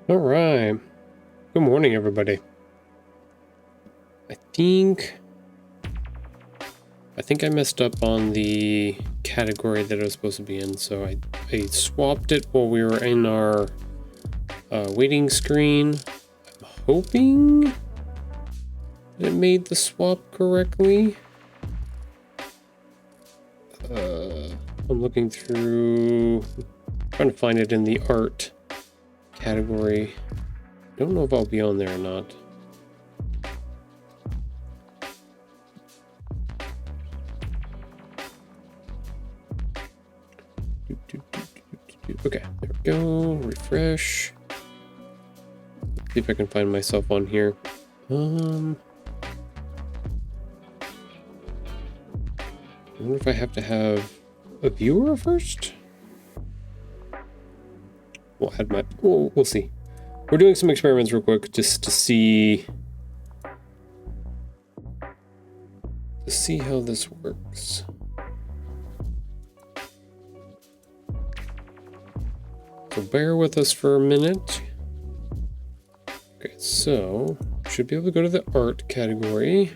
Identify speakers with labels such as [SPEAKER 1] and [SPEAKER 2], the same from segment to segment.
[SPEAKER 1] All right. Good morning, everybody. I think I messed up on the category that I was supposed to be in, so I swapped it while we were in our waiting screen. I'm hoping that it made the swap correctly. I'm looking through, trying to find it in the art category. Don't know if I'll be on there or not. Okay, there we go. Refresh. Let's see if I can find myself on here. I wonder if I have to have a viewer first. We'll add my. We'll see. We're doing some experiments real quick just to see how this works. So bear with us for a minute. Okay, so should be able to go to the art category.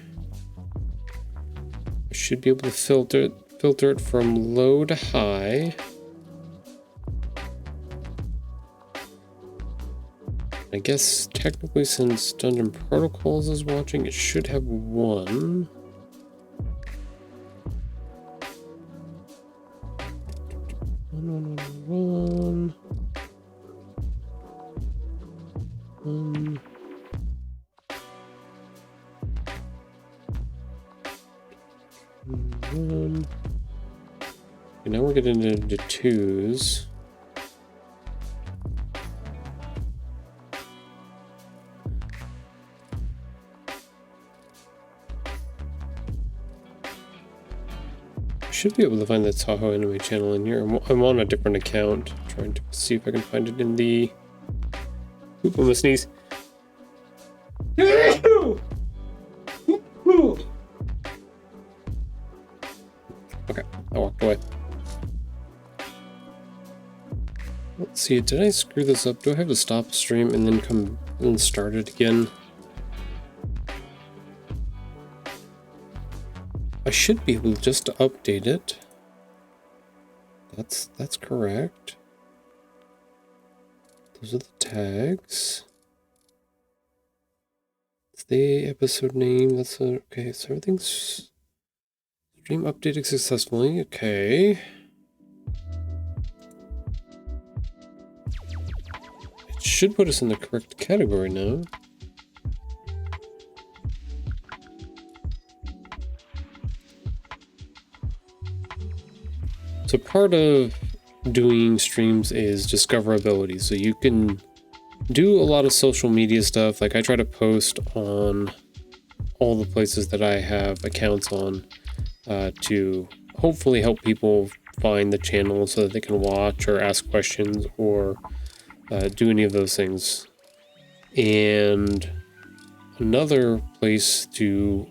[SPEAKER 1] I should be able to filter it from low to high. I guess technically, since Dungeon Protocols is watching, it should have one. One. Okay, now we're getting into twos. Should be able to find the Tahoe anime channel in here. I'm on a different account, trying to see if I can find it in the. Oop, I'm gonna sneeze. Okay, I walked away. Let's see, did I screw this up? Do I have to stop the stream and then come and start it again? I should be able just to update it. That's correct. Those are the tags. It's the episode name. That's okay. So everything's stream updated successfully. Okay. It should put us in the correct category now. So part of doing streams is discoverability. So you can do a lot of social media stuff. Like I try to post on all the places that I have accounts on to hopefully help people find the channel so that they can watch or ask questions or do any of those things. And another place to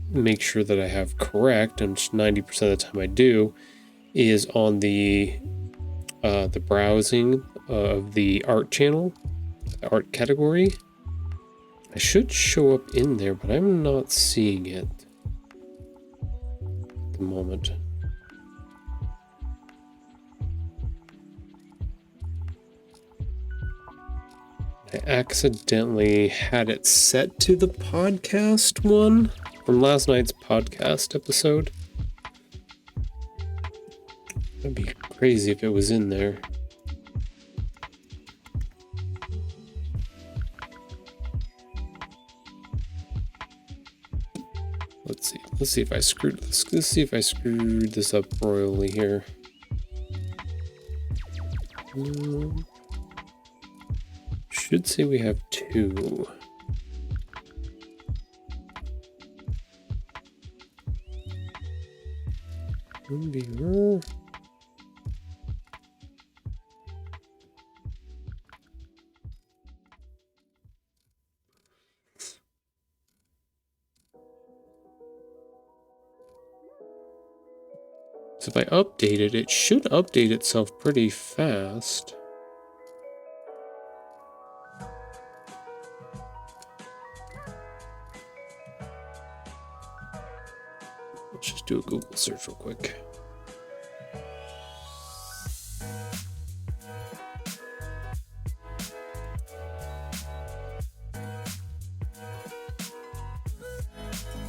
[SPEAKER 1] make sure that I have correct, and 90% of the time I do, is on the browsing of the art channel, the art category. I should show up in there, but I'm not seeing it at the moment. I accidentally had it set to the podcast one from last night's podcast episode. That'd be crazy if it was in there. Let's see if I screwed this. Let's see if I screwed this up royally here. Should say we have two. Viewer. So if I update it, it should update itself pretty fast. do a Google search real quick.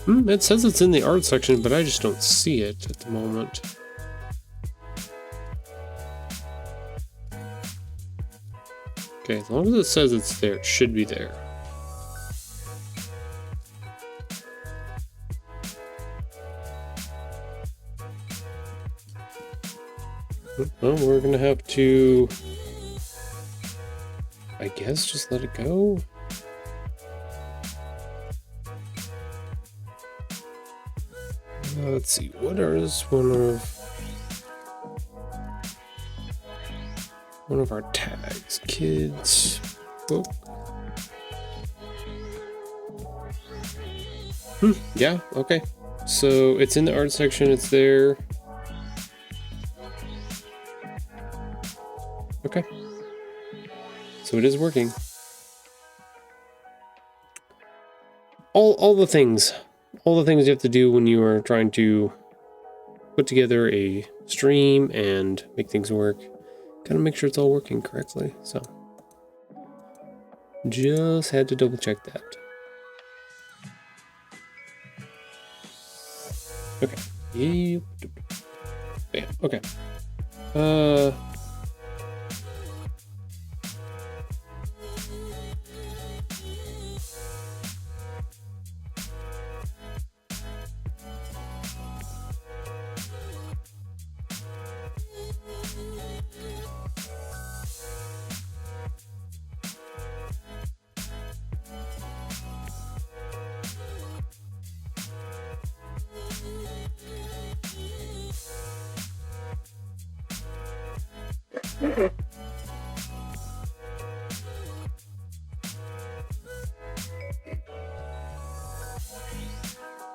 [SPEAKER 1] It says it's in the art section, but I just don't see it at the moment. Okay, as long as it says it's there, it should be there. Well, we're gonna have to, I guess, just let it go. Let's see, what is one of our tags? Kids book. Yeah, okay. So it's in the art section, it's there. Okay. So it is working. All the things you have to do when you are trying to put together a stream and make things work. Gotta make sure it's all working correctly. So just had to double check that. Okay. Yep. Bam. Okay.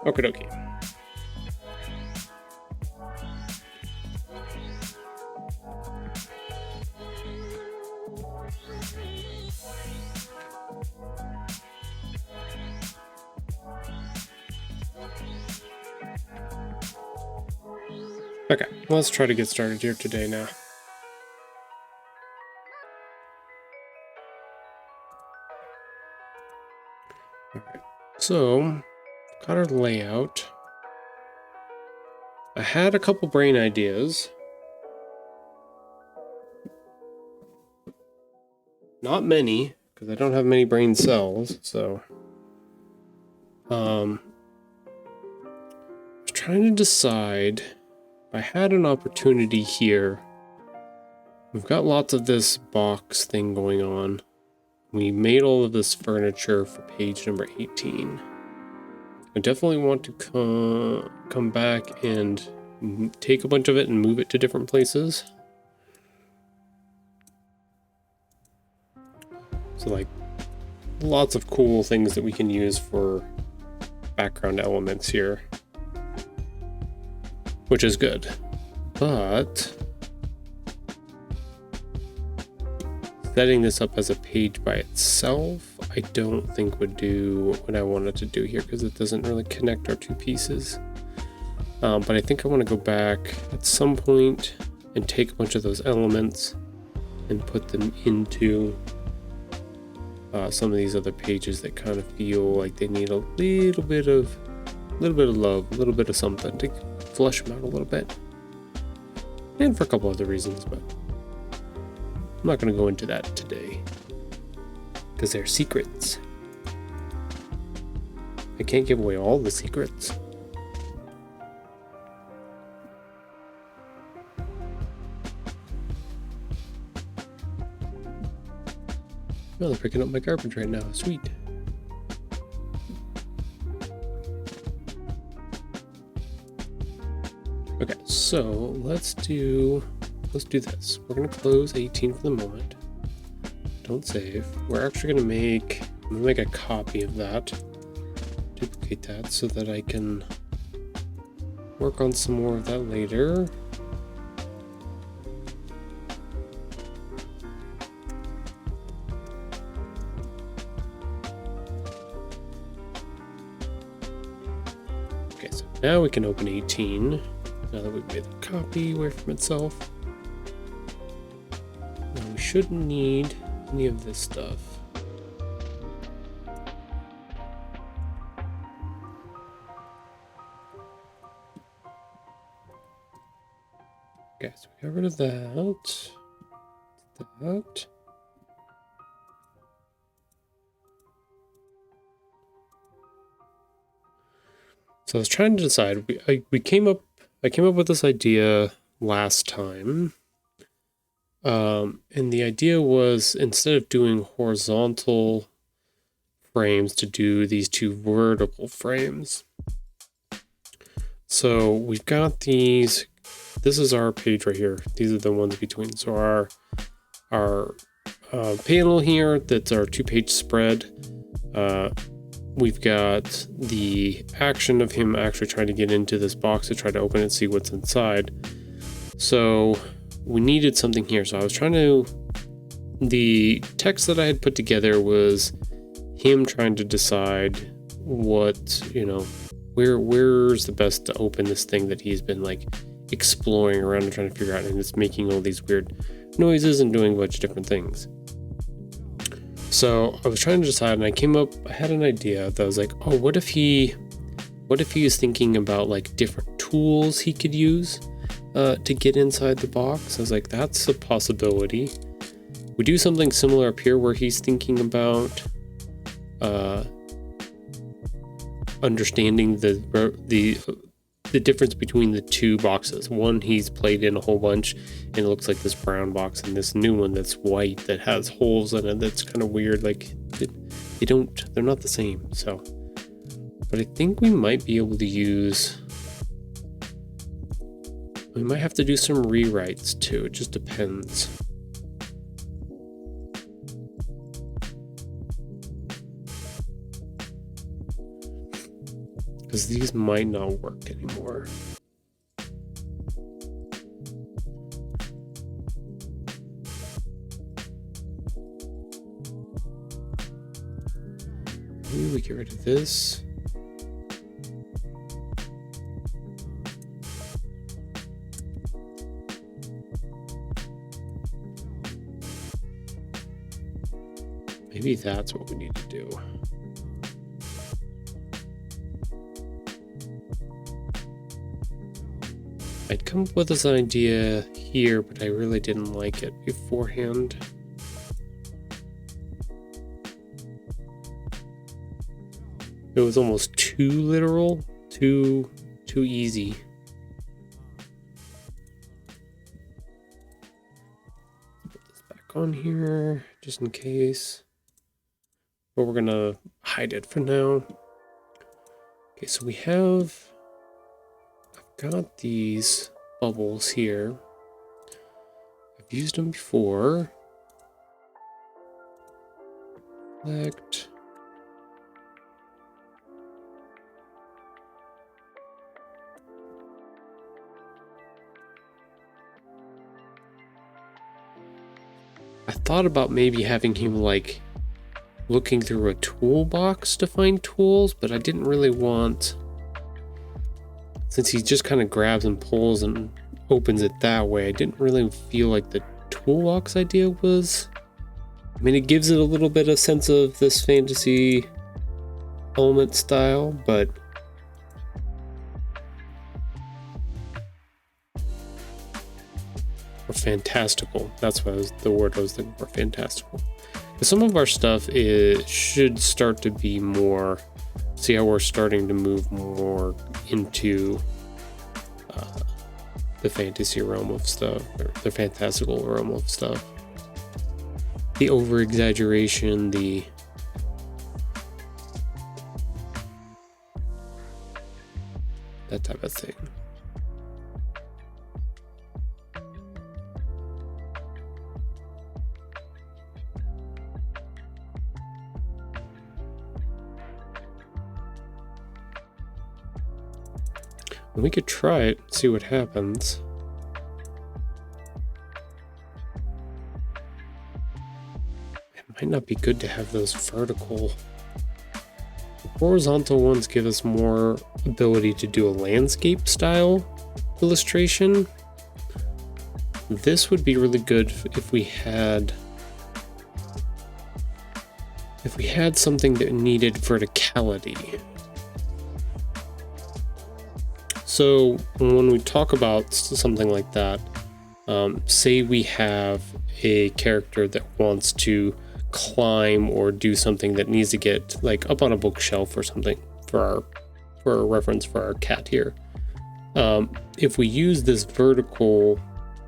[SPEAKER 1] Okie dokie. Okay, let's try to get started here today now. Okay, so got our layout. I had a couple brain ideas. Not many, because I don't have many brain cells, so I was trying to decide if I had an opportunity here. We've got lots of this box thing going on. We made all of this furniture for page number 18. I definitely want to come back and take a bunch of it and move it to different places. So like lots of cool things that we can use for background elements here, which is good. But setting this up as a page by itself, I don't think would do what I wanted to do here because it doesn't really connect our two pieces. But I think I want to go back at some point and take a bunch of those elements and put them into some of these other pages that kind of feel like they need a little bit of love, a little bit of something to flush them out a little bit. And for a couple other reasons, but I'm not going to go into that today because they're secrets. I can't give away all the secrets. Oh, they're picking up my garbage right now. Sweet. Okay, so let's do this. We're gonna close 18 for the moment. Don't save. We're actually gonna make a copy of that. Duplicate that so that I can work on some more of that later. now we can open 18. Now that we've made the copy away from itself. Now we shouldn't need any of this stuff. Okay, so we got rid of that. That. So I was trying to decide. I came up with this idea last time, and the idea was, instead of doing horizontal frames, to do these two vertical frames. So we've got these. This is our page right here. These are the ones between. So our panel here, that's our 2-page spread. We've got the action of him actually trying to get into this box to try to open it, see what's inside. So we needed something here. So I was trying to, the text that I had put together was him trying to decide what, you know, where's the best to open this thing that he's been like exploring around and trying to figure out, and it's making all these weird noises and doing a bunch of different things. So I was trying to decide, and I had an idea that was like, oh, what if he is thinking about like different tools he could use to get inside the box. I was like, that's a possibility. We do something similar up here where he's thinking about understanding the difference between the two boxes. One he's played in a whole bunch, and it looks like this brown box, and this new one that's white that has holes in it. That's kind of weird. Like they're not the same. So, but I think we might be able to use. We might have to do some rewrites too. It just depends. Because these might not work anymore. Maybe we get rid of this. Maybe that's what we need to do. I'd come up with this idea here, but I really didn't like it beforehand. It was almost too literal, too easy. Put this back on here, just in case. But we're gonna hide it for now. Okay, so I've got these bubbles here. I've used them before. Select. I thought about maybe having him like looking through a toolbox to find tools, but I didn't really want, since he just kind of grabs and pulls and opens it that way, I didn't really feel like the toolbox idea was, I mean, it gives it a little bit of sense of this fantasy element style, but or fantastical. That's what the word I was looking for, fantastical. Because some of our stuff should start to be more, see how we're starting to move more into the fantasy realm of stuff, or the fantastical realm of stuff. The over-exaggeration, that type of thing. We could try it, see what happens. It might not be good to have those vertical horizontal ones give us more ability to do a landscape style illustration. This would be really good if we had something that needed verticality. So when we talk about something like that, say we have a character that wants to climb or do something that needs to get like up on a bookshelf or something for a reference for our cat here. If we use this vertical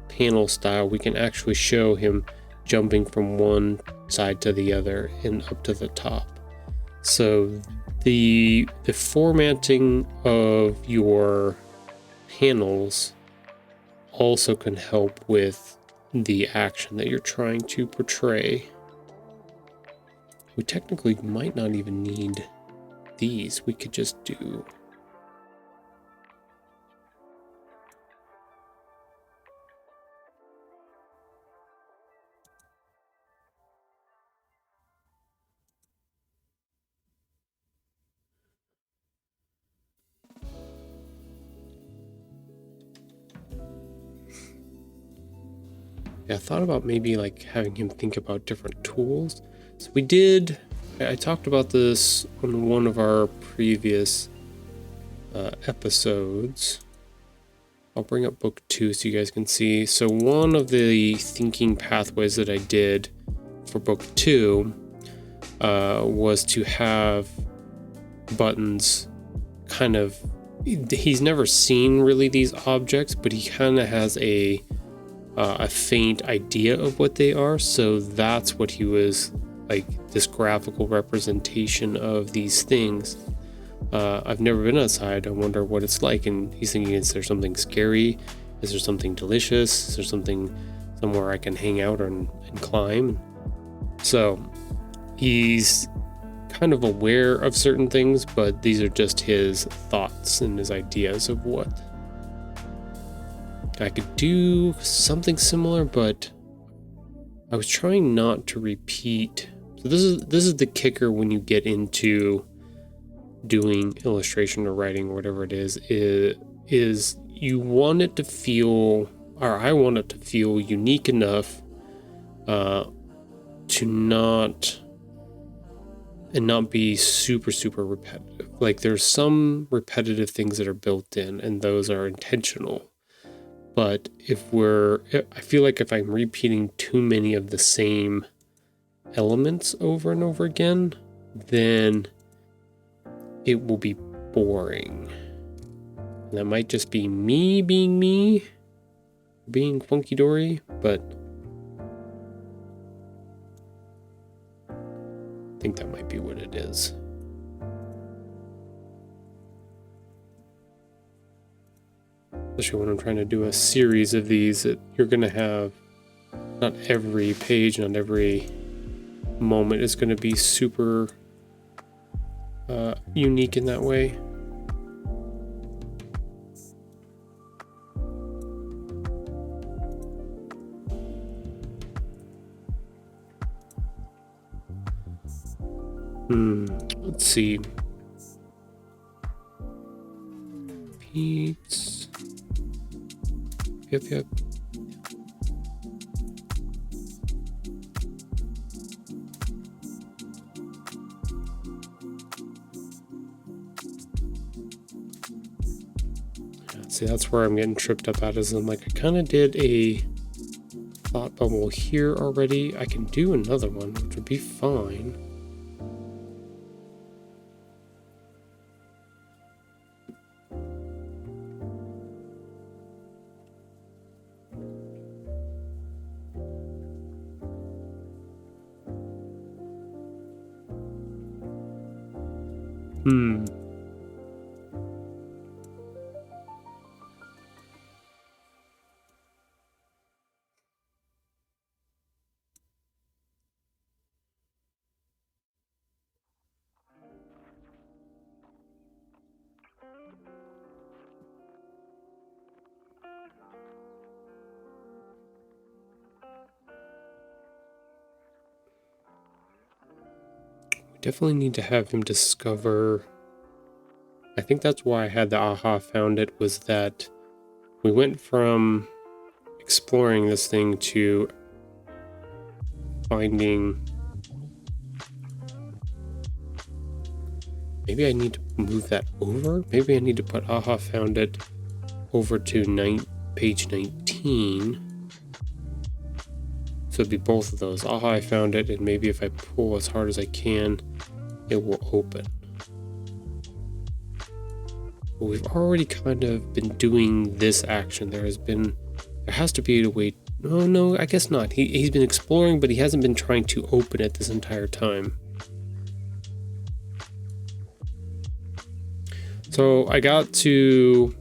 [SPEAKER 1] panel style, we can actually show him jumping from one side to the other and up to the top. So the formatting of your panels also can help with the action that you're trying to portray. We technically might not even need these. We could just do I thought about maybe like having him think about different tools. So I talked about this on one of our previous episodes. I'll bring up book 2 so you guys can see. So one of the thinking pathways that I did for book 2 was to have buttons kind of, he's never seen really these objects, but he kind of has a faint idea of what they are. So that's what he was like, this graphical representation of these things. I've never been outside. I wonder what it's like. And he's thinking, is there something scary? Is there something delicious? Is there somewhere I can hang out and climb? So he's kind of aware of certain things, but these are just his thoughts and his ideas of what. I could do something similar, but I was trying not to repeat. So this is the kicker when you get into doing illustration or writing or whatever it is you want it to feel, or I want it to feel unique enough to not be super repetitive. Like there's some repetitive things that are built in and those are intentional. But I feel like if I'm repeating too many of the same elements over and over again, then it will be boring. And that might just be me, being funky dory, but I think that might be what it is. Especially when I'm trying to do a series of these, that you're going to have not every page, not every moment is going to be super unique in that way. Let's see. Pete's. Yep. See, that's where I'm getting tripped up at, is I'm like, I kind of did a thought bubble here already. I can do another one, which would be fine. definitely need to have him discover. I think that's why I had the aha found it, was that we went from exploring this thing to finding. Maybe I need to move that over. Maybe I need to put aha found it over to page 19. So it'd be both of those. Aha, I found it, and maybe if I pull as hard as I can, it will open. But we've already kind of been doing this action. There has to be a way. No, I guess not. He's been exploring, but he hasn't been trying to open it this entire time. So I got to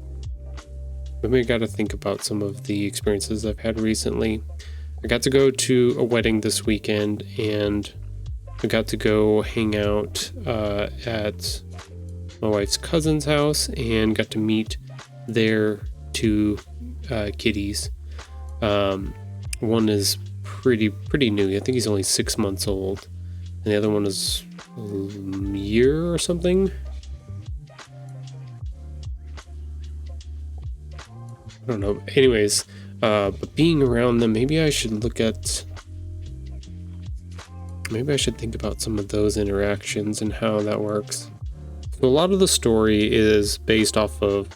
[SPEAKER 1] think about some of the experiences I've had recently. I got to go to a wedding this weekend, and I got to go hang out at my wife's cousin's house and got to meet their two kitties. One is pretty new. I think he's only 6 months old, and the other one is a year or something. I don't know. Anyways, but being around them, maybe I should think about some of those interactions and how that works. So a lot of the story is based off of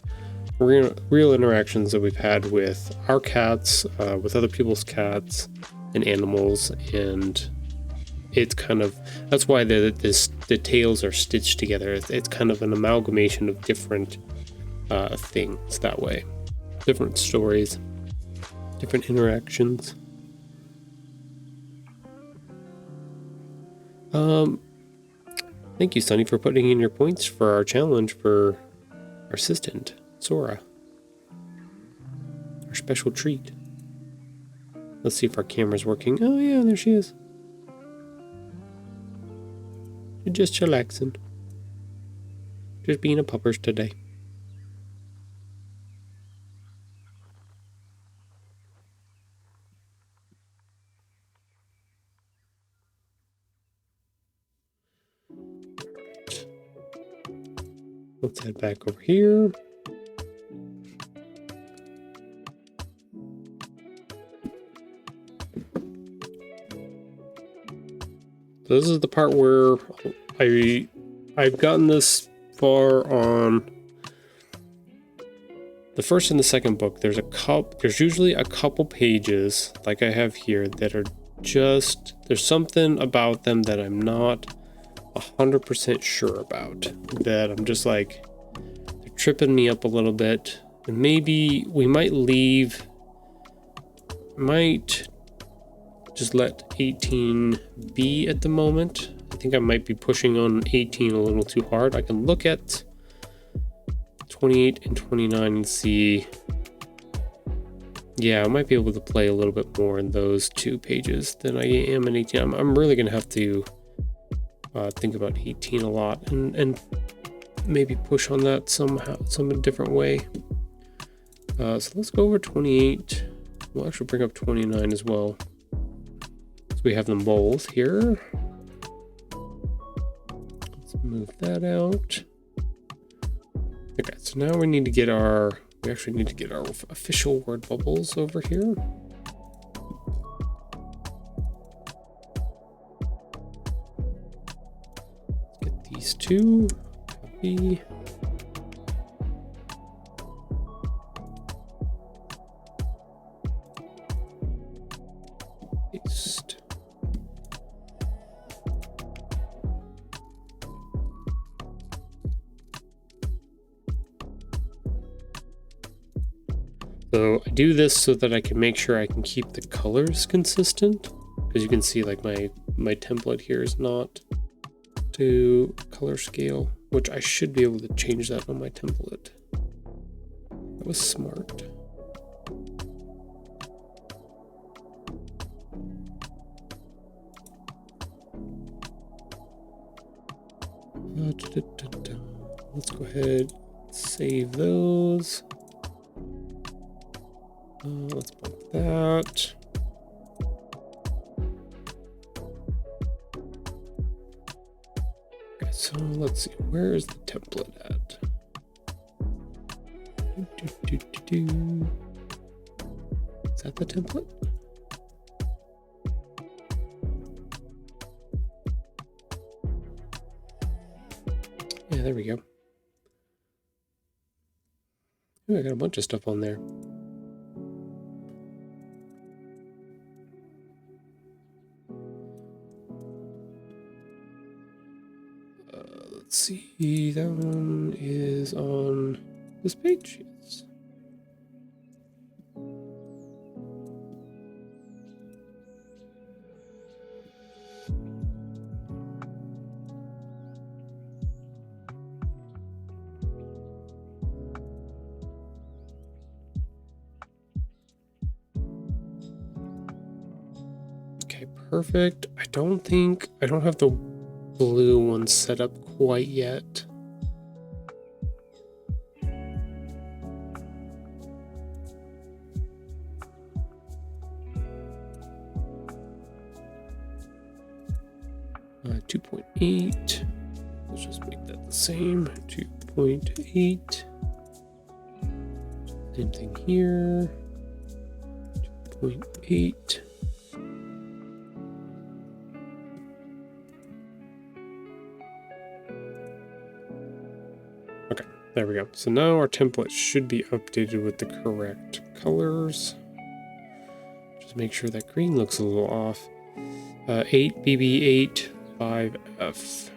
[SPEAKER 1] real interactions that we've had with our cats, with other people's cats and animals, and it's kind of, that's why the tales are stitched together. It's kind of an amalgamation of different things that way. Different stories, different interactions. Thank you, Sunny, for putting in your points for our challenge for our assistant, Sora. Our special treat. Let's see if our camera's working. Oh yeah, there she is. You're just chillaxing. Just being a puppers today. Let's head back over here. So this is the part where I've gotten this far on the first and the second book. There's usually a couple pages like I have here that are just, there's something about them that I'm not 100% sure about, that I'm just like, they're tripping me up a little bit, and maybe we might just let 18 be at the moment. I think I might be pushing on 18 a little too hard. I can look at 28 and 29 and see, yeah, I might be able to play a little bit more in those 2 pages than I am in 18. I'm really gonna have to think about 18 a lot and maybe push on that some different way. So let's go over 28. We'll actually bring up 29 as well. So we have them both here. Let's move that out. Okay, so now we actually need to get our official word bubbles over here. These 2, copy. Paste. So I do this so that I can make sure I can keep the colors consistent, because you can see like my template here is not to color scale, which I should be able to change that on my template. That was smart. Let's go ahead, save those. Let's bump that. so let's see, where is the template at? Is that the template? Yeah, there we go. Ooh, I got a bunch of stuff on there. Let's see, that one is on this page. Yes. Okay, perfect. I don't have the blue one set up quite yet. Uh, 2.8. Let's just make that the same. 2.8. Same thing here. 2.8. Okay, there we go. So now our template should be updated with the correct colors. Just make sure that green looks a little off. 8 BB8 5F.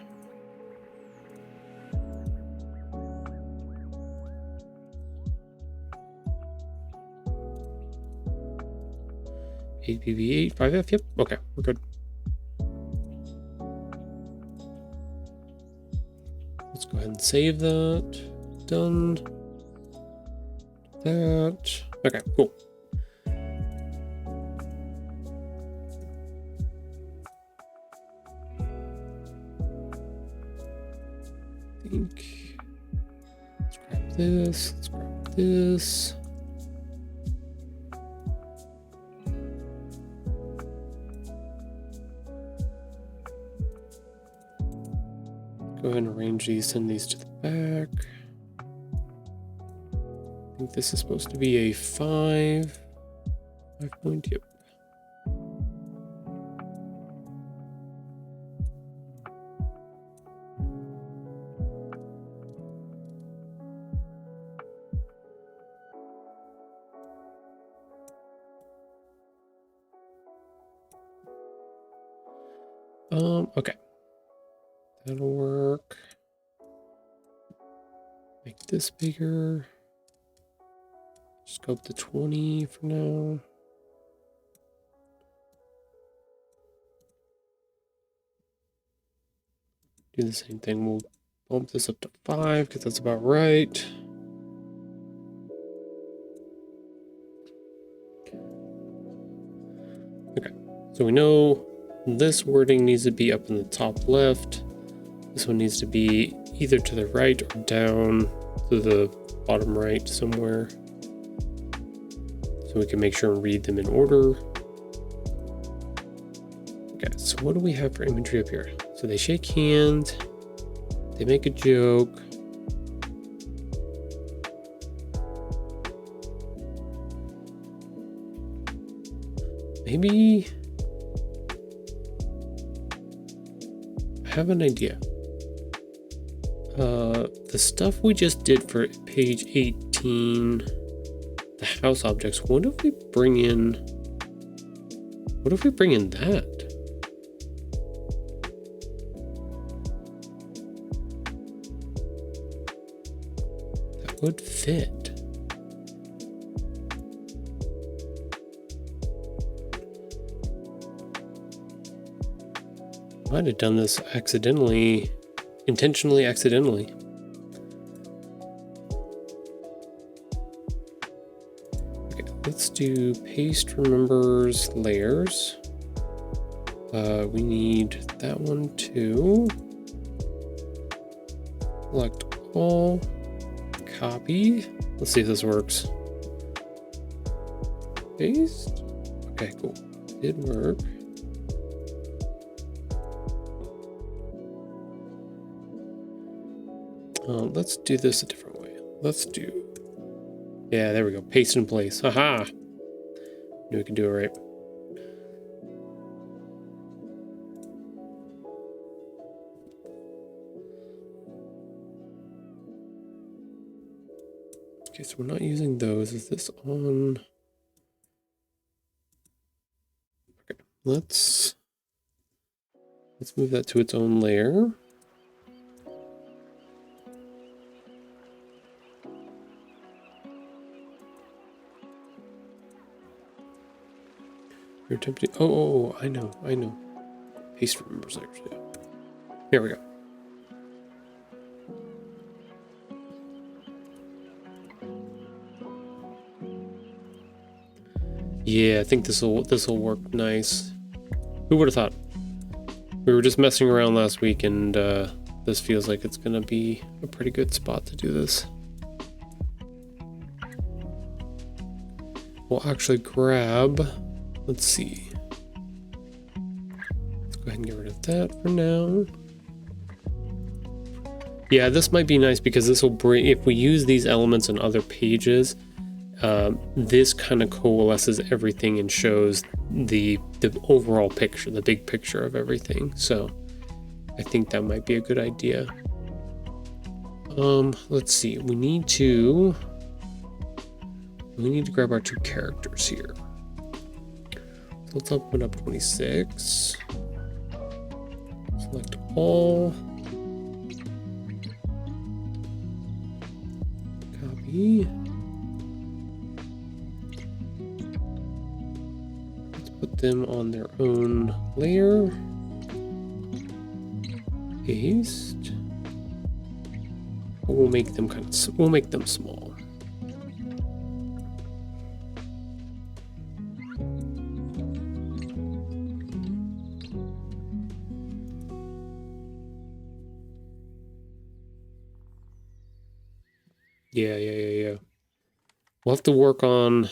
[SPEAKER 1] BB8 5F. Yep. Okay, we're good. Let's go ahead and save that. Done. That. Okay, cool. Let's grab this. Let's grab this. Go ahead and arrange these, send these to the back. I think this is supposed to be a 5 point, yep. Okay. That'll work. Make this bigger. Scope to 20 for now. Do the same thing. We'll bump this up to 5 because that's about right. Okay, so we know this wording needs to be up in the top left. This one needs to be either to the right or down to the bottom right somewhere. So we can make sure and read them in order. Okay, so what do we have for imagery up here? So they shake hands, they make a joke. Maybe I have an idea. The stuff we just did for page 18, the house objects, what if we bring in that? That would fit. Might have done this intentionally accidentally. Okay, let's do paste remembers layers. We need that one too. Select all, copy. Let's see if this works. Paste. Okay, cool. Did work. Let's do this a different way. Yeah, there we go. Paste in place. Haha. Knew we could do it right. Okay, so we're not using those. Is this on? Okay, let's move that to its own layer. You're attempting. Oh, I know. Paste remembers layers. Yeah. Here we go. Yeah, I think this will work nice. Who would have thought? We were just messing around last week, and this feels like it's gonna be a pretty good spot to do this. We'll actually grab. Let's see. Let's go ahead and get rid of that for now. Yeah, this might be nice because this will bring. If we use these elements in other pages. This kind of coalesces everything and shows the overall picture, the big picture of everything. So I think that might be a good idea. Let's see. We need to grab our two characters here. So let's open up 26. Select all. Copy. Put them on their own layer. Paste. We'll make them small. Yeah. We'll have to work on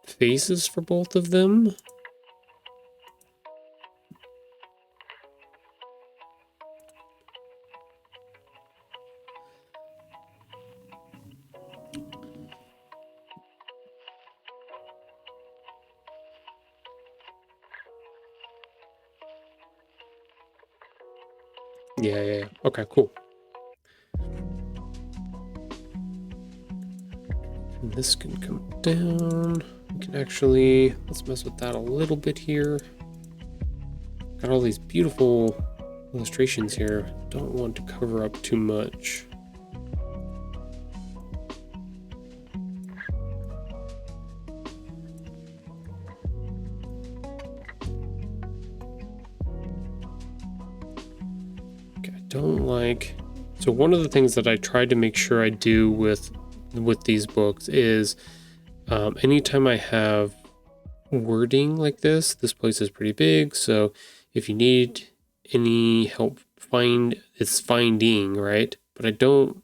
[SPEAKER 1] faces for both of them. Yeah. Okay, cool. And this can come down. We can actually, let's mess with that a little bit here. Got all these beautiful illustrations here. Don't want to cover up too much. So one of the things that I try to make sure I do with these books is anytime I have wording like this place is pretty big, so if you need any help finding, right? But the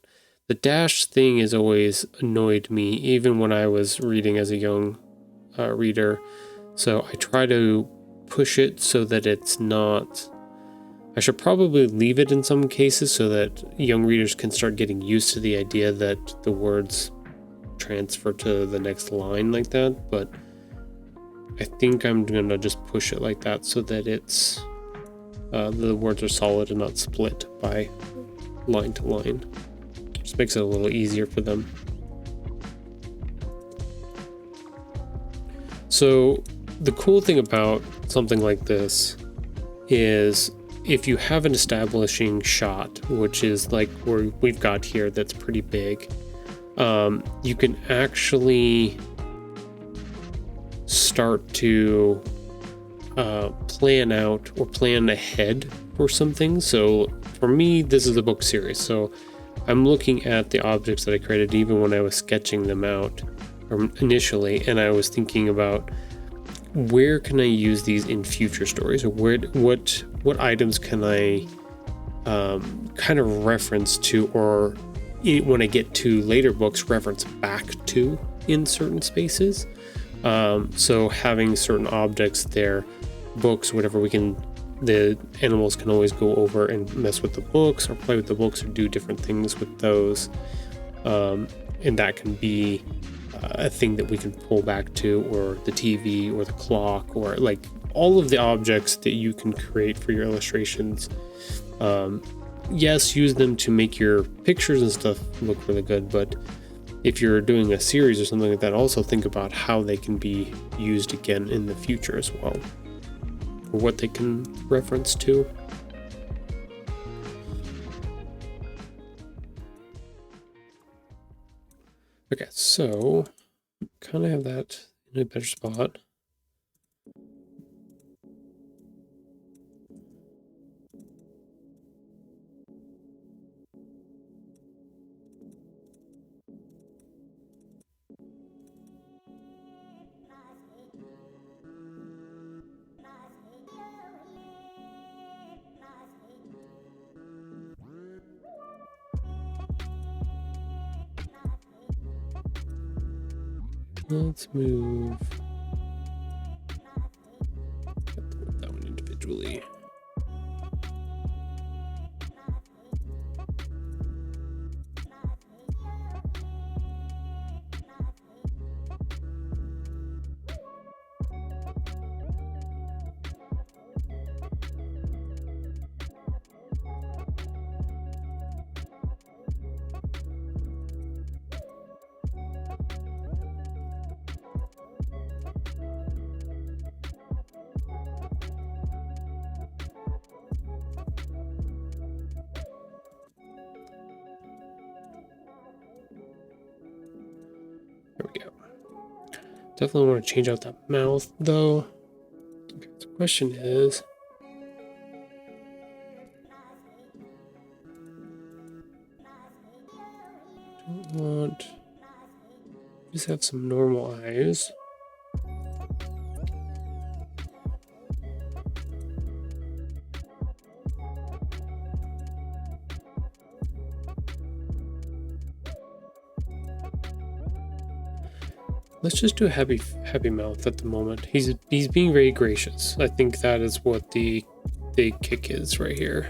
[SPEAKER 1] dash thing has always annoyed me, even when I was reading as a young reader. So I try to push it so that it's not. I should probably leave it in some cases so that young readers can start getting used to the idea that the words transfer to the next line like that, but I think I'm gonna just push it like that so that it's the words are solid and not split by line to line. Just makes it a little easier for them. So the cool thing about something like this is if you have an establishing shot, which is like where we've got here, that's pretty big, you can actually start to plan out or plan ahead for something. So for me, this is a book series, so I'm looking at the objects that I created even when I was sketching them out initially, and I was thinking about where can I use these in future stories, or what items can I kind of reference to, or when I get to later books, reference back to in certain spaces. So having certain objects there, books, whatever, we can the animals can always go over and mess with the books or play with the books or do different things with those. And that can be a thing that we can pull back to, or the TV or the clock, or like all of the objects that you can create for your illustrations. Yes, use them to make your pictures and stuff look really good, but if you're doing a series or something like that, also think about how they can be used again in the future as well, or what they can reference to. Okay, so kind of have that in a better spot. Let's move that one individually. There we go. Definitely want to change out that mouth though. Okay, the question is, don't want, just have some normal eyes. Let's just do a happy mouth at the moment. He's being very gracious. I think that is what the kick is right here.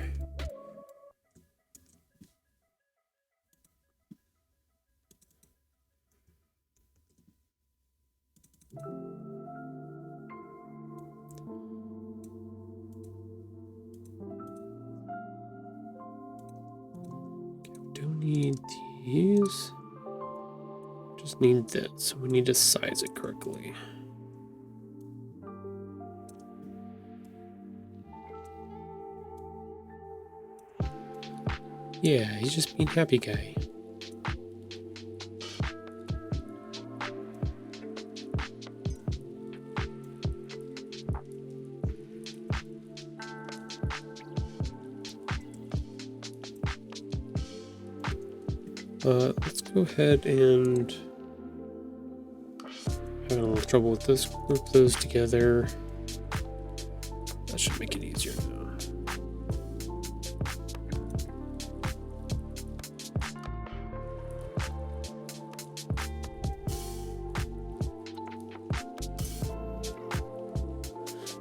[SPEAKER 1] Okay, we don't need these. Just need this. So we need to size it correctly. Yeah, he's just being happy guy. Let's go ahead and having a little trouble with this. Group those together. That should make it easier now.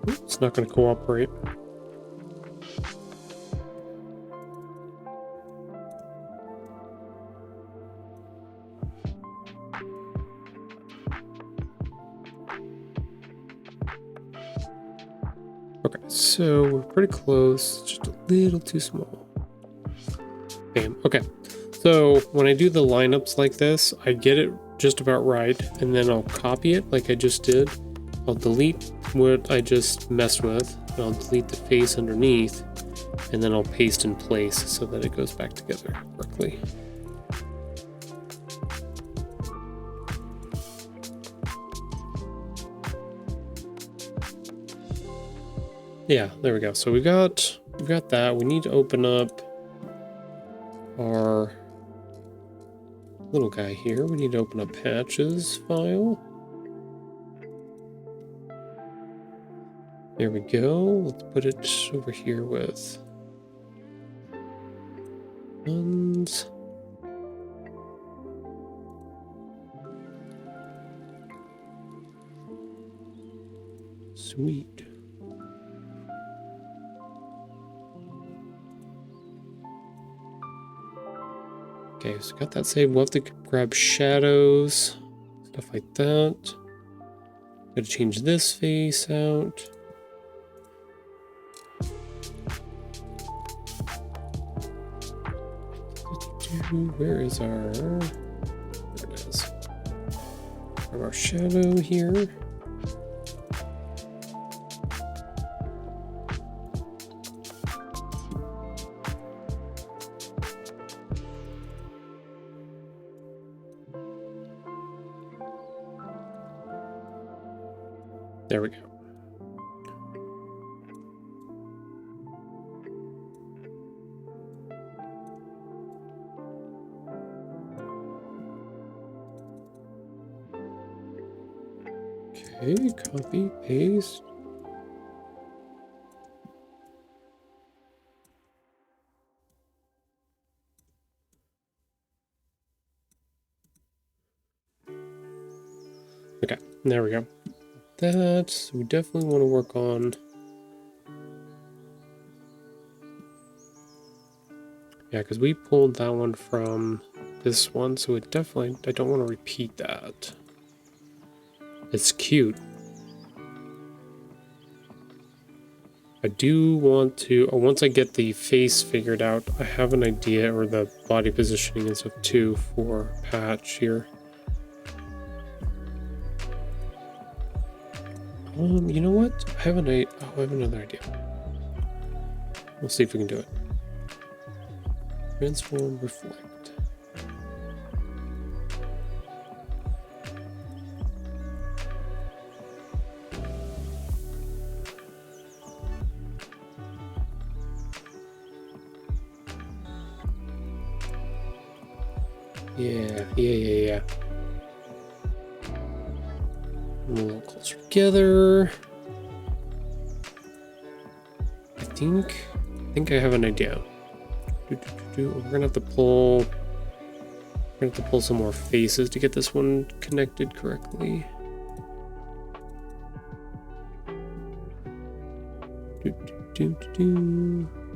[SPEAKER 1] It's not going to cooperate. Okay, so we're pretty close, just a little too small. Bam. Okay, so when I do the lineups like this, I get it just about right, and then I'll copy it like I just did. I'll delete what I just messed with, and I'll delete the face underneath, and then I'll paste in place so that it goes back together correctly. Yeah, there we go. So we got that. We need to open up our little guy here. We need to open up patches file. There we go. Let's put it over here with guns. Sweet. Okay, so got that saved. We'll have to grab shadows, stuff like that. Gotta change this face out. Where is our... There it is. Grab our shadow here. There we go. Okay, copy, paste. Okay, there we go. That, so we definitely want to work on... Yeah, because we pulled that one from this one, so it definitely... I don't want to repeat that. It's cute. I do want to... once I get the face figured out, I have an idea, or the body positioning and stuff too, for Patch here. You know what? I have another idea. We'll see if we can do it. Transform, reflect. Yeah. A little closer together. I think I have an idea. We're gonna have to pull some more faces to get this one connected correctly.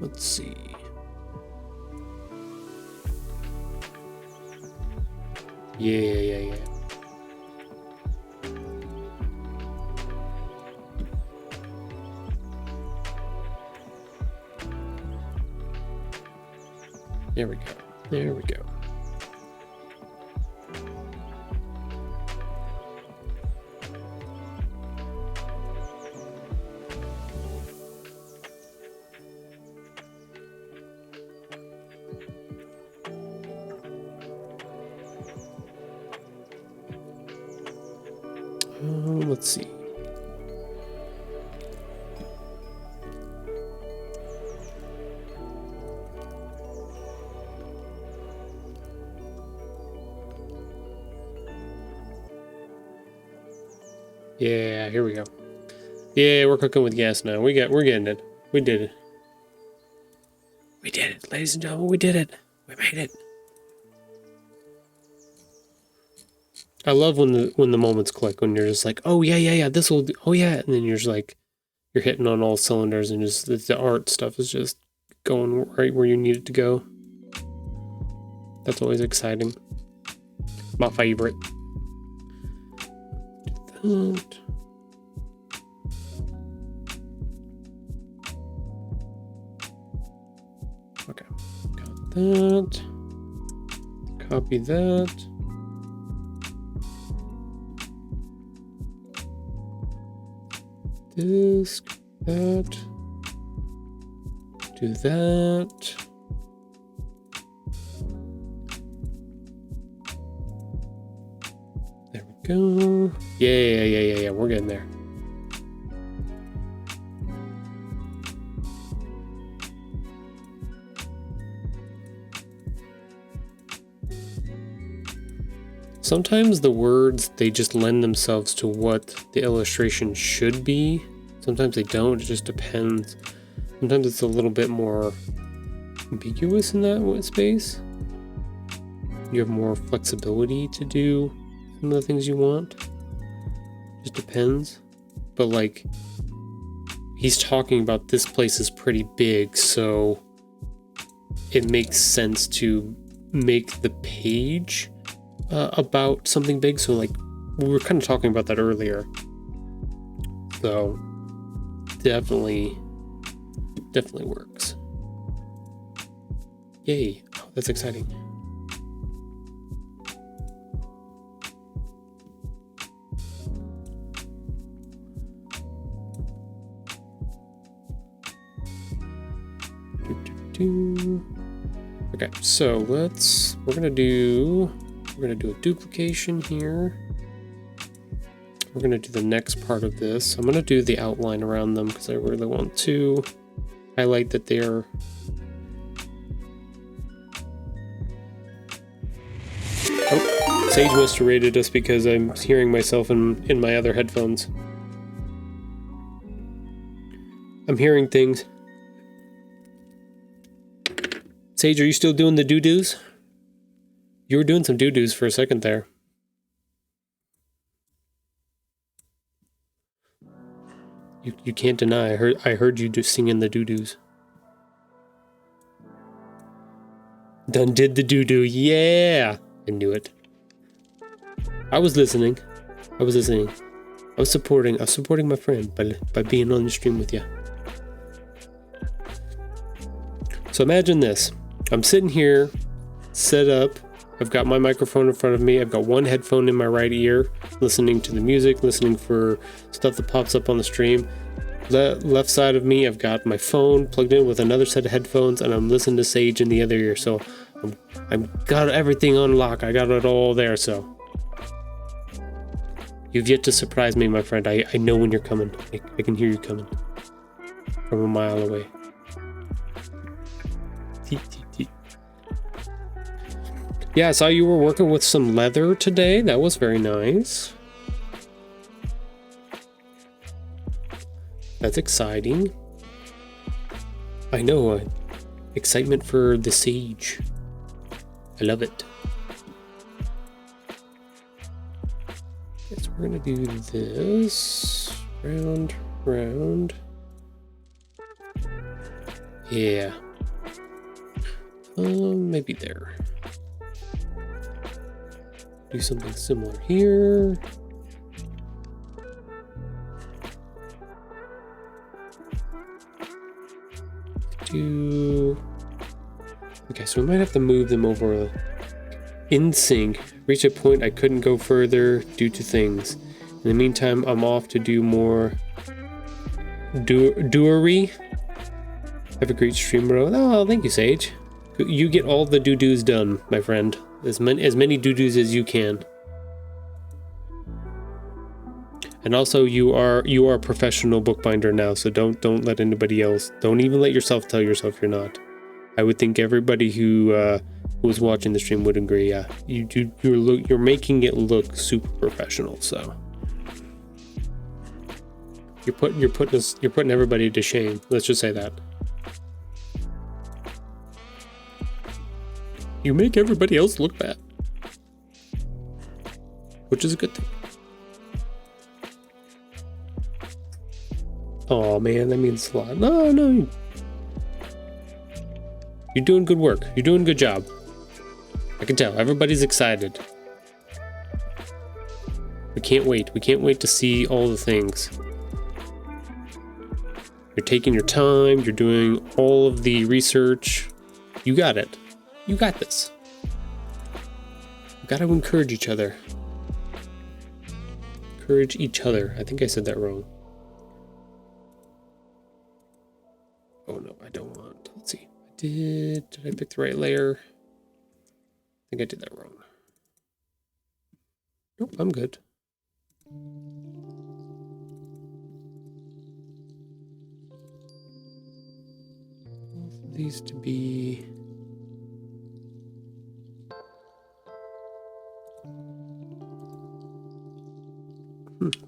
[SPEAKER 1] Let's see. Yeah. There we go. Let's see. Yeah, here we go. Yeah, we're cooking with gas now. We're getting it. We did it. We did it, ladies and gentlemen. We did it. We made it. I love when the moments click, when you're just like, oh yeah, this will do, oh yeah, and then you're just like, you're hitting on all cylinders, and just the art stuff is just going right where you need it to go. That's always exciting. My favorite. Do that. Okay, got that. Copy that. Disk, that, do that. There we go. Yeah, we're getting there. Sometimes the words, they just lend themselves to what the illustration should be. Sometimes they don't, it just depends. Sometimes it's a little bit more ambiguous in that space. You have more flexibility to do some of the things you want. Just depends. But like, he's talking about this place is pretty big, so it makes sense to make the page about something big. So like we were kind of talking about that earlier. So definitely works. Yay. Oh, that's exciting. Okay, so we're gonna do a duplication here. We're gonna do the next part of this. I'm gonna do the outline around them because I really want to highlight that they're Sage must have rated us because I'm hearing myself in my other headphones. I'm hearing things. Sage, are you still doing the doo-doos? You were doing some doo-doos for a second there. You can't deny. I heard you just singing the doo-doos. Done did the doo-doo. Yeah! I knew it. I was listening. I was supporting my friend by being on the stream with you. So imagine this. I'm sitting here, set up. I've got my microphone in front of me. I've got one headphone in my right ear, listening to the music, listening for stuff that pops up on the stream. Left side of me, I've got my phone plugged in with another set of headphones, and I'm listening to Sage in the other ear. So I've got everything on lock. I got it all there. So you've yet to surprise me, my friend. I know when you're coming. I can hear you coming from a mile away. Yeah, I saw you were working with some leather today. That was very nice. That's exciting. I know. Excitement for the Sage. I love it. Okay, so we're gonna do this. Round. Yeah. Maybe there. Do something similar here. Okay, so we might have to move them over in sync. Reach a point I couldn't go further due to things. In the meantime, I'm off to do more doery. Have a great stream, bro. Oh, thank you, Sage. You get all the doo-doos done, my friend. As many doo-doos as you can. And also, you are a professional bookbinder now, so don't let anybody else. Don't even let yourself tell yourself you're not. I would think everybody who was watching the stream would agree. Yeah, you're making it look super professional. So you're putting everybody to shame. Let's just say that. You make everybody else look bad, which is a good thing. Oh man, that means a lot. No. You're doing good work. You're doing a good job. I can tell. Everybody's excited. We can't wait. We can't wait to see all the things. You're taking your time. You're doing all of the research. You got it. You got this. We got to encourage each other. Encourage each other. I think I said that wrong. Oh no, I don't want. Let's see. Did I pick the right layer? I think I did that wrong. Nope, I'm good. These to be.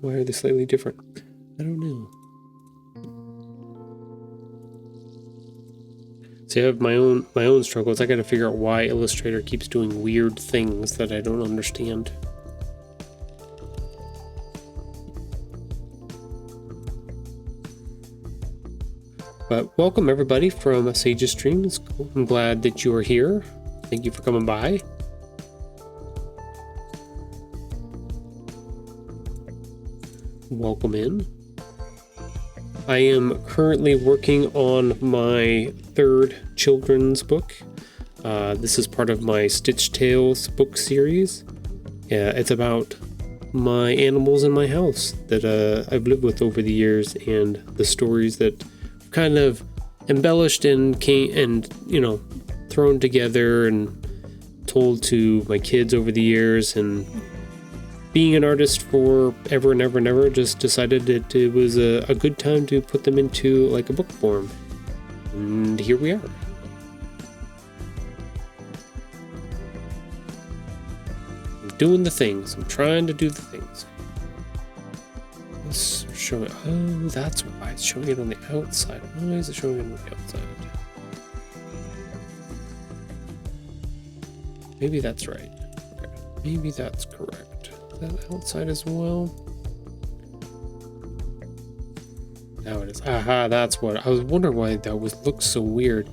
[SPEAKER 1] Why are they slightly different? I don't know. See, I have my own struggles. I gotta figure out why Illustrator keeps doing weird things that I don't understand. But welcome everybody from Sage's stream. I'm glad that you are here. Thank you for coming by. Welcome in. I am currently working on my third children's book. This is part of my Stitch Tales book series. Yeah, it's about my animals in my house that I've lived with over the years, and the stories that kind of embellished and thrown together and told to my kids over the years. And being an artist for ever and ever and ever, just decided that it was a good time to put them into like a book form. And here we are. Doing the things. I'm trying to do the things. Let's show it. Oh, that's why it's showing it on the outside. Why is it showing it on the outside? Maybe that's right. Okay. Maybe that's correct. Is that outside as well? Now it is. Aha, that's what. I was wondering why that looked so weird.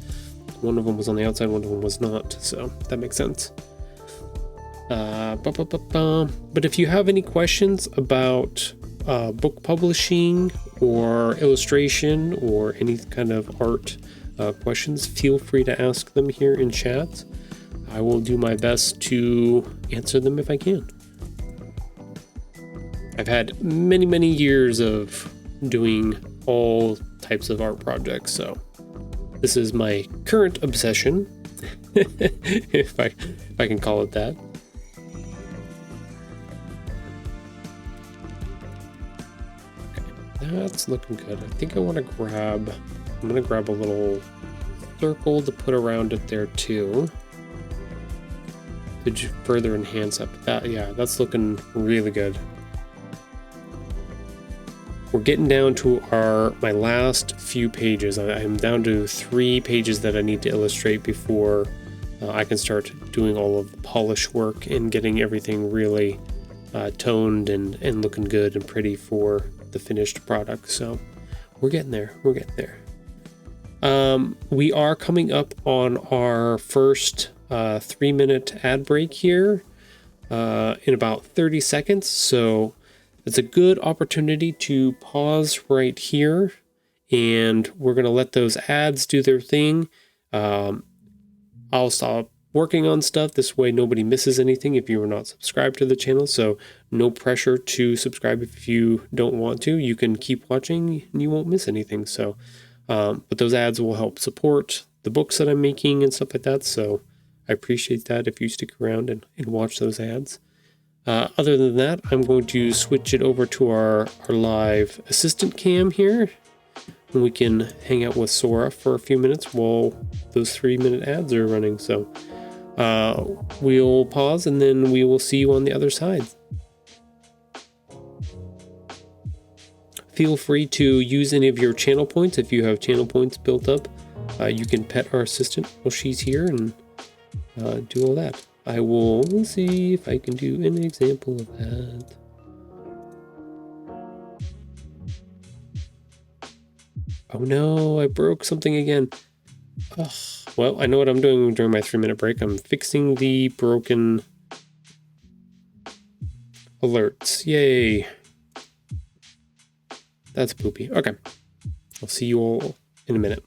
[SPEAKER 1] One of them was on the outside, one of them was not. So that makes sense. But if you have any questions about book publishing or illustration or any kind of art questions, feel free to ask them here in chat. I will do my best to answer them if I can. I've had many years of doing all types of art projects, so this is my current obsession, if I can call it that. That's looking good. I think I'm gonna grab a little circle to put around it there too, to further enhance it. Yeah, that's looking really good. We're getting down to my last few pages. I'm down to 3 pages that I need to illustrate before I can start doing all of the polish work and getting everything really toned and looking good and pretty for the finished product. So we're getting there. We are coming up on our first 3-minute ad break here in about 30 seconds. So it's a good opportunity to pause right here, and we're going to let those ads do their thing. I'll stop working on stuff. This way nobody misses anything if you are not subscribed to the channel. So no pressure to subscribe if you don't want to. You can keep watching and you won't miss anything. So, but those ads will help support the books that I'm making and stuff like that. So I appreciate that if you stick around and watch those ads. Other than that, I'm going to switch it over to our live assistant cam here. And we can hang out with Sora for a few minutes while those 3-minute ads are running. So we'll pause and then we will see you on the other side. Feel free to use any of your channel points. If you have channel points built up, you can pet our assistant while she's here and do all that. I will see if I can do an example of that. Oh no, I broke something again. Ugh. Well, I know what I'm doing during my 3-minute break. I'm fixing the broken alerts. Yay. That's poopy. Okay. I'll see you all in a minute.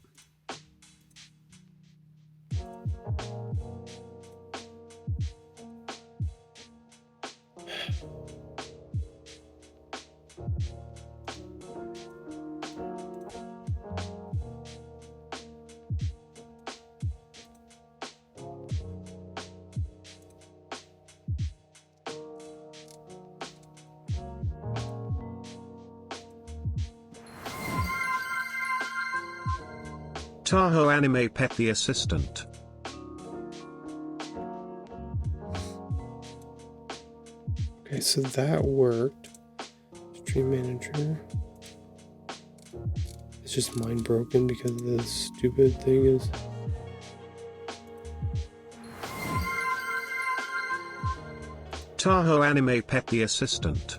[SPEAKER 2] Tahoe Anime Pet the Assistant.
[SPEAKER 1] Okay, so that worked. Stream Manager. It's just mine broken because the stupid thing is...
[SPEAKER 2] Tahoe Anime Pet the Assistant.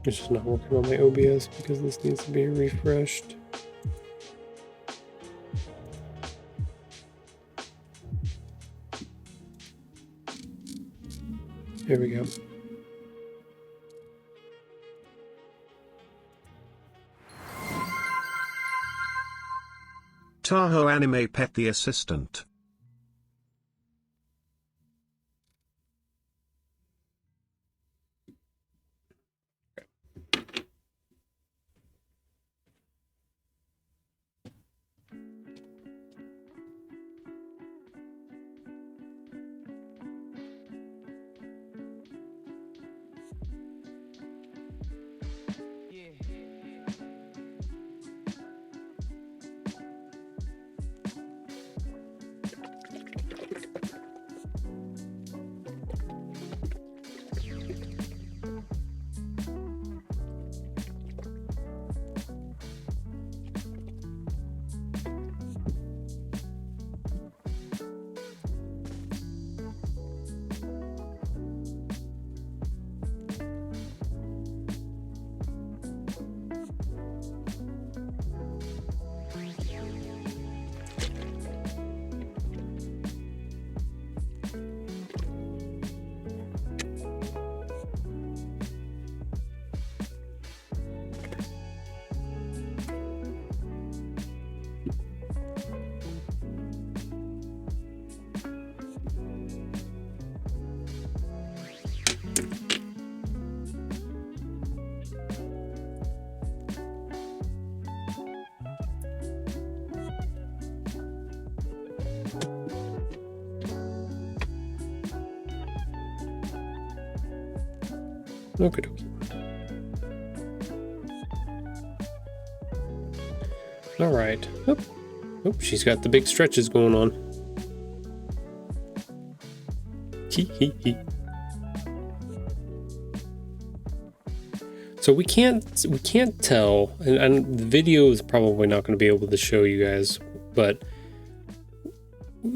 [SPEAKER 1] It's just not working on my OBS because this needs to be refreshed. There we go.
[SPEAKER 2] Tahoe Anime Pet the Assistant.
[SPEAKER 1] Okie dokie. All right. Oh, she's got the big stretches going on. So we can't tell, and the video is probably not going to be able to show you guys, but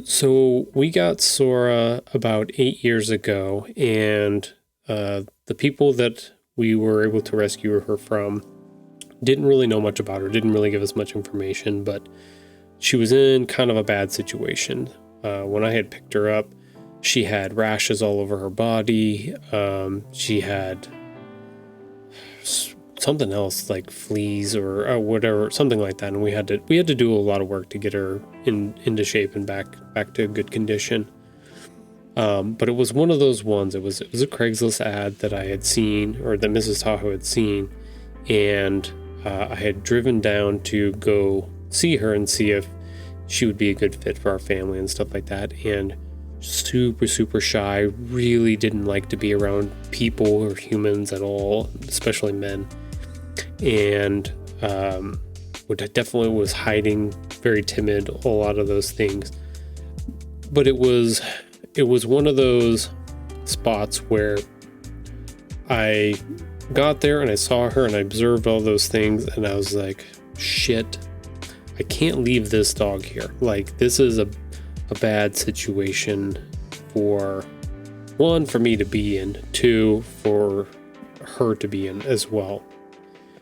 [SPEAKER 1] so we got Sora about 8 years ago, and the people that we were able to rescue her from didn't really know much about her, didn't really give us much information, but she was in kind of a bad situation. When I had picked her up, she had rashes all over her body. She had something else like fleas or whatever, something like that, and we had to do a lot of work to get her into shape and back to good condition. But it was one of those ones. It was a Craigslist ad that I had seen, or that Mrs. Tahoe had seen, and I had driven down to go see her and see if she would be a good fit for our family and stuff like that. And super shy, really didn't like to be around people or humans at all, especially men. And definitely was hiding, very timid, a lot of those things. But it was one of those spots where I got there and I saw her and I observed all those things, and I was like, shit, I can't leave this dog here. Like, this is a bad situation for me to be in, two, for her to be in as well.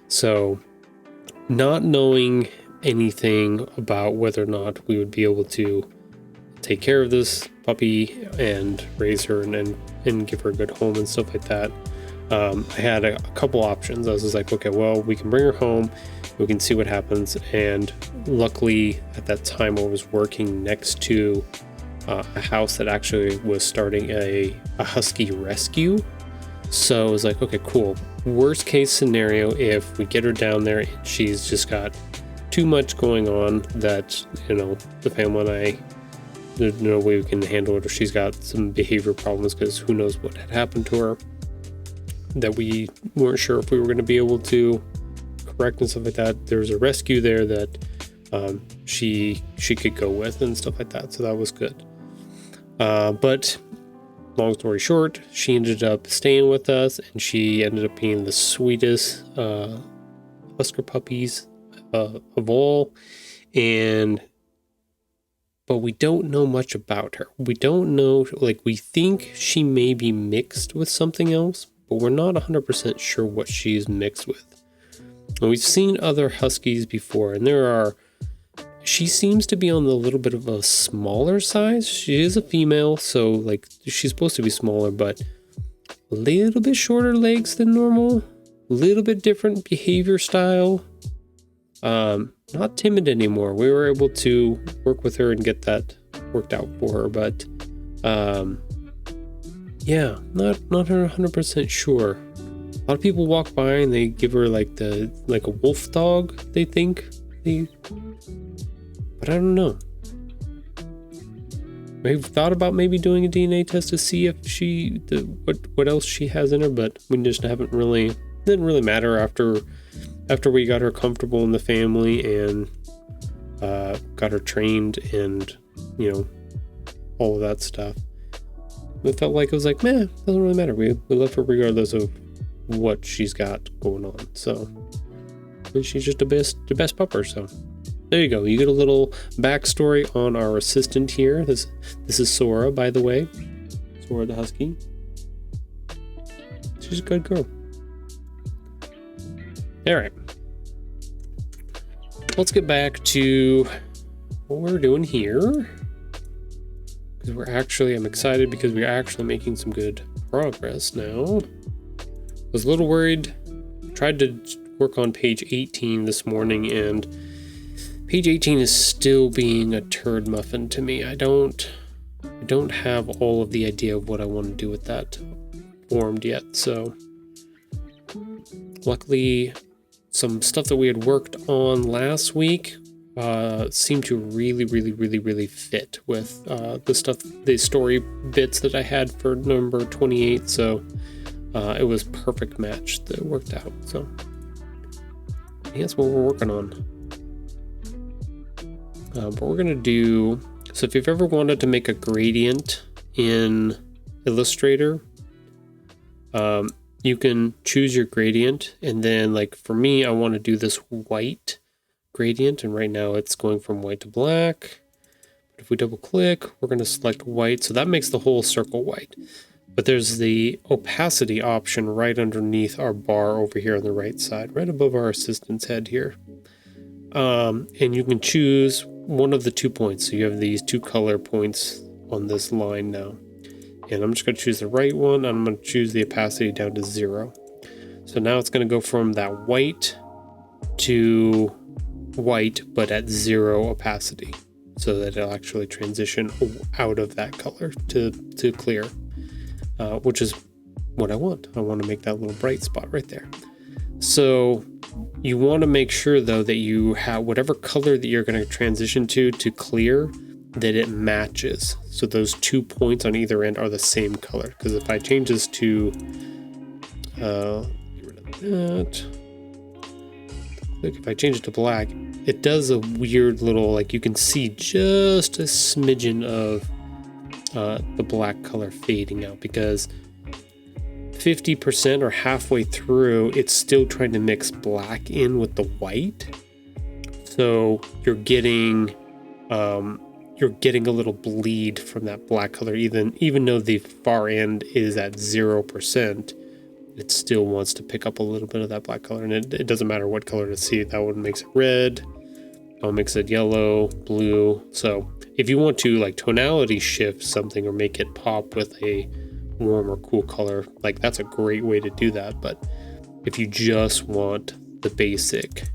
[SPEAKER 1] So, not knowing anything about whether or not we would be able to take care of this puppy and raise her and give her a good home and stuff like that, I had a couple options. I was just like, okay, well, we can bring her home, we can see what happens. And luckily at that time I was working next to a house that actually was starting a husky rescue. So I was like, okay, cool. Worst case scenario, if we get her down there and she's just got too much going on that, the family and I, there's no way we can handle it, or she's got some behavior problems because who knows what had happened to her that we weren't sure if we were going to be able to correct and stuff like that. There's a rescue there that she could go with and stuff like that, so that was good. But long story short, she ended up staying with us, and she ended up being the sweetest Husker puppies of all. But we don't know much about her. We don't know, like, we think she may be mixed with something else, but we're not 100% sure what she's mixed with. And we've seen other Huskies before, and she seems to be on the little bit of a smaller size. She is a female, so like she's supposed to be smaller, but a little bit shorter legs than normal, a little bit different behavior style. Not timid anymore. We were able to work with her and get that worked out for her, but yeah, not 100% sure. A lot of people walk by and they give her like a wolf dog, they think. But I don't know. We've thought about maybe doing a DNA test to see if what else she has in her, but we just didn't really matter after we got her comfortable in the family and got her trained and, you know, all of that stuff. It felt like it was like, meh, doesn't really matter. We love her regardless of what she's got going on. So, and she's just the best pupper. So there you go. You get a little backstory on our assistant here. This is Sora, by the way. Sora the Husky. She's a good girl. All right. Let's get back to what we're doing here. Because I'm excited because we're actually making some good progress now. I was a little worried. Tried to work on page 18 this morning, and page 18 is still being a turd muffin to me. I don't have all of the idea of what I want to do with that formed yet. So luckily, some stuff that we had worked on last week seemed to really fit with the story bits that I had for number 28. So it was perfect match that worked out. So that's what we're working on. But we're gonna do, so if you've ever wanted to make a gradient in Illustrator, you can choose your gradient, and then like for me, I want to do this white gradient, and right now it's going from white to black. But if we double click, we're going to select white, so that makes the whole circle white. But there's the opacity option right underneath our bar over here on the right side, right above our assistant's head here. And you can choose one of the 2 points. So you have these 2 color points on this line now. And I'm just going to choose the right one. I'm going to choose the opacity down to 0. So now it's going to go from that white to white, but at 0 opacity, so that it'll actually transition out of that color to clear, which is what I want. I want to make that little bright spot right there. So you want to make sure, though, that you have whatever color that you're going to transition to clear, that it matches. So those 2 points on either end are the same color. Because if I change this to, get rid of that. Look, if I change it to black, it does a weird little, like you can see just a smidgen of the black color fading out, because 50% or halfway through, it's still trying to mix black in with the white. So you're getting a little bleed from that black color, even though the far end is at 0%, it still wants to pick up a little bit of that black color, and it doesn't matter what color to see. That one makes it red, that one makes it yellow, blue. So if you want to like tonality shift something or make it pop with a warm or cool color, like that's a great way to do that. But if you just want the basic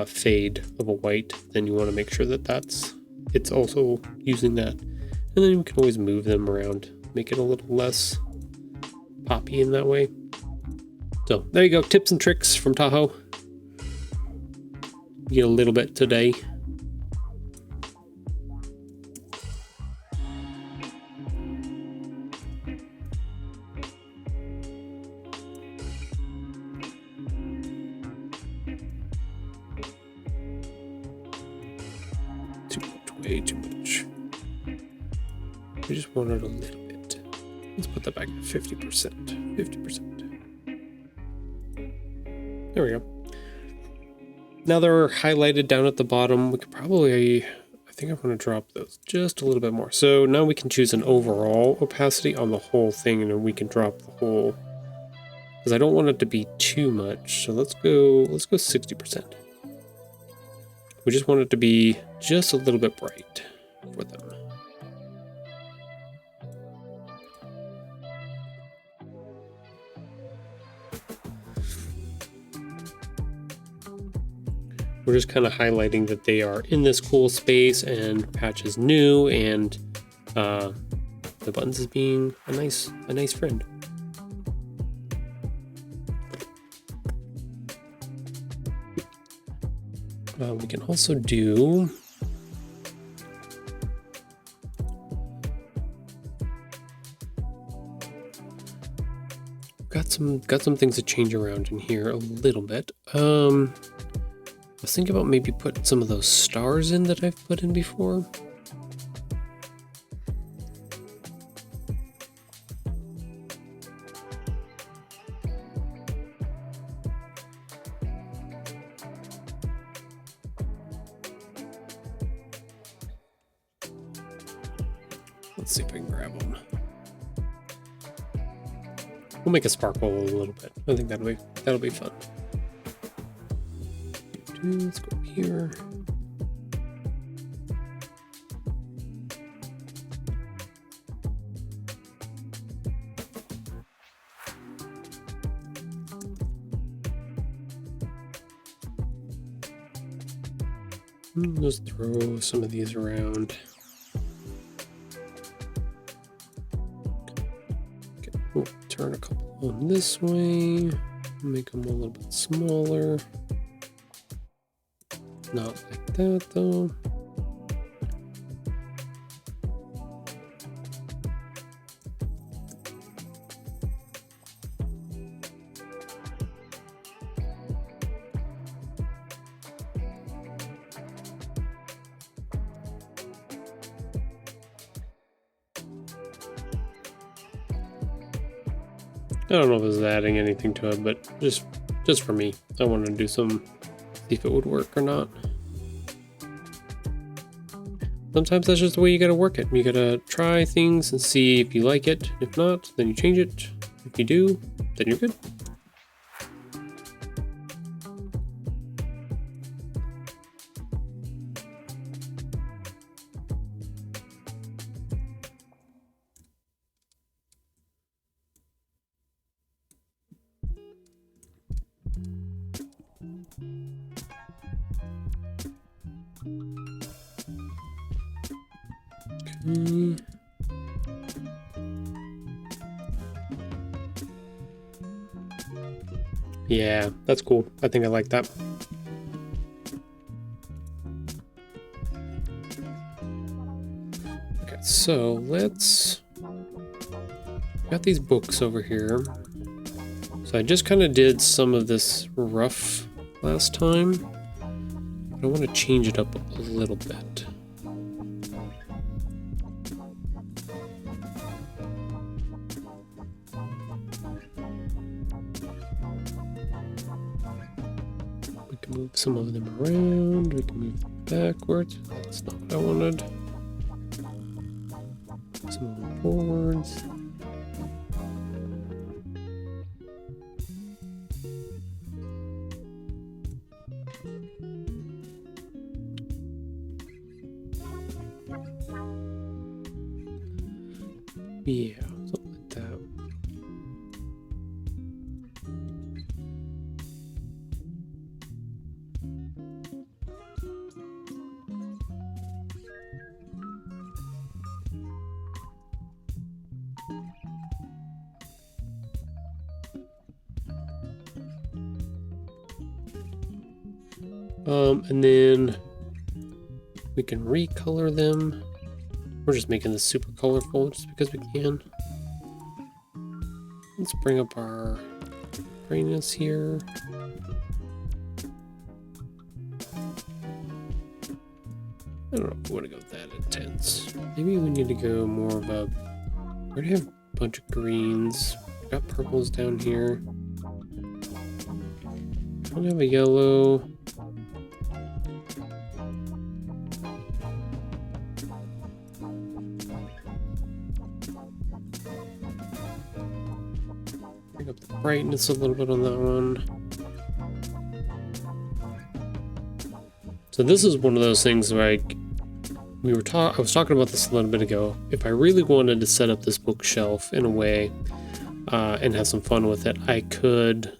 [SPEAKER 1] fade of a white, then you want to make sure that it's also using that. And then you can always move them around, make it a little less poppy in that way. So there you go, tips and tricks from Tahoe. You get a little bit today. Way too much. We just wanted a little bit. Let's put that back to 50%. 50%. There we go. Now they're highlighted down at the bottom. We could probably, I think I want to drop those just a little bit more. So now we can choose an overall opacity on the whole thing, and then we can drop the whole because I don't want it to be too much. So let's go 60%. We just want it to be just a little bit bright for them. We're just kind of highlighting that they are in this cool space and Patch is new, and the buttons is being a nice friend. We can also do got some things to change around in here a little bit. I was thinking about maybe putting some of those stars in that I've put in before. Let's see if I can grab them. We'll make it sparkle a little bit. I think that'll be fun. Let's go here. Just throw some of these around. Okay, we'll turn a couple on this way. Make them a little bit smaller. Not like that though. I don't know if this is adding anything to it, but just for me, I wanted to do some, see if it would work or not. Sometimes that's just the way you gotta work it. You gotta try things and see if you like it. If not, then you change it. If you do, then you're good. Okay. Yeah, that's cool. I think I like that. Okay, so let's... Got these books over here. So I just kind of did some of this rough last time. But I want to change it up a little bit. Move some of them around. We can move them backwards. That's not what I wanted. Some of them forwards. Yeah, something like that. And then we can recolor them. We're just making this super colorful just because we can. Let's bring up our brightness here. I don't know if we want to go that intense. Maybe we need to go more of a... We already have a bunch of greens. We've got purples down here. I don't have a yellow. up the brightness a little bit on that one. So this is one of those things where I was talking about this a little bit ago. If I really wanted to set up this bookshelf in a way and have some fun with it, I could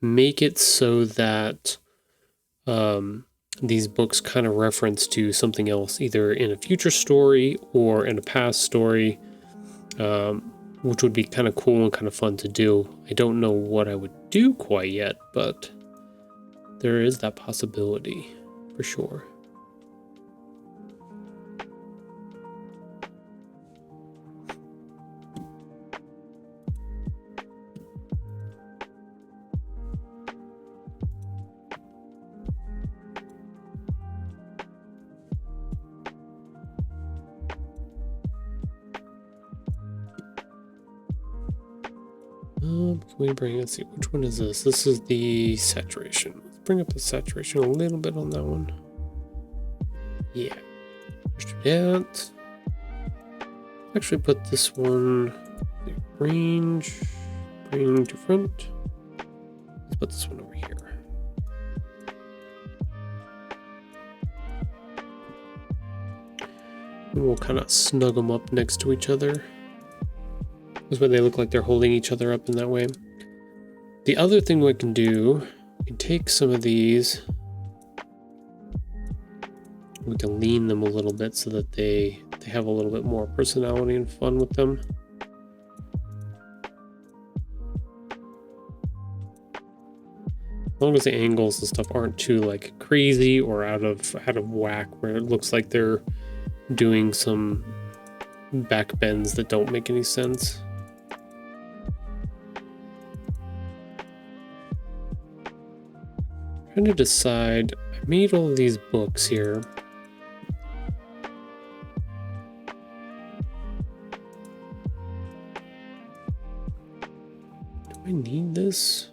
[SPEAKER 1] make it so that these books kind of reference to something else, either in a future story or in a past story, which would be kind of cool and kind of fun to do. I don't know what I would do quite yet, but there is that possibility for sure. Can we bring, let's see, which one is this? This is the saturation. Let's bring up the saturation a little bit on that one. Yeah. Let's do that. Actually put this one, range, bring to front. Let's put this one over here. And we'll kind of snug them up next to each other. This way they look like they're holding each other up in that way. The other thing we can do, we can take some of these, we can lean them a little bit so that they have a little bit more personality and fun with them. As long as the angles and stuff aren't too like crazy or out of whack, where it looks like they're doing some back bends that don't make any sense. Trying to decide, I made all of these books here. Do I need this?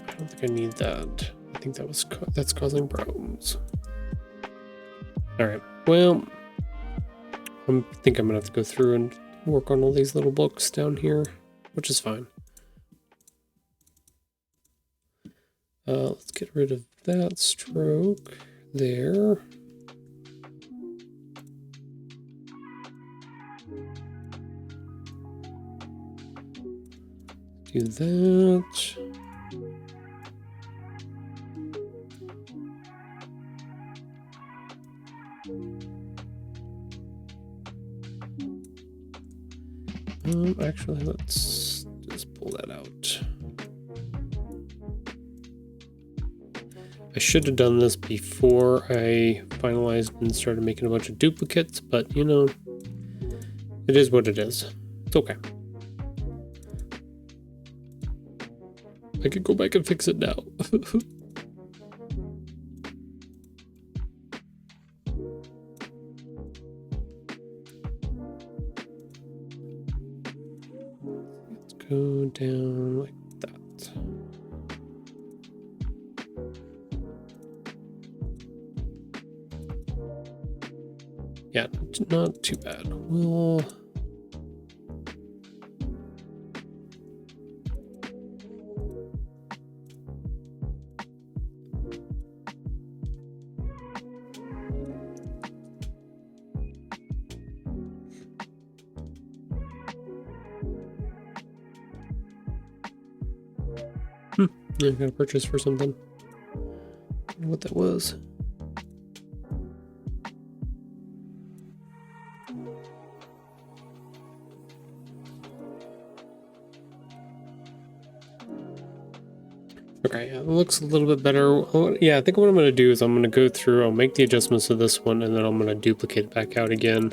[SPEAKER 1] I don't think I need that. I think that's causing problems. All right, well, I think I'm gonna have to go through and work on all these little books down here, which is fine. Let's get rid of that stroke there. Do that. Actually, let's just pull that out. I should have done this before I finalized and started making a bunch of duplicates, but you know, it is what it is. It's okay. I could go back and fix it now. Go down like that. Yeah, not too bad. We'll I got a purchase for something. I don't know what that was. Okay, yeah, it looks a little bit better. Yeah, I think what I'm going to do is I'm going to go through, I'll make the adjustments to this one, and then I'm going to duplicate it back out again.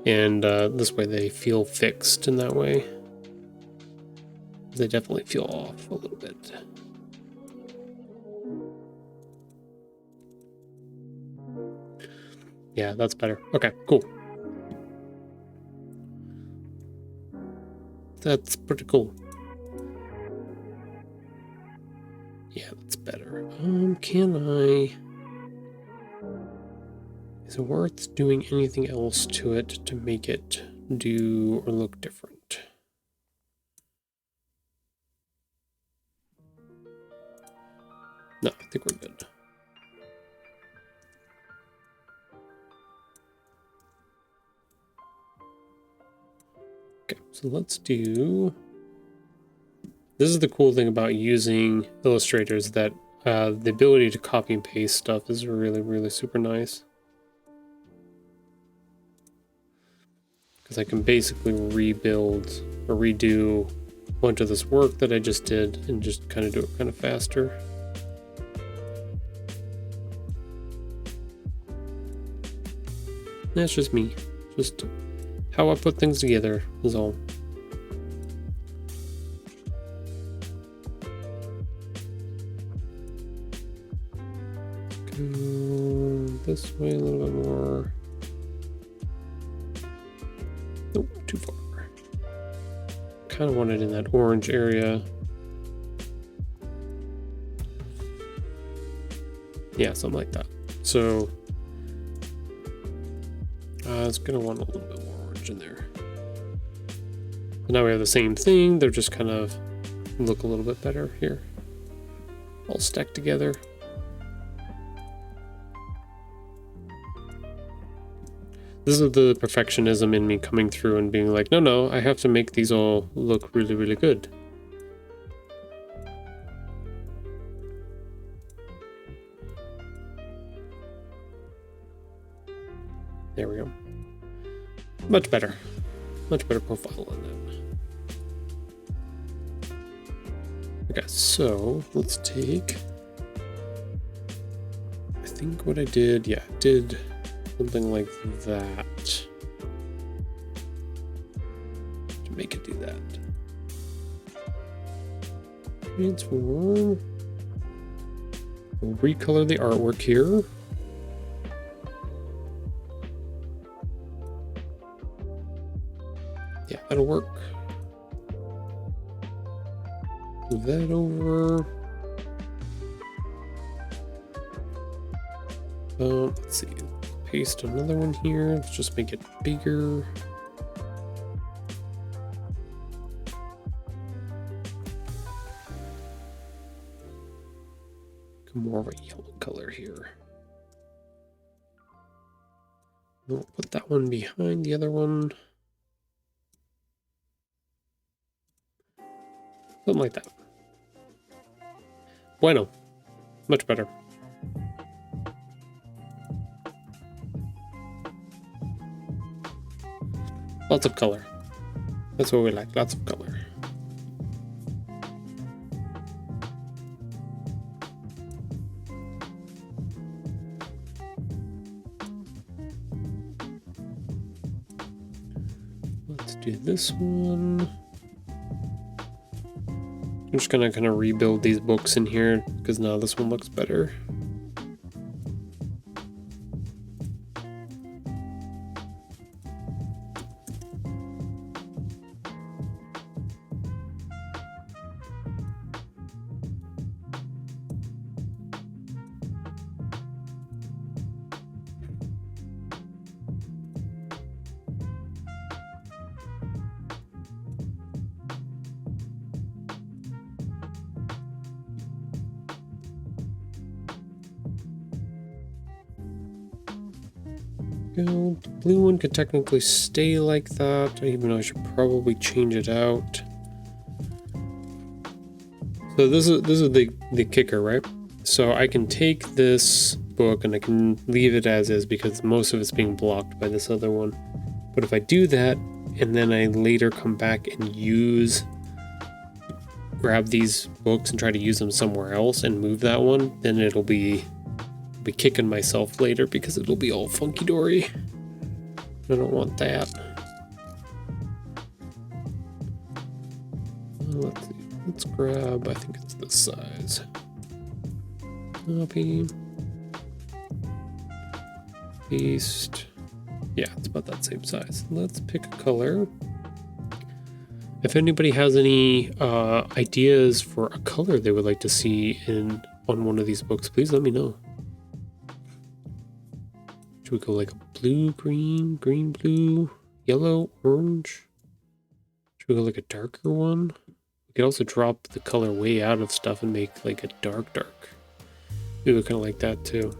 [SPEAKER 1] And this way they feel fixed in that way. They definitely feel off a little bit. Yeah, that's better. Okay, cool. That's pretty cool. Yeah, that's better. Can I... Is it worth doing anything else to it to make it do or look different? No, I think we're good. Okay, so let's do... This is the cool thing about using Illustrator, is that the ability to copy and paste stuff is really, really super nice. Because I can basically rebuild or redo a bunch of this work that I just did and just kind of do it kind of faster. That's just me. Just how I put things together is all. Go this way a little bit more. Nope, too far. Kind of want it in that orange area. Yeah, something like that. So it's gonna want a little bit more orange in there. And now we have the same thing. They're just kind of look a little bit better here, all stacked together. This is the perfectionism in me coming through and being like, no, I have to make these all look really, really good. There we go. Much better. Much better profile on that. Okay, so let's take... I think what I did, yeah, I did something like that. To make it do that. Transform. We'll recolor the artwork here. Yeah, that'll work. Move that over. Let's see. Paste another one here. Let's just make it bigger. More of a yellow color here. We'll put that one behind the other one. Something like that. Bueno. Much better. Lots of color. That's what we like. Lots of color. Let's do this one. I'm just gonna kind of rebuild these books in here because now this one looks better. Go. The blue one could technically stay like that, even though I should probably change it out. So this is the kicker, right? So I can take this book and I can leave it as is because most of it's being blocked by this other one. But if I do that and then I later come back and grab these books and try to use them somewhere else and move that one, then it'll be kicking myself later because it'll be all funky dory. I don't want that. Let's see. Let's grab, I think it's this size. Copy. Paste. Yeah, it's about that same size. Let's pick a color. If anybody has any ideas for a color they would like to see on one of these books, please let me know. Should we go like a blue, green, green, blue, yellow, orange? Should we go like a darker one? We could also drop the color way out of stuff and make like a dark. We would kind of like that too.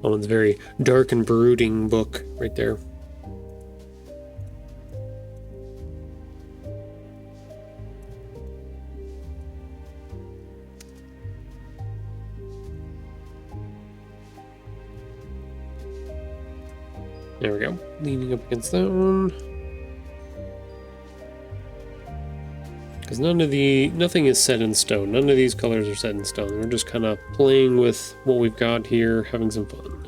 [SPEAKER 1] That one's very dark and brooding book right there. There we go. Leaning up against that one. Because nothing is set in stone. None of these colors are set in stone. We're just kind of playing with what we've got here, having some fun.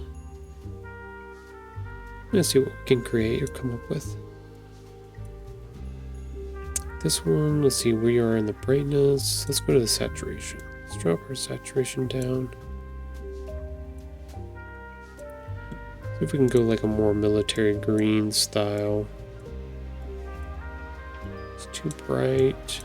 [SPEAKER 1] Let's see what we can create or come up with. This one, let's see, we are in the brightness. Let's go to the saturation. Let's drop our saturation down. See if we can go like a more military green style. It's too bright.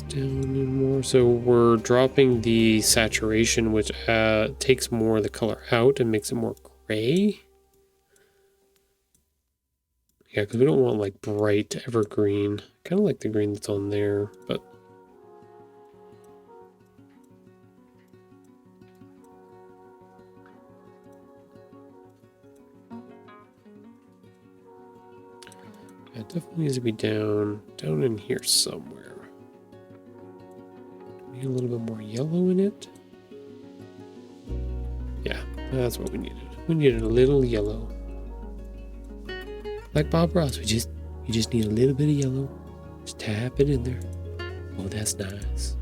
[SPEAKER 1] Down and more. So we're dropping the saturation, which takes more of the color out and makes it more gray. Yeah, because we don't want like bright evergreen. Kind of like the green that's on there, but yeah, it definitely needs to be down in here somewhere. A little bit more yellow in it. Yeah, that's what we needed. We needed a little yellow. Like Bob Ross, you just need a little bit of yellow. Just tap it in there. Oh, that's nice.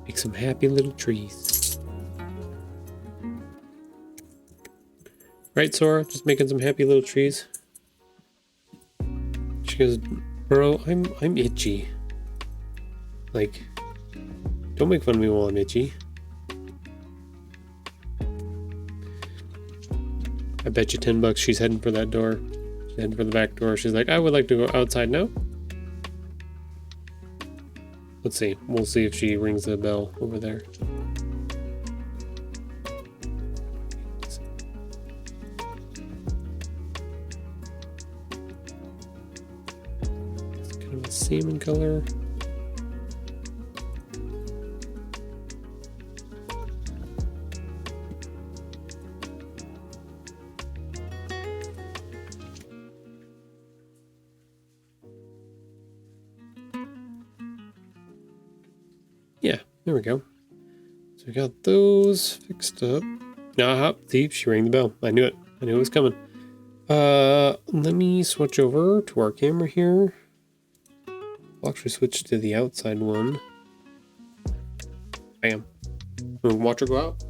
[SPEAKER 1] Make some happy little trees. Right, Sora? Just making some happy little trees. She goes, bro, I'm itchy. Like, don't make fun of me while I'm itchy. I bet you $10 she's heading for that door. She's heading for the back door. She's like, I would like to go outside now. Let's see. We'll see if she rings the bell over there. Salmon color. Yeah, there we go. So we got those fixed up. Aha, see, she rang the bell. I knew it. I knew it was coming. Let me switch over to our camera here. I'll actually switch to the outside one. Bam. Watch her go out.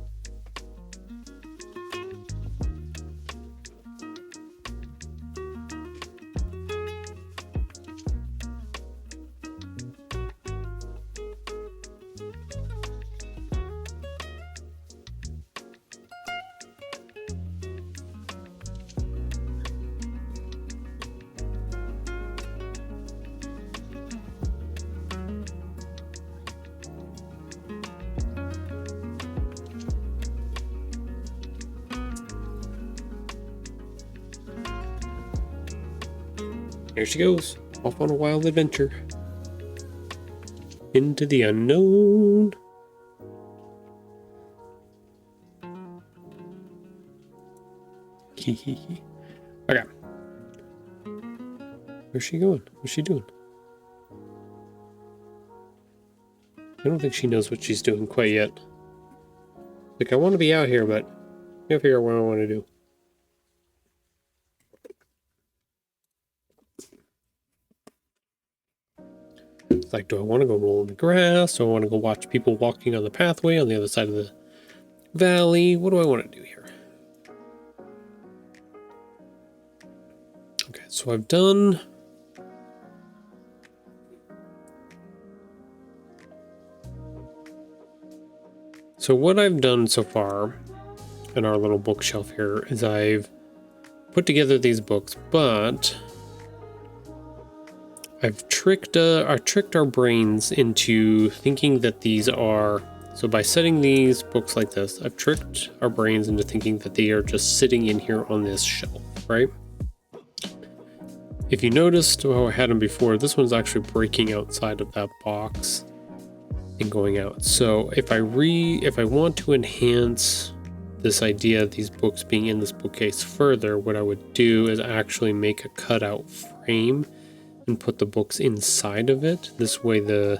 [SPEAKER 1] Here she goes, off on a wild adventure. Into the unknown. Okay. Where's she going? What's she doing? I don't think she knows what she's doing quite yet. Like, I want to be out here, but I gotta figure out what I want to do. It's like, do I want to go roll in the grass? Do I want to go watch people walking on the pathway on the other side of the valley? What do I want to do here? Okay, so I've done... So what I've done so far in our little bookshelf here is I've put together these books, but I've tricked our brains into thinking that these are, so by setting these books like this, I've tricked our brains into thinking that they are just sitting in here on this shelf, right? If you noticed how I had them before, this one's actually breaking outside of that box and going out. So if I want to enhance this idea of these books being in this bookcase further, what I would do is actually make a cutout frame and put the books inside of it. This way they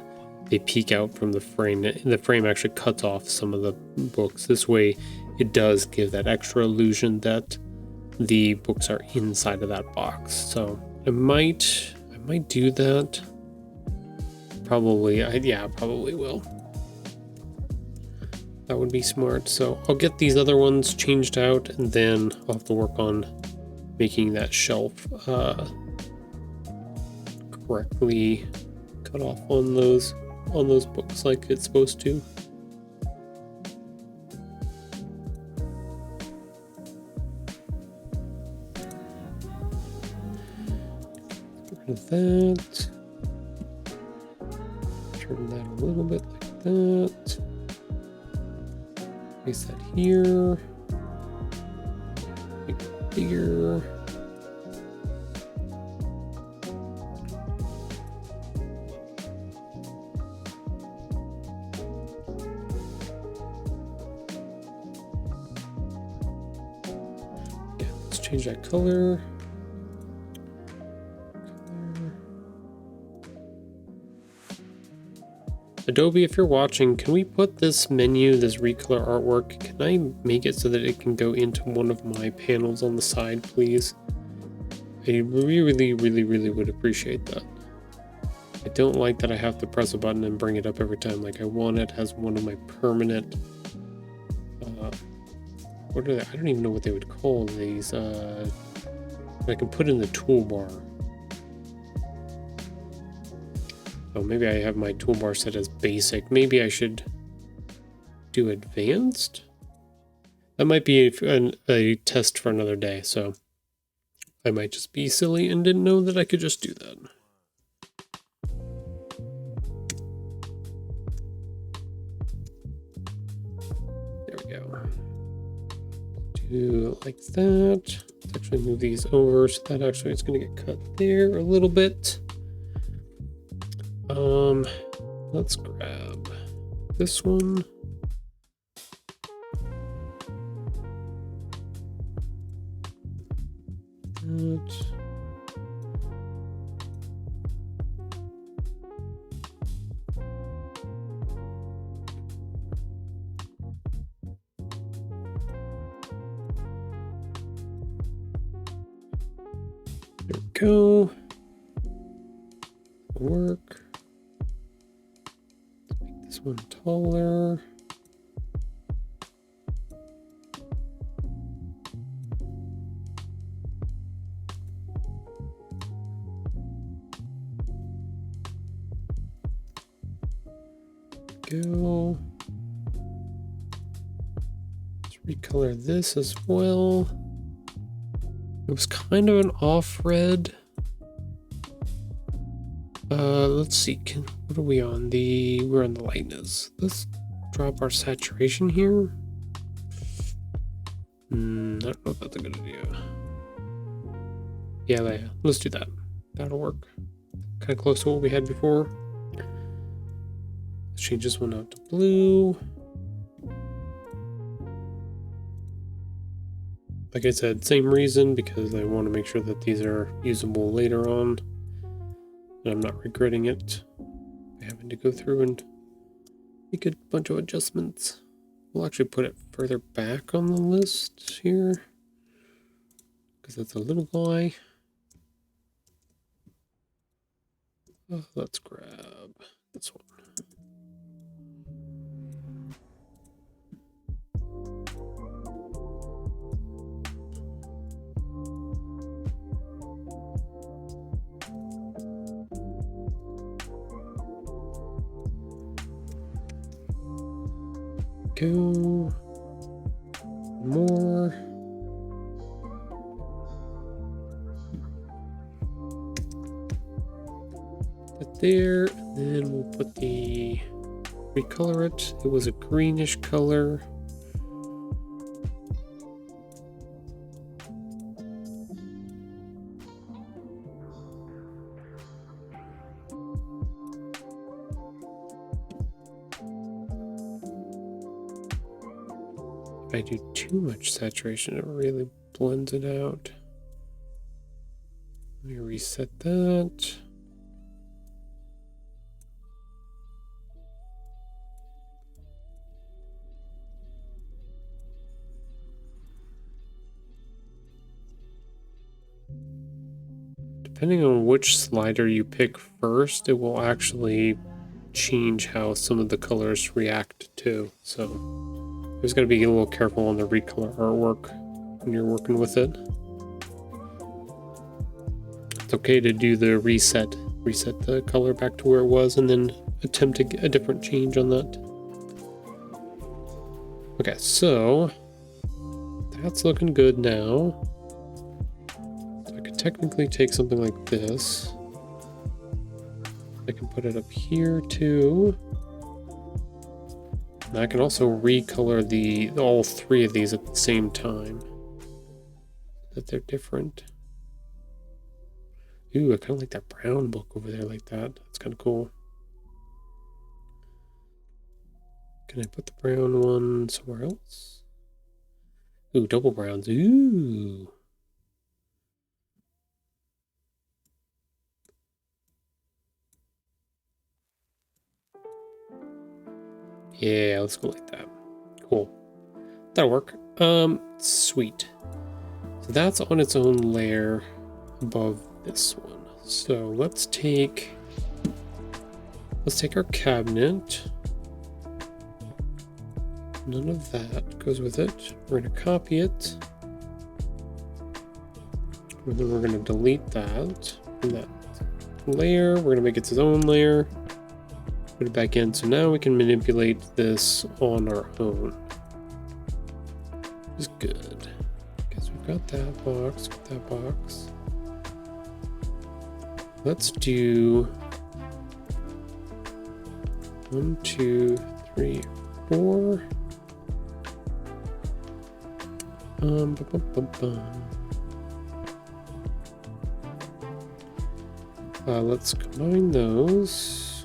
[SPEAKER 1] peek out from the frame. The frame actually cuts off some of the books. This way it does give that extra illusion that the books are inside of that box. So I might do that. Probably, I probably will. That would be smart. So I'll get these other ones changed out, and then I'll have to work on making that shelf correctly cut off on those books like it's supposed to. Get rid of that. Turn that a little bit like that. Place that here. Make it bigger. Okay, let's change that color. Adobe, if you're watching, can we put this menu, this recolor artwork, can I make it so that it can go into one of my panels on the side, please? I really would appreciate that. I don't like that I have to press a button and bring it up every time. Like, I want it as one of my permanent, what are they? I don't even know what they would call these, I can put in the toolbar. Oh, maybe I have my toolbar set as basic. Maybe I should do advanced? That might be a test for another day, so I might just be silly and didn't know that I could just do that. There we go. Do it like that. Let's actually move these over so that actually it's going to get cut there a little bit. Let's grab this one. That. There we go. Work. This one taller. Go. Let's recolor this as well. It was kind of an off red. Let's see. What are we on? We're on the lightness. Let's drop our saturation here. I don't know if that's a good idea. Yeah, let's do that. That'll work. Kind of close to what we had before. Let's change this one out to blue. Like I said, same reason, because I want to make sure that these are usable later on. And I'm not regretting it. Having to go through and make a bunch of adjustments. We'll actually put it further back on the list here, because that's a little guy. Let's grab this one. Go. more. Put there, and then we'll put the recolor it. It was a greenish color. If I do too much saturation, it really blends it out. Let me reset that. Depending on which slider you pick first, it will actually change how some of the colors react to. So there's got to be a little careful on the recolor artwork when you're working with it. It's okay to do the reset the color back to where it was, and then attempt to get a different change on that. Okay, so that's looking good now. So I could technically take something like this. I can put it up here too. And I can also recolor all three of these at the same time, so that they're different. Ooh, I kind of like that brown book over there like that. That's kind of cool. Can I put the brown one somewhere else? Ooh, double browns. Ooh. Yeah, let's go like that. Cool. That'll work. Sweet. So that's on its own layer above this one. So let's take our cabinet. None of that goes with it. We're going to copy it. And then we're going to delete that from that layer. We're going to make it its own layer. Put it back in. So now we can manipulate this on our own. Which is good. Okay, so we've got that box, Let's do 1, 2, 3, 4. Let's combine those.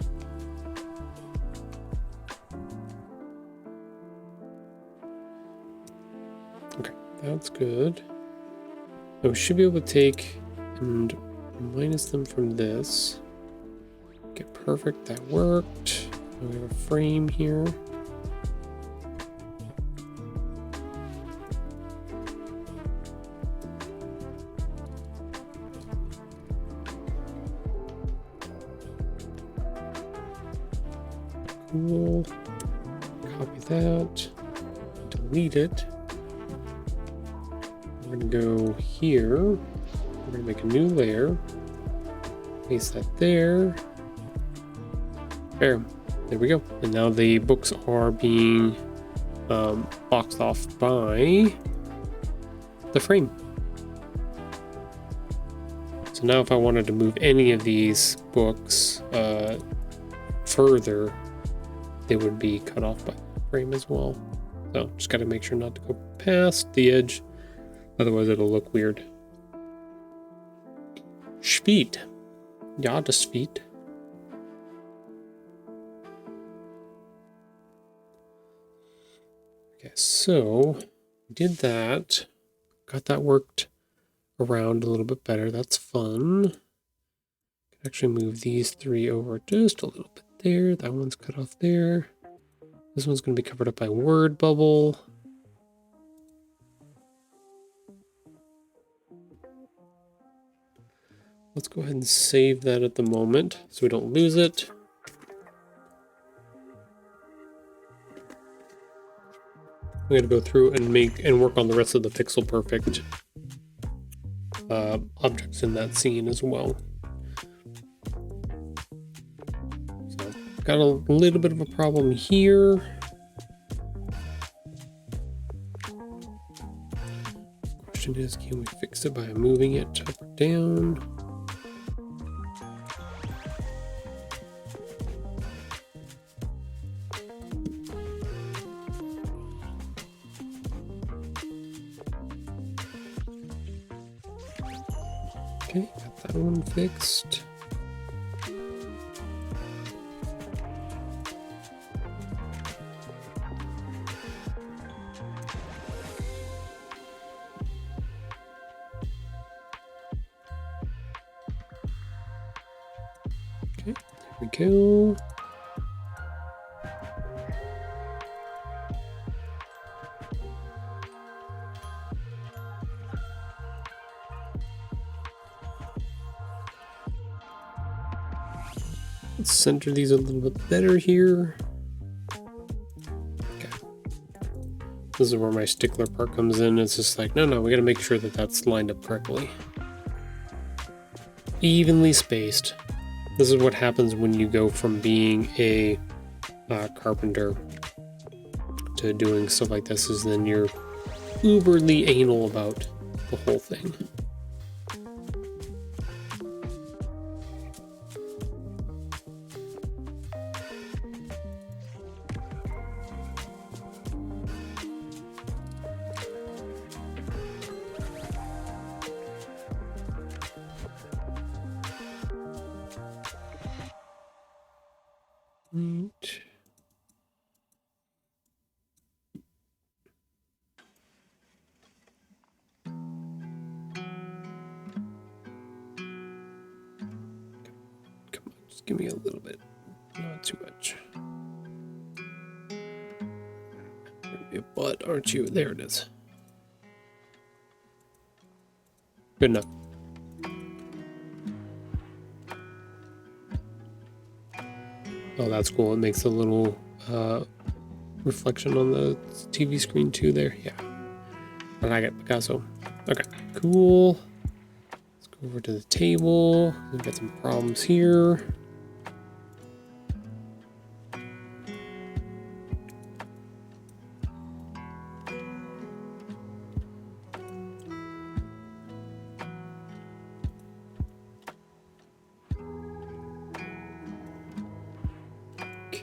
[SPEAKER 1] Okay, that's good. Now we should be able to take and minus them from this. Okay, perfect, that worked. Now we have a frame here. Cool. Copy that. Delete it. We're going to go here. We're going to make a new layer. Paste that there. There we go. And now the books are being boxed off by the frame. So now if I wanted to move any of these books further, they would be cut off by the frame as well. So just got to make sure not to go past the edge, otherwise it'll look weird. Sweet. Ja, das sweet. Okay, so did that. Got that worked around a little bit better. That's fun. Can actually move these three over just a little bit there. That one's cut off there. This one's going to be covered up by word bubble. Let's go ahead and save that at the moment so we don't lose it. I'm going to go through and make and work on the rest of the pixel perfect objects in that scene as well. So got a little bit of a problem here. question is, can we fix it by moving it up or down? Okay, got that one fixed. Okay, there we go. Let's center these a little bit better here. Okay. This is where my stickler part comes in. It's just like, no, we gotta make sure that that's lined up correctly. Evenly spaced. This is what happens when you go from being a carpenter to doing stuff like this, is then you're uberly anal about the whole thing. Right. Come on, just give me a little bit, not too much. You're a butt, aren't you? There it is. Good enough. Oh, that's cool. It makes a little reflection on the TV screen too there. Yeah. I like it, Picasso. Okay, cool. Let's go over to the table. We've got some problems here.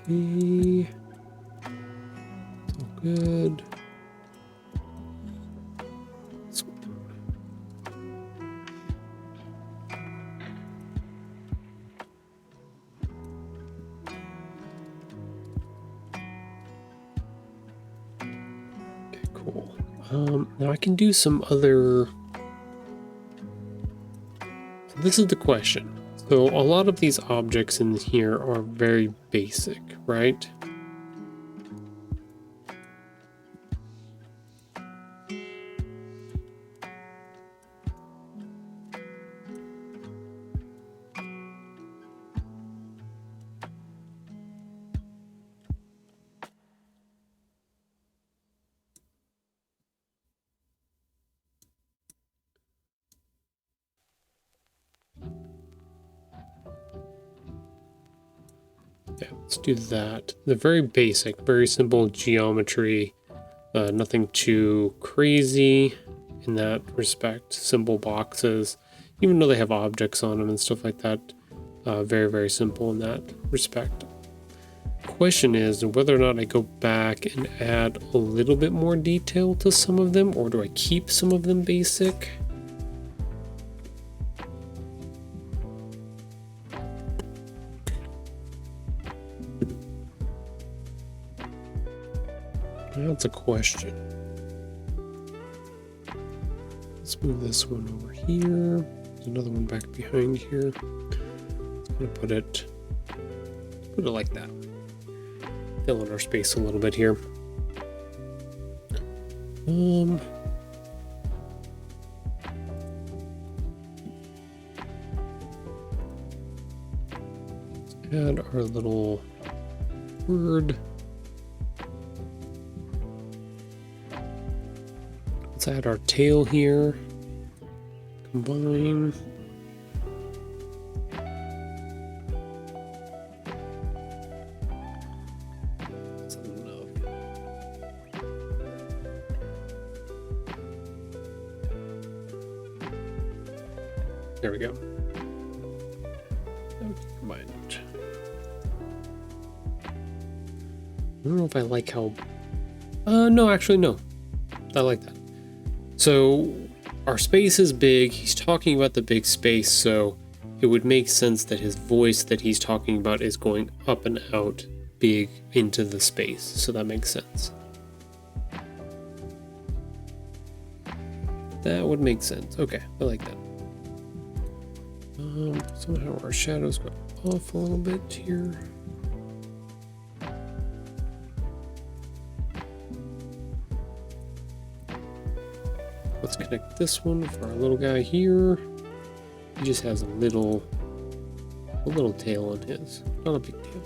[SPEAKER 1] Okay. It's all good. Okay, cool. Now I can do some other. So this is the question. So a lot of these objects in here are very basic, right? Yeah, let's do that. The very basic, very simple geometry, nothing too crazy in that respect. Simple boxes, even though they have objects on them and stuff like that. Very, very simple in that respect. Question is whether or not I go back and add a little bit more detail to some of them, or do I keep some of them basic? That's a question. Let's move this one over here. There's another one back behind here. I'm gonna put it like that. Fill in our space a little bit here. Let's add our little word. Let's add our tail here. Combine. That's enough. There we go. Combined. I don't know if I like how... no, actually, no. I like that. So our space is big. He's talking about the big space, so it would make sense that his voice that he's talking about is going up and out big into the space. So that makes sense. That would make sense. Okay, I like that. Somehow our shadows go off a little bit here. Let's connect this one for our little guy here. He just has a little tail on his. Not a big tail.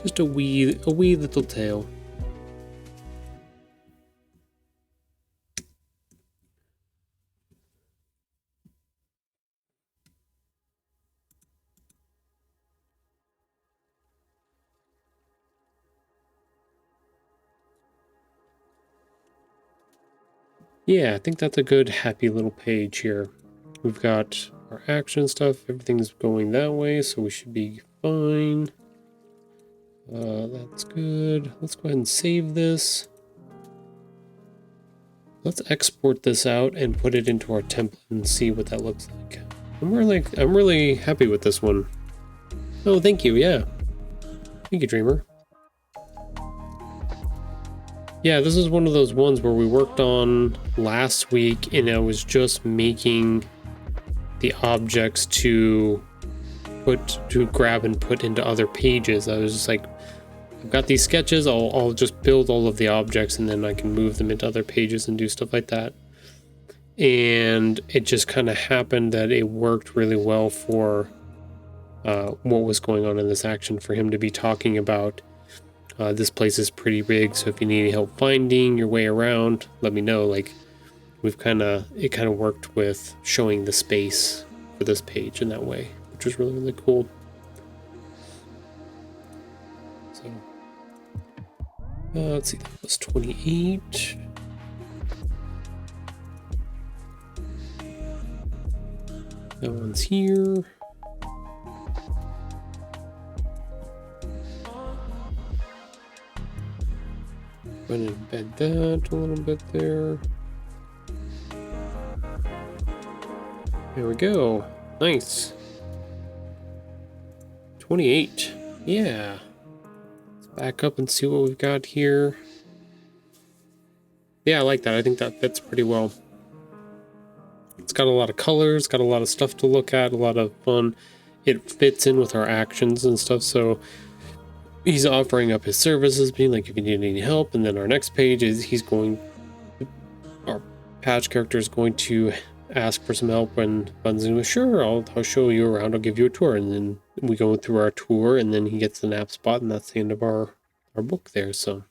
[SPEAKER 1] Just a wee little tail. Yeah, I think that's a good, happy little page here. We've got our action stuff. Everything's going that way, so we should be fine. That's good. Let's go ahead and save this. Let's export this out and put it into our template and see what that looks like. I'm really happy with this one. Oh, thank you. Yeah. Thank you, Dreamer. Yeah, this is one of those ones where we worked on last week, and I was just making the objects to grab and put into other pages. I was just like, I've got these sketches, I'll just build all of the objects and then I can move them into other pages and do stuff like that. And it just kind of happened that it worked really well for what was going on in this action, for him to be talking about this place is pretty big, so if you need any help finding your way around, let me know. Like, it kind of worked with showing the space for this page in that way, which was really, really cool. So, let's see, that was 28. That one's here. Go ahead and embed that a little bit there. There we go. Nice. 28. Yeah. Let's back up and see what we've got here. Yeah, I like that. I think that fits pretty well. It's got a lot of colors, got a lot of stuff to look at, a lot of fun. It fits in with our actions and stuff, so he's offering up his services, being like, if you need any help. And then our next page is our patch character is going to ask for some help, and Bun's going to sure, I'll show you around, I'll give you a tour. And then we go through our tour, and then he gets the nap spot, and that's the end of our book there. So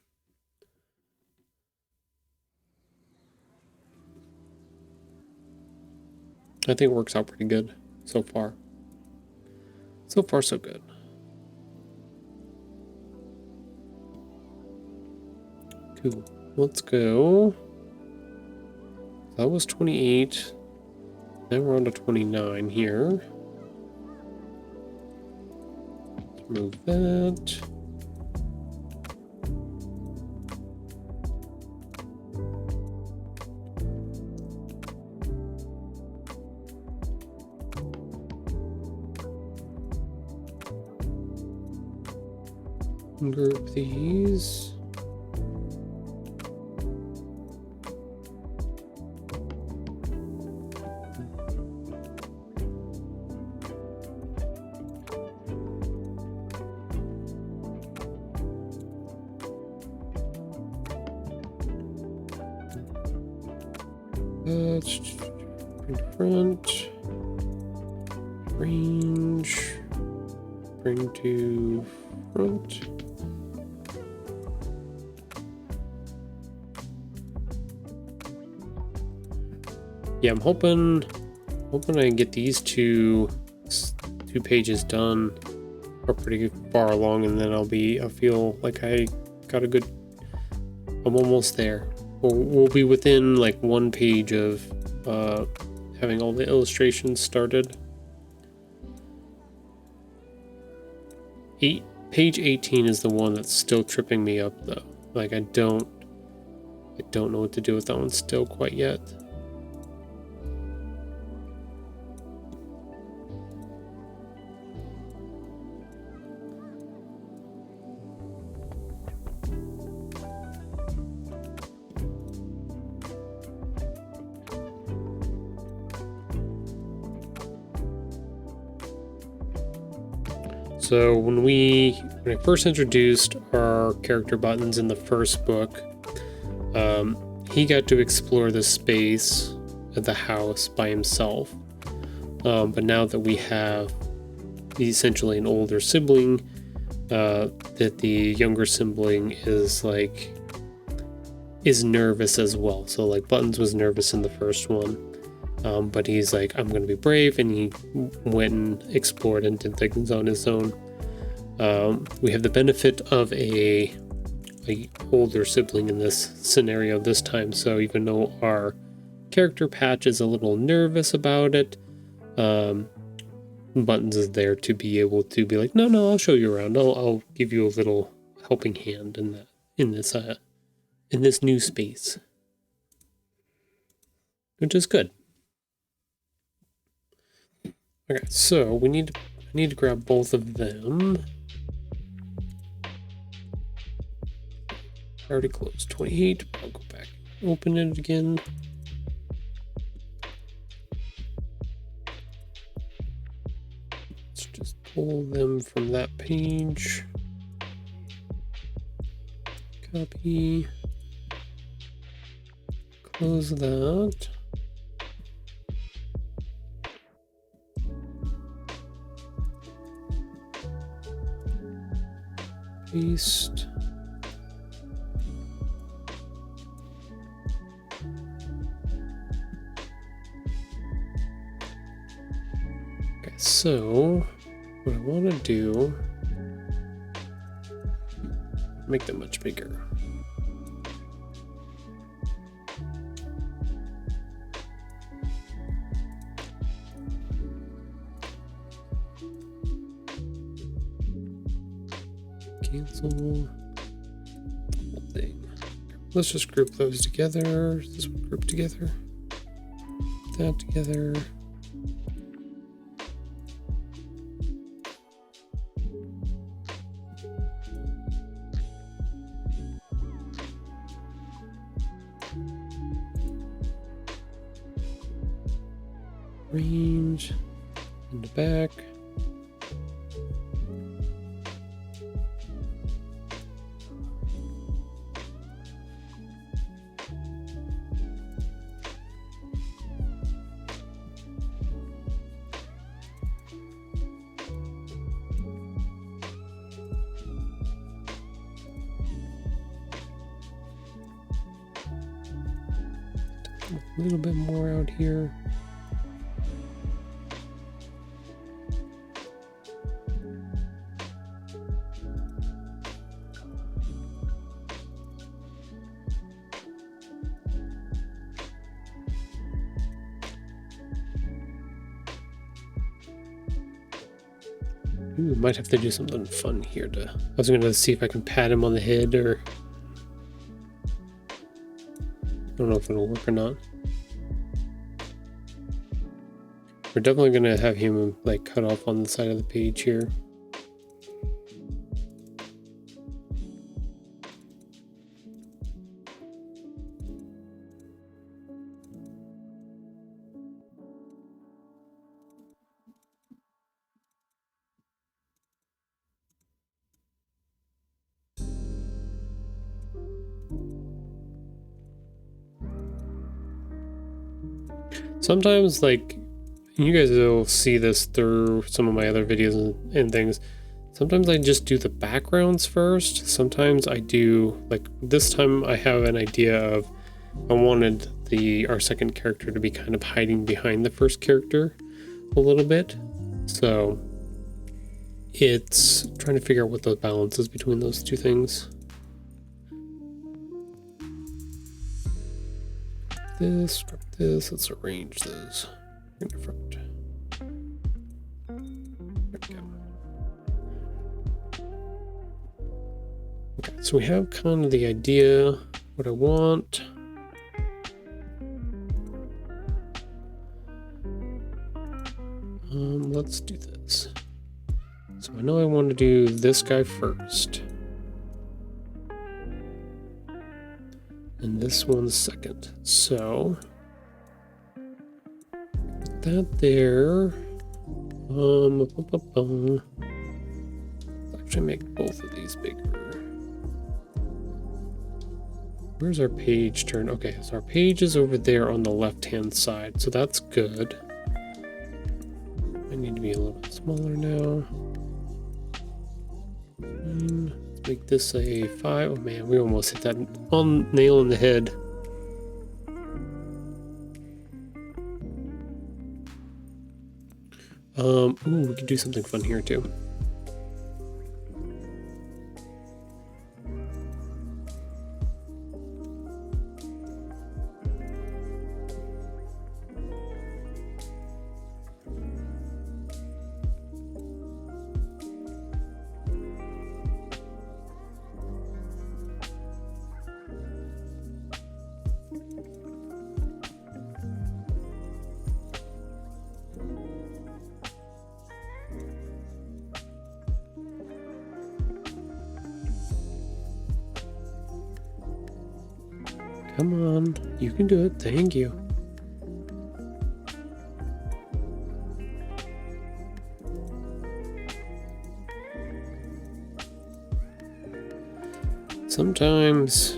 [SPEAKER 1] I think it works out pretty good so far. So far, so good. Cool. Let's go. That was 28. Now we're on to 29 here. Let's move that. Group these. Bring to front, range, bring to front. Yeah, I'm hoping I can get these two pages done or pretty far along, and then I'll feel like I got a good I'm almost there. We'll be within like 1 page of having all the illustrations started. Page 18 is the one that's still tripping me up though. Like I don't know what to do with that one still quite yet. So when I first introduced our character buttons in the first book, he got to explore the space at the house by himself. But now that we have essentially an older sibling, that the younger sibling is nervous as well. So like Buttons was nervous in the first one. But he's like, I'm going to be brave, and he went and explored and did things on his own. We have the benefit of a older sibling in this scenario this time, so even though our character Patch is a little nervous about it, Buttons is there to be able to be like, no, I'll show you around. I'll give you a little helping hand in this new space, which is good. Okay, so I need to grab both of them. I already closed 28. I'll go back, open it again. Let's just pull them from that page. Copy. Close that. Paste. Okay, so what I want to do, make them much bigger. Cancel the whole thing. Let's just group those together. This one group together. That together. Range in the back. A little bit more out here. Ooh, might have to do something fun here I was gonna see if I can pat him on the head, or I don't know if it'll work or not. We're definitely gonna have him like cut off on the side of the page here. Sometimes, like, you guys will see this through some of my other videos and things. Sometimes I just do the backgrounds first. Sometimes I do, like this time I have an idea of, I wanted our second character to be kind of hiding behind the first character a little bit. So it's trying to figure out what the balance is between those two things. this, scrap this. Let's arrange those in different. There we go. Okay, so we have kind of the idea what I want. Let's do this. So I know I want to do this guy first. And this one second. So put that there. Let's actually make both of these bigger. Where's our page turn? Okay, so our page is over there on the left-hand side, so that's good. I need to be a little bit smaller now. Let's make this a 5. Oh man, we almost hit that on nail in the head. Ooh, we can do something fun here too. Come on, you can do it. Thank you. Sometimes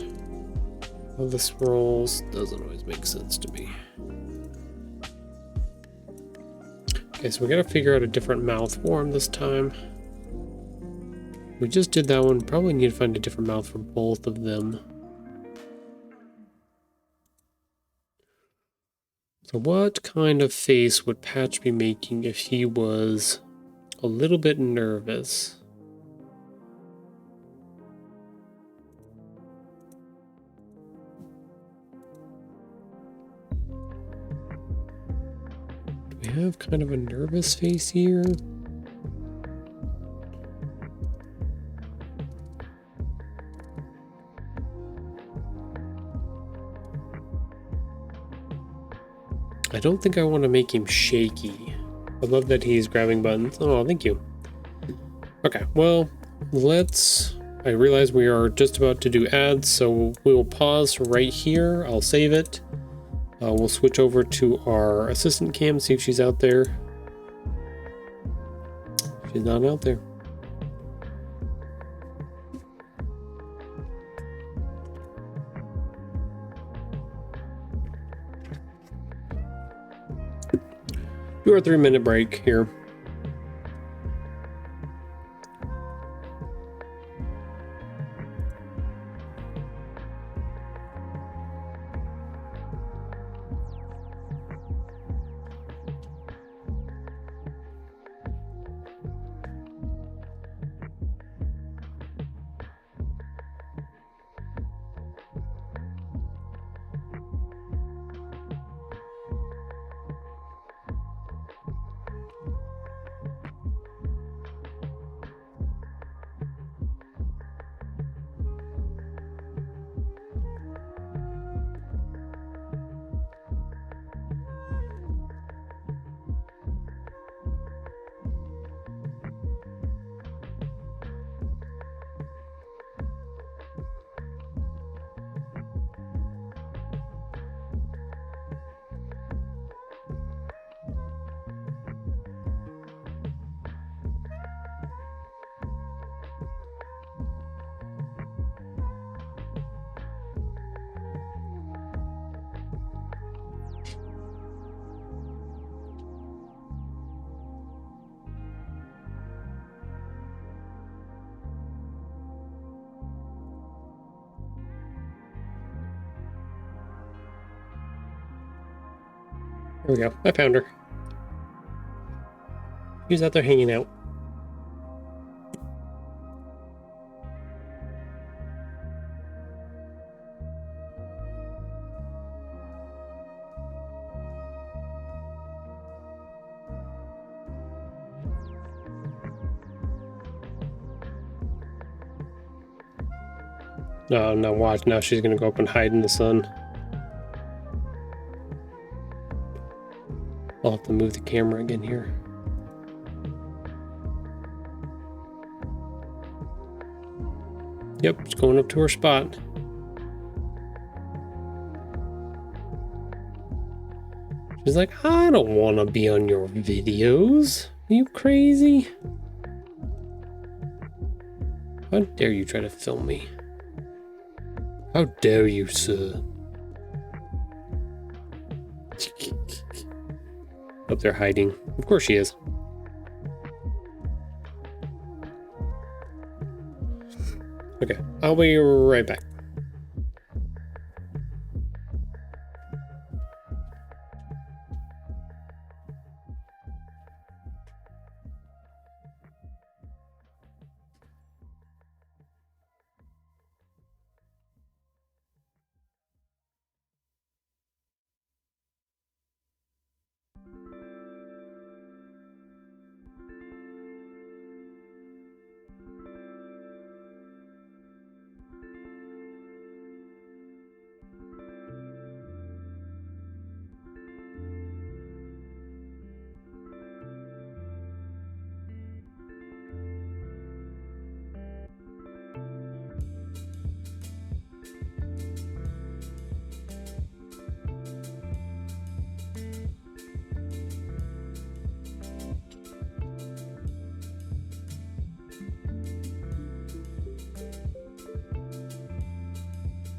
[SPEAKER 1] how this rolls doesn't always make sense to me. Okay, so we gotta figure out a different mouth form this time. We just did that one. Probably need to find a different mouth for both of them. So what kind of face would Patch be making if he was a little bit nervous? Do we have kind of a nervous face here? I don't think I want to make him shaky. I love that he's grabbing buttons. Oh, thank you. Okay, well, I realize we are just about to do ads, so we will pause right here. I'll save it. We'll switch over to our assistant cam, see if she's out there. She's not out there. Do our 3-minute break here. There we go. I found her. She's out there hanging out. No, now watch. Now she's gonna go up and hide in the sun. I'll have to move the camera again here. Yep, it's going up to her spot. She's like, I don't want to be on your videos. Are you crazy? How dare you try to film me? How dare you, sir? Up there hiding. Of course she is. Okay, I'll be right back.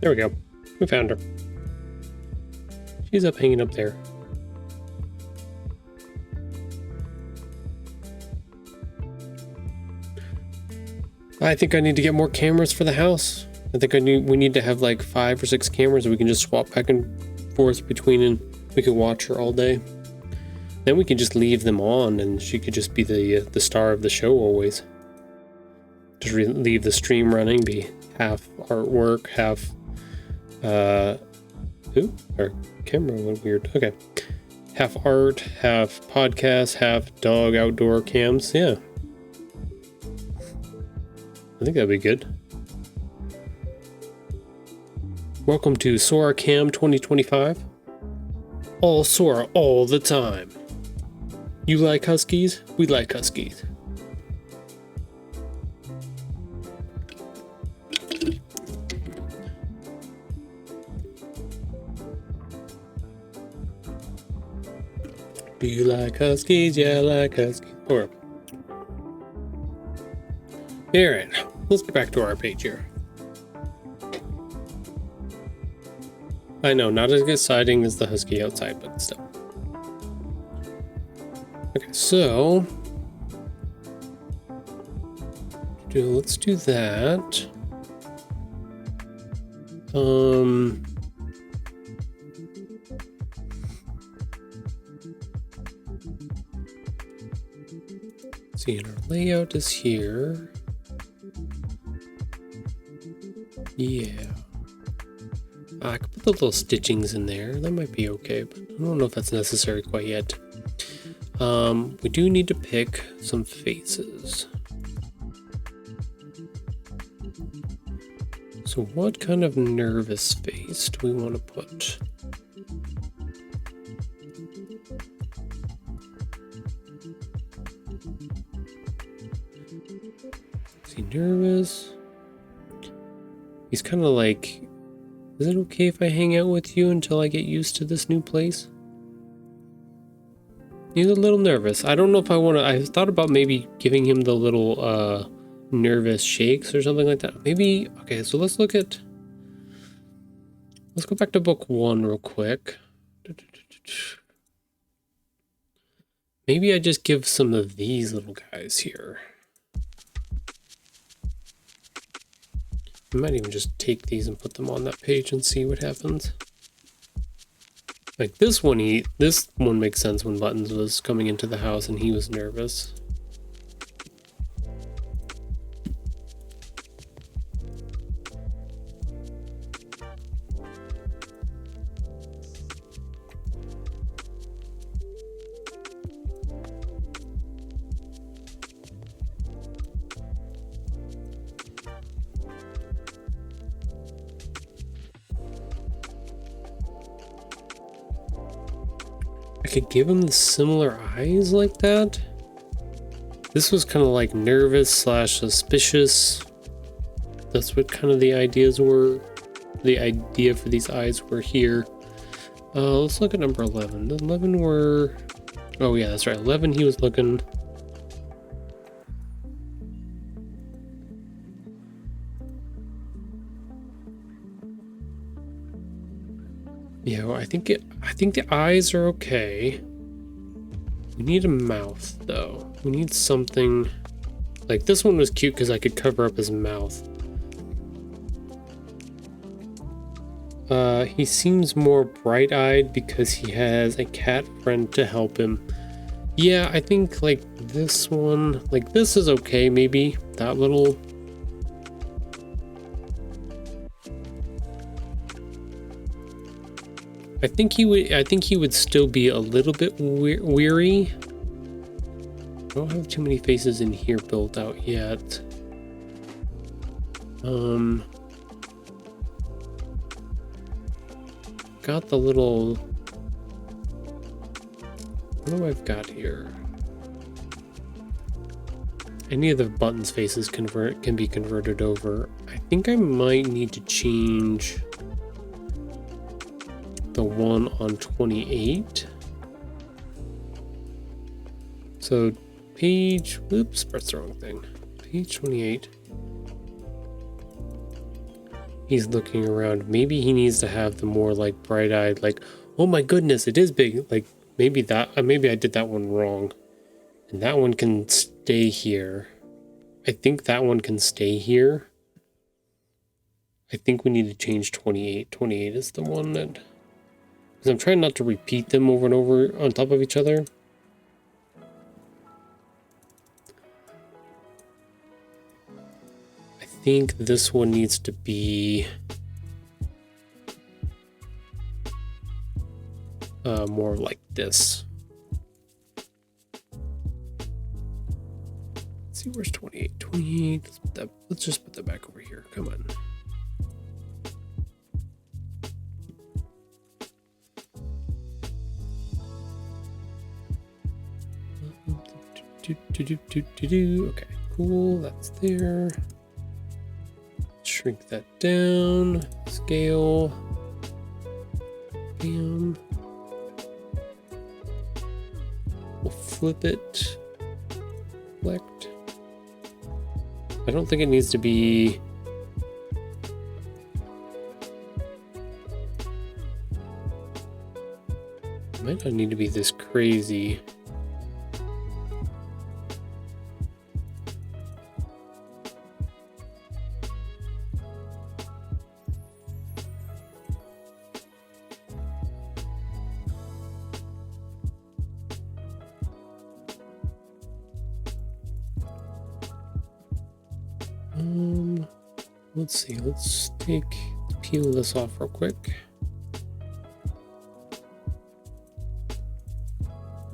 [SPEAKER 1] There we go. We found her. She's up hanging up there. I think I need to get more cameras for the house. I think we need to have like 5 or 6 cameras that we can just swap back and forth between, and we can watch her all day. Then we can just leave them on and she could just be the star of the show always. Just leave the stream running, be half artwork, half our camera went weird. Okay. Half art, half podcast, half dog outdoor cams. Yeah. I think that'd be good. Welcome to Sora Cam 2025. All Sora all the time. You like huskies? We like huskies. Do you like huskies? Yeah, I like huskies. Or, alright, let's get back to our page here. I know, not as exciting as the husky outside, but still. Okay, so let's do that. See, and our layout is here. Yeah. I could put the little stitchings in there. That might be okay, but I don't know if that's necessary quite yet. We do need to pick some faces. So what kind of nervous face do we want to put? Is he nervous? He's kind of like, is it okay if I hang out with you until I get used to this new place? He's a little nervous. I don't know if I want to, I thought about maybe giving him the little nervous shakes or something like that. Maybe, okay, so let's go back to book 1 real quick. Maybe I just give some of these little guys here. I might even just take these and put them on that page and see what happens. Like this one makes sense when Buttons was coming into the house and he was nervous. could give him the similar eyes like that. This was kind of like nervous slash suspicious. That's what kind of the ideas were. The idea for these eyes were here. Let's look at number 11. The 11 were... Oh yeah, that's right. 11 he was looking... Yeah, I think the eyes are okay. We need a mouth though. We need something like this one was cute because I could cover up his mouth. He seems more bright-eyed because he has a cat friend to help him. Yeah, I think like this one, like this is okay maybe. That little... I think he would still be a little bit weary. I don't have too many faces in here built out yet. Got the little... What do I've got here? Any of the buttons faces can be converted over. I think I might need to change the one on 28. So page, oops, press the wrong thing. Page 28. He's looking around. Maybe he needs to have the more like bright-eyed, like, oh my goodness, it is big. Like maybe that, maybe I did that one wrong. And that one can stay here. I think that one can stay here. I think we need to change 28. 28 is the one that... Because I'm trying not to repeat them over and over on top of each other. I think this one needs to be more like this. Let's see, where's 28? 28, let's just put that back over here. Come on. Okay, cool, that's there. Shrink that down, scale, bam. We'll flip it, select. I don't think it needs to be... It might not need to be this crazy. Let's see, let's peel this off real quick.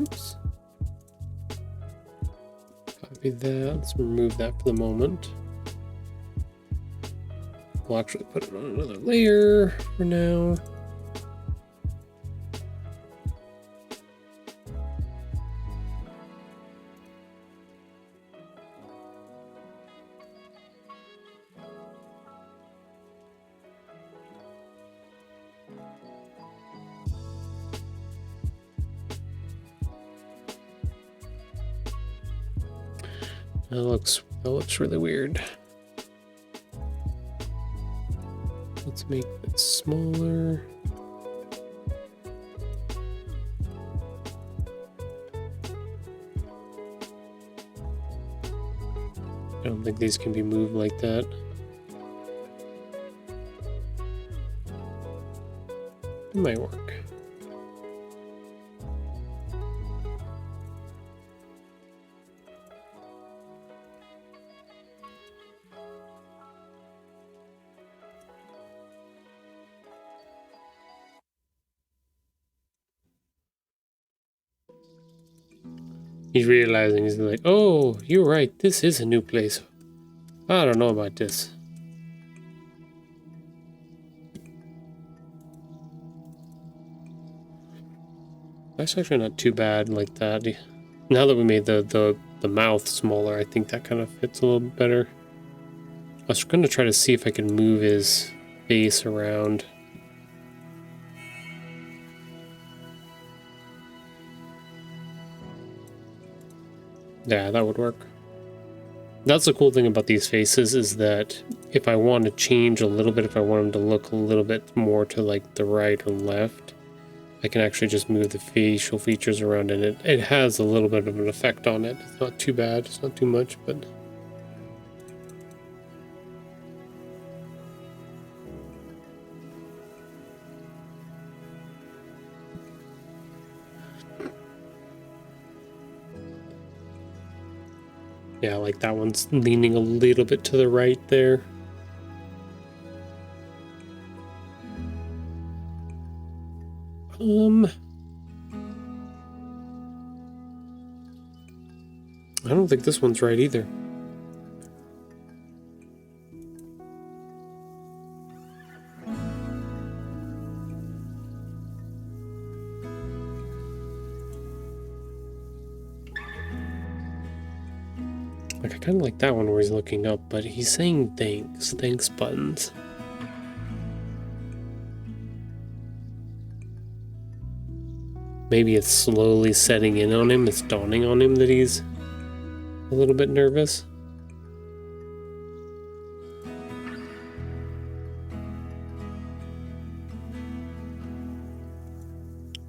[SPEAKER 1] Oops. Copy that, let's remove that for the moment. We'll actually put it on another layer for now. That looks really weird. Let's make it smaller. I don't think these can be moved like that. It might work. He's realizing, he's like, oh, you're right, this is a new place. I don't know about this. That's actually not too bad like that. Now that we made the mouth smaller, I think that kind of fits a little bit better. I was going to try to see if I can move his face around. Yeah, that would work. That's the cool thing about these faces, is that if I want to change a little bit, if I want them to look a little bit more to like the right or left, I can actually just move the facial features around, and it has a little bit of an effect on it. It's not too bad, it's not too much, but... yeah, like that one's leaning a little bit to the right there. I don't think this one's right either. Like, I kind of like that one where he's looking up, but he's saying thanks. Thanks, Buttons. Maybe it's slowly setting in on him. It's dawning on him that he's a little bit nervous.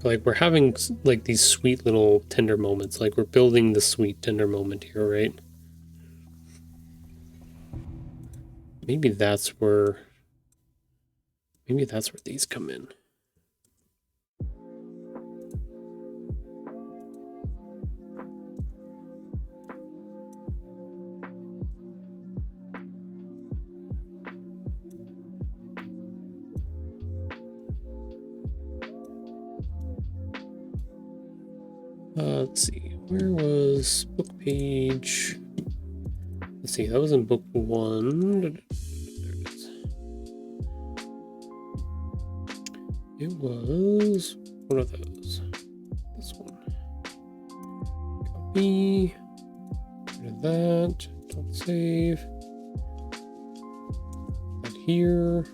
[SPEAKER 1] Like, we're having like these sweet little tender moments. Like, we're building the sweet tender moment here, right? Maybe that's where these come in. Let's see, where was book page? Let's see, that was in book 1. There it is. It was one of those. This one. Copy. Rid of that. Don't save. That here.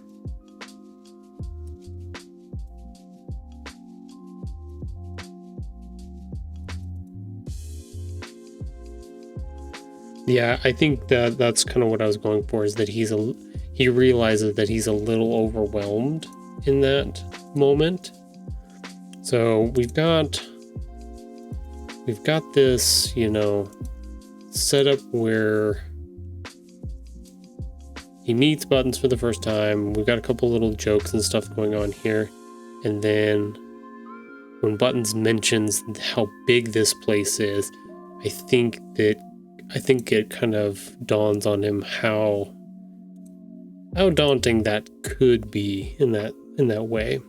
[SPEAKER 1] Yeah, I think that's kind of what I was going for, is that he realizes that he's a little overwhelmed in that moment. So we've got this, you know, setup where he meets Buttons for the first time. We've got a couple little jokes and stuff going on here. And then when Buttons mentions how big this place is, I think it kind of dawns on him how daunting that could be in that way.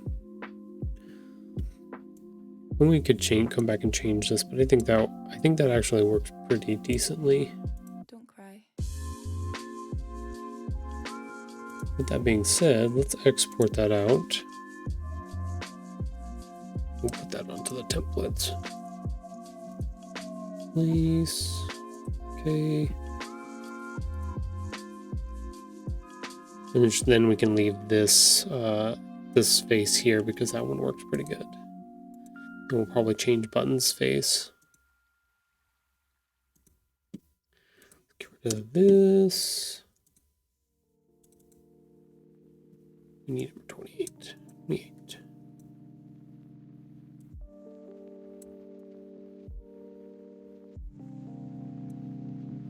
[SPEAKER 1] And we could come back and change this, but I think that actually works pretty decently.
[SPEAKER 3] Don't cry.
[SPEAKER 1] With that being said, let's export that out. We'll put that onto the templates. Please. Okay. And then we can leave this this face here, because that one works pretty good. And we'll probably change Button's face. Get rid of this. We need number 28. 28.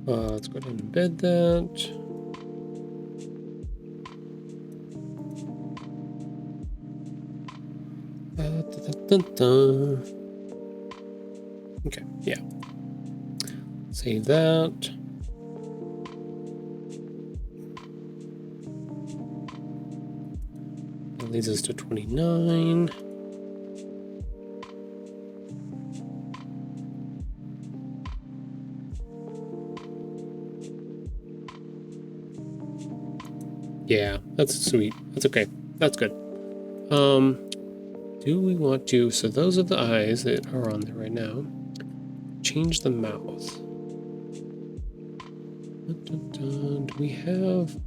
[SPEAKER 1] Let's go ahead and embed that. Okay, yeah. Save that. That leads us to 29. Yeah, that's sweet. That's okay. That's good. Do we want to, so those are the eyes that are on there right now. Change the mouth. Dun, dun, dun. Do we have...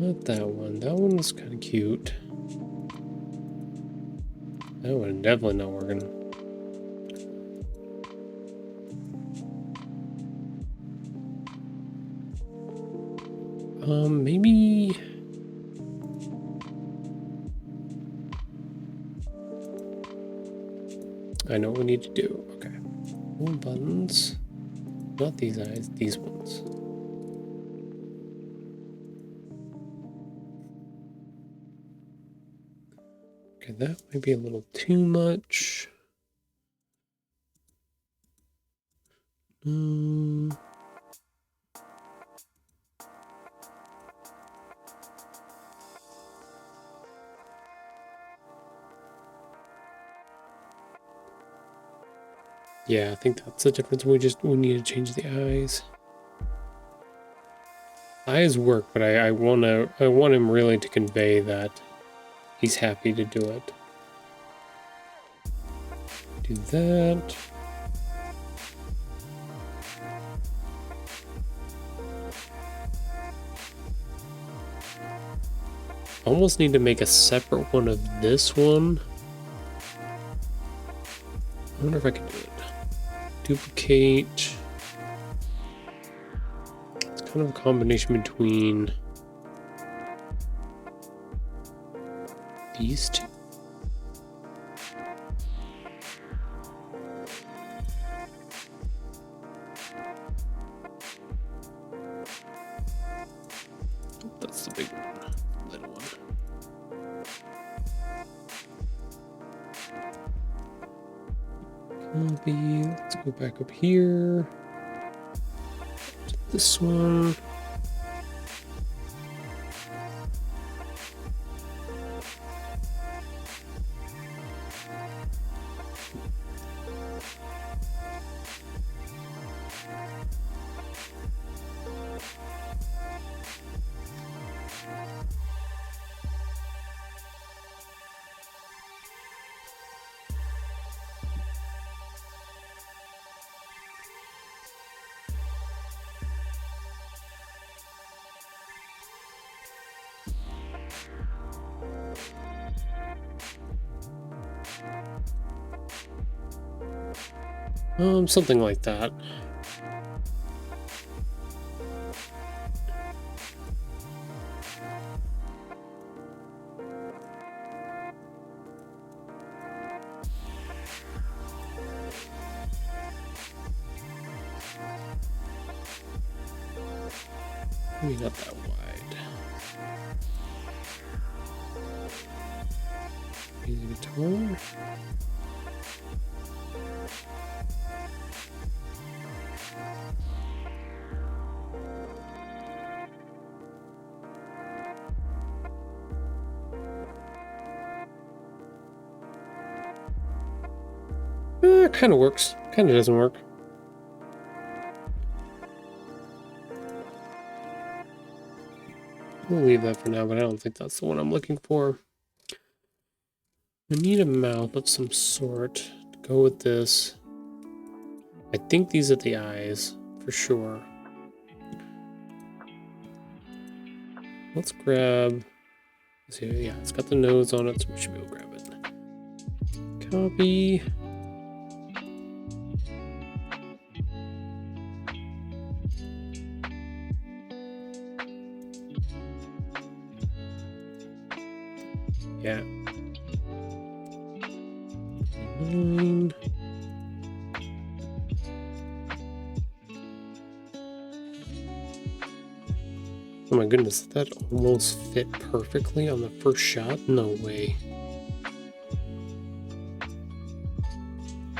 [SPEAKER 1] Not that one. That one was kind of cute. That one definitely not working. Maybe... I know what we need to do. Okay. More buttons. Not these eyes, these ones. Okay, that might be a little too much. Yeah, I think that's the difference. We need to change the eyes. Eyes work, but I want him really to convey that he's happy to do it. Do that. Almost need to make a separate one of this one. I wonder if I can do it. Duplicate. It's kind of a combination between these two. That's the big one, little one. Copy. Let's go back up here. To this one. Something like that. Maybe not that wide. Easy guitar. Kind of works. Kind of doesn't work. We'll leave that for now, but I don't think that's the one I'm looking for. We need a mouth of some sort to go with this. I think these are the eyes, for sure. Let's grab... See, yeah, it's got the nose on it, so we should be able to grab it. Copy. Yeah. 9. Oh my goodness, that almost fit perfectly on the first shot? No way.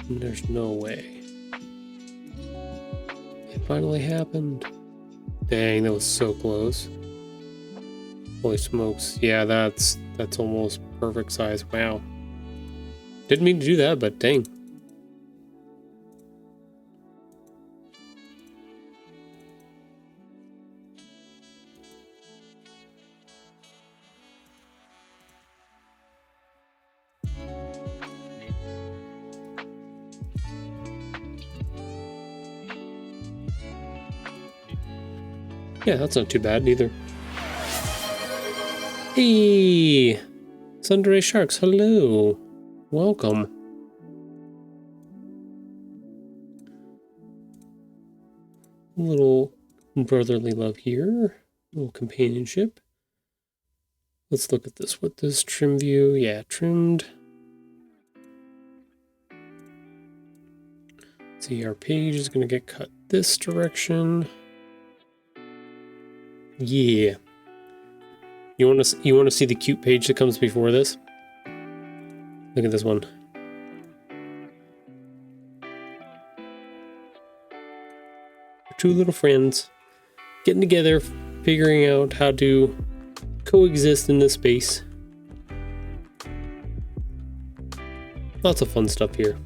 [SPEAKER 1] There's no way. It finally happened. Dang, that was so close. Holy smokes. Yeah, that's almost perfect size. Wow. Didn't mean to do that, but dang. Yeah, that's not too bad either. Hey! Sundray Sharks, hello! Welcome. A little brotherly love here. A little companionship. Let's look at this. What this trim view? Yeah, trimmed. See, our page is going to get cut this direction. Yeah. You want to see the cute page that comes before this? Look at this one. Two little friends getting together, figuring out how to coexist in this space. Lots of fun stuff here.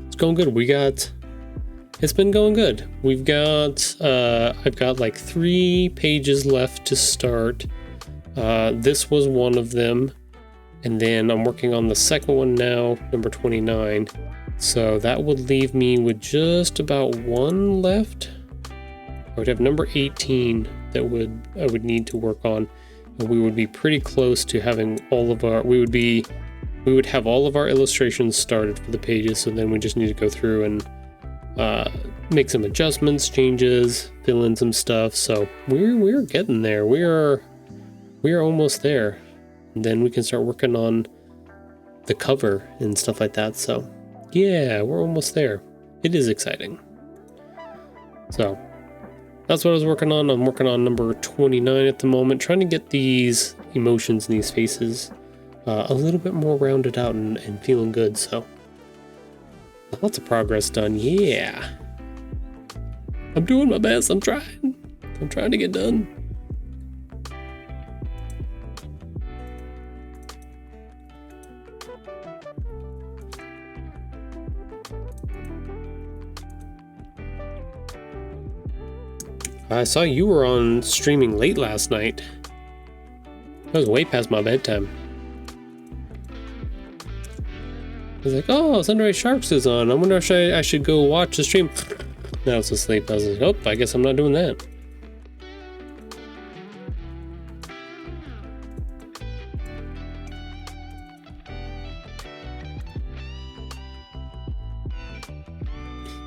[SPEAKER 1] It's going good. It's been going good. We've got, I've got like 3 pages left to start. This was one of them. And then I'm working on the second one now, number 29. So that would leave me with just about 1 left. I would have number 18 that I would need to work on. And we would be pretty close to having all of our, we would have all of our illustrations started for the pages. So then we just need to go through and make some adjustments, changes, fill in some stuff. So we're getting there. We are almost there. And then we can start working on the cover and stuff like that. So yeah, we're almost there. It is exciting. So that's what I was working on. I'm working on number 29 at the moment, trying to get these emotions and these faces a little bit more rounded out and feeling good. So lots of progress done. Yeah. I'm doing my best. I'm trying to get done. I saw you were on streaming late last night. That was way past my bedtime. I was like, oh, Sunrise Sharks is on. I wonder if I should go watch the stream. Now it's asleep. I was like, oh, I guess I'm not doing that.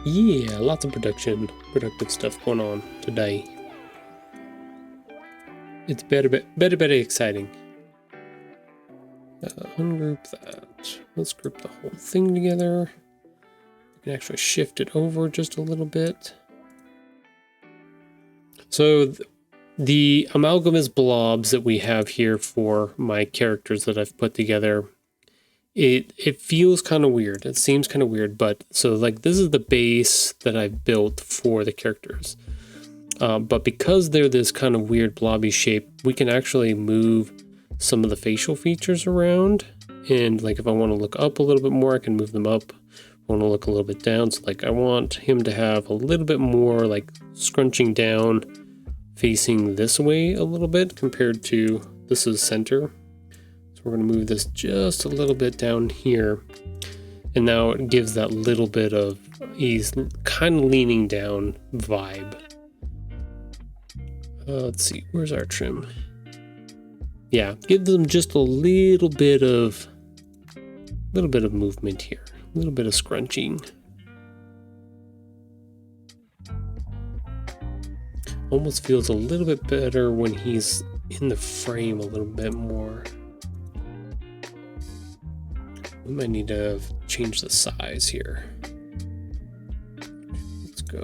[SPEAKER 1] Yeah, lots of productive stuff going on today. It's very exciting. Ungroup that. Let's group the whole thing together. We can actually shift it over just a little bit. So the amalgamous blobs that we have here for my characters that I've put together, it feels kind of weird. It seems kind of weird, but so like this is the base that I've built for the characters. But because they're this kind of weird blobby shape, we can actually move some of the facial features around. And like if I want to look up a little bit more, I can move them up. I want to look a little bit down. So like I want him to have a little bit more like scrunching down, facing this way a little bit compared to this is center. We're going to move this just a little bit down here. And now it gives that little bit of, he's kind of leaning down vibe. Let's see, where's our trim? Yeah, give them just a little bit of movement here. A little bit of scrunching. Almost feels a little bit better when he's in the frame a little bit more. We might need to change the size here. Let's go.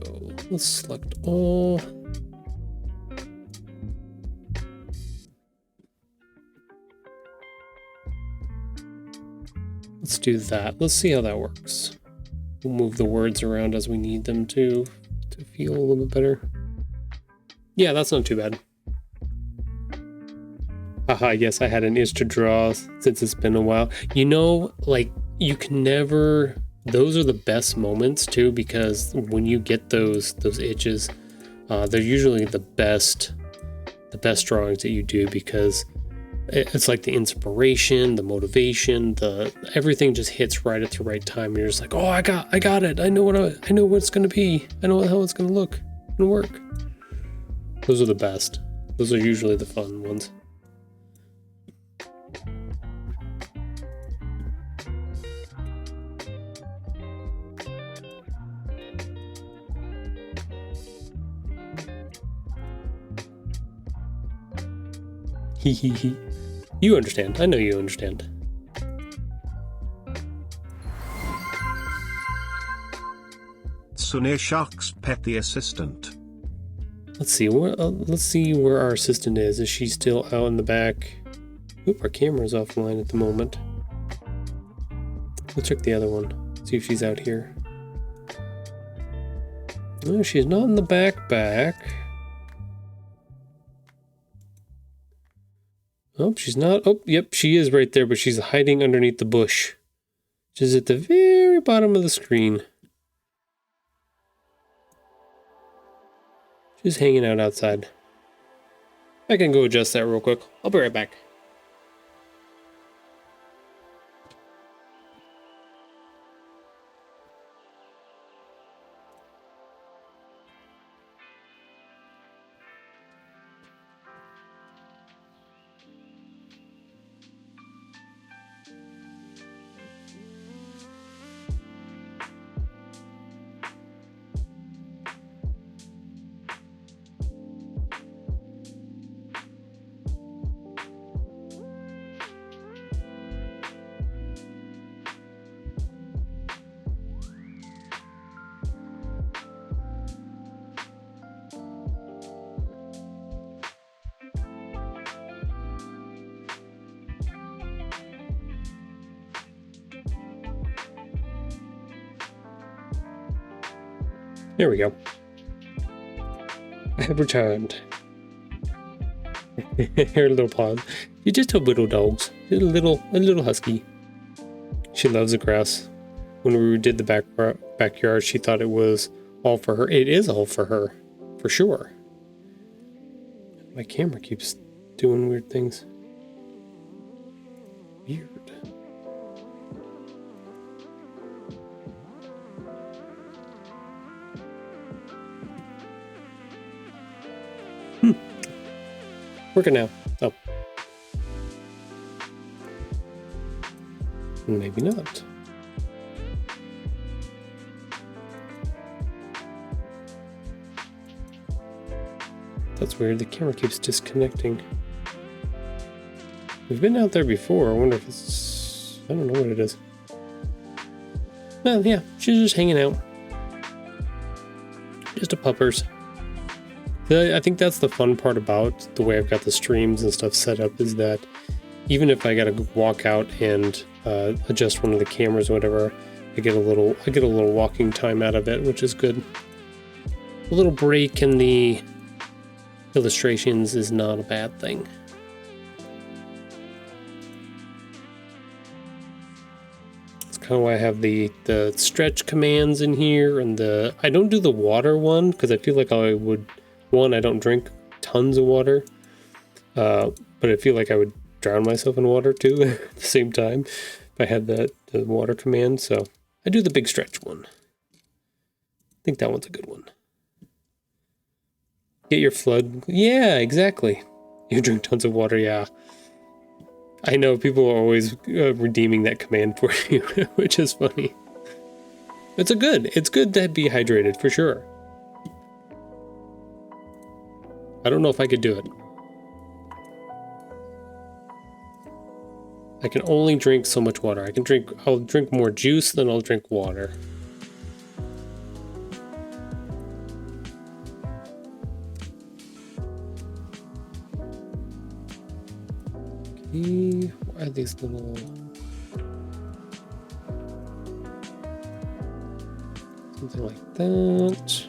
[SPEAKER 1] Let's select all. Let's do that. Let's see how that works. We'll move the words around as we need them to feel a little bit better. Yeah, that's not too bad. Haha, yes, I had an itch to draw since it's been a while. You know, like, you can never... Those are the best moments, too, because when you get those itches, they're usually the best drawings that you do, because it's like the inspiration, the motivation, everything just hits right at the right time. You're just like, oh, I got it. I know what it's gonna be. I know how it's gonna look and work. Those are the best. Those are usually the fun ones. Hee. You understand. I know you understand.
[SPEAKER 2] Sunir Shark's pet the assistant.
[SPEAKER 1] Let's see where our assistant is. Is she still out in the back? Oop, our camera's offline at the moment. We'll check the other one. See if she's out here. No, she's not in the back. Oh, she's not. Oh, yep, she is right there, but she's hiding underneath the bush, which is at the very bottom of the screen. She's hanging out outside. I can go adjust that real quick. I'll be right back. There we go. I have returned. Her little paws. You're just a little dogs. A little husky. She loves the grass. When we did the backyard, she thought it was all for her. It is all for her, for sure. My camera keeps doing weird things. Weird. Working now. Oh. Maybe not. That's weird. The camera keeps disconnecting. We've been out there before. I wonder if it's... I don't know what it is. Well, yeah. She's just hanging out. Just a puppers. I think that's the fun part about the way I've got the streams and stuff set up, is that even if I gotta walk out and adjust one of the cameras or whatever, I get a little walking time out of it, which is good. A little break in the illustrations is not a bad thing. That's kind of why I have the stretch commands in here, and I don't do the water one because I feel like I would. One, I don't drink tons of water, but I feel like I would drown myself in water too at the same time if I had the water command. So I do the big stretch one. I think that one's a good one. Get your flood. Yeah, exactly. You drink tons of water. Yeah. I know people are always redeeming that command for you, which is funny. It's good to be hydrated for sure. I don't know if I could do it. I can only drink so much water. I'll drink more juice than I'll drink water. Okay, why are these little... Something like that.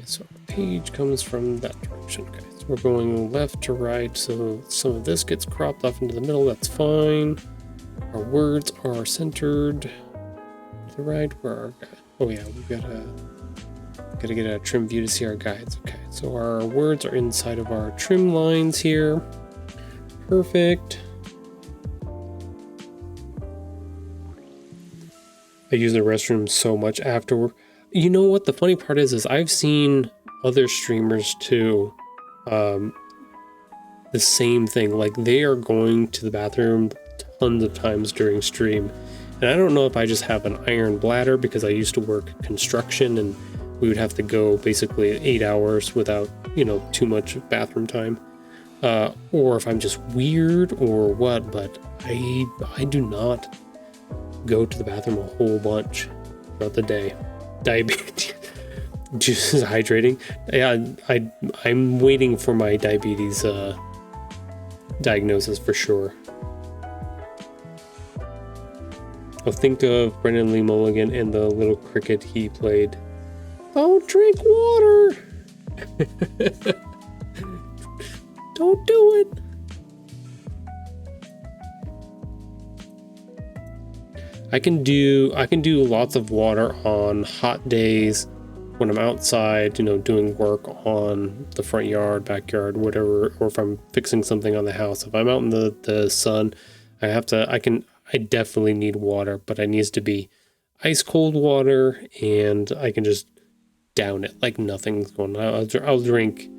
[SPEAKER 1] So our page comes from that direction. Okay, so we're going left to right, so some of this gets cropped off into the middle. That's fine. Our words are centered to the right. Where are our... Oh yeah, we've got Gotta get a trim view to see our guides. Okay, so our words are inside of our trim lines here. Perfect. I use the restroom so much afterward. You know what? The funny part is I've seen other streamers too. The same thing. Like they are going to the bathroom tons of times during stream. And I don't know if I just have an iron bladder because I used to work construction and we would have to go basically 8 hours without, too much bathroom time. Or if I'm just weird or what, but I do not go to the bathroom a whole bunch throughout the day. Diabetes. Just hydrating. Yeah, I'm waiting for my diabetes diagnosis for sure. I'll think of Brendan Lee Mulligan and the little cricket he played. Don't drink water. Don't do it. I can do lots of water on hot days when I'm outside, doing work on the front yard, backyard, whatever, or if I'm fixing something on the house. If I'm out in the sun, I definitely need water, but it needs to be ice cold water and I can just down it like nothing's going on. I'll drink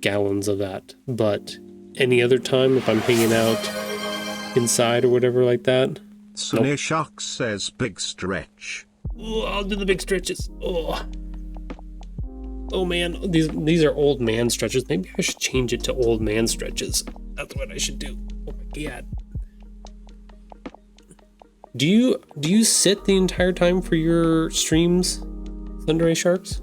[SPEAKER 1] gallons of that, but any other time if I'm hanging out inside or whatever like that.
[SPEAKER 2] Sunny Shark says big stretch.
[SPEAKER 1] Oh, I'll do the big stretches. Oh man, these are old man stretches. Maybe I should change it to old man stretches. That's what I should do. Oh my god. Do you sit the entire time for your streams, Thunder Ray Sharks?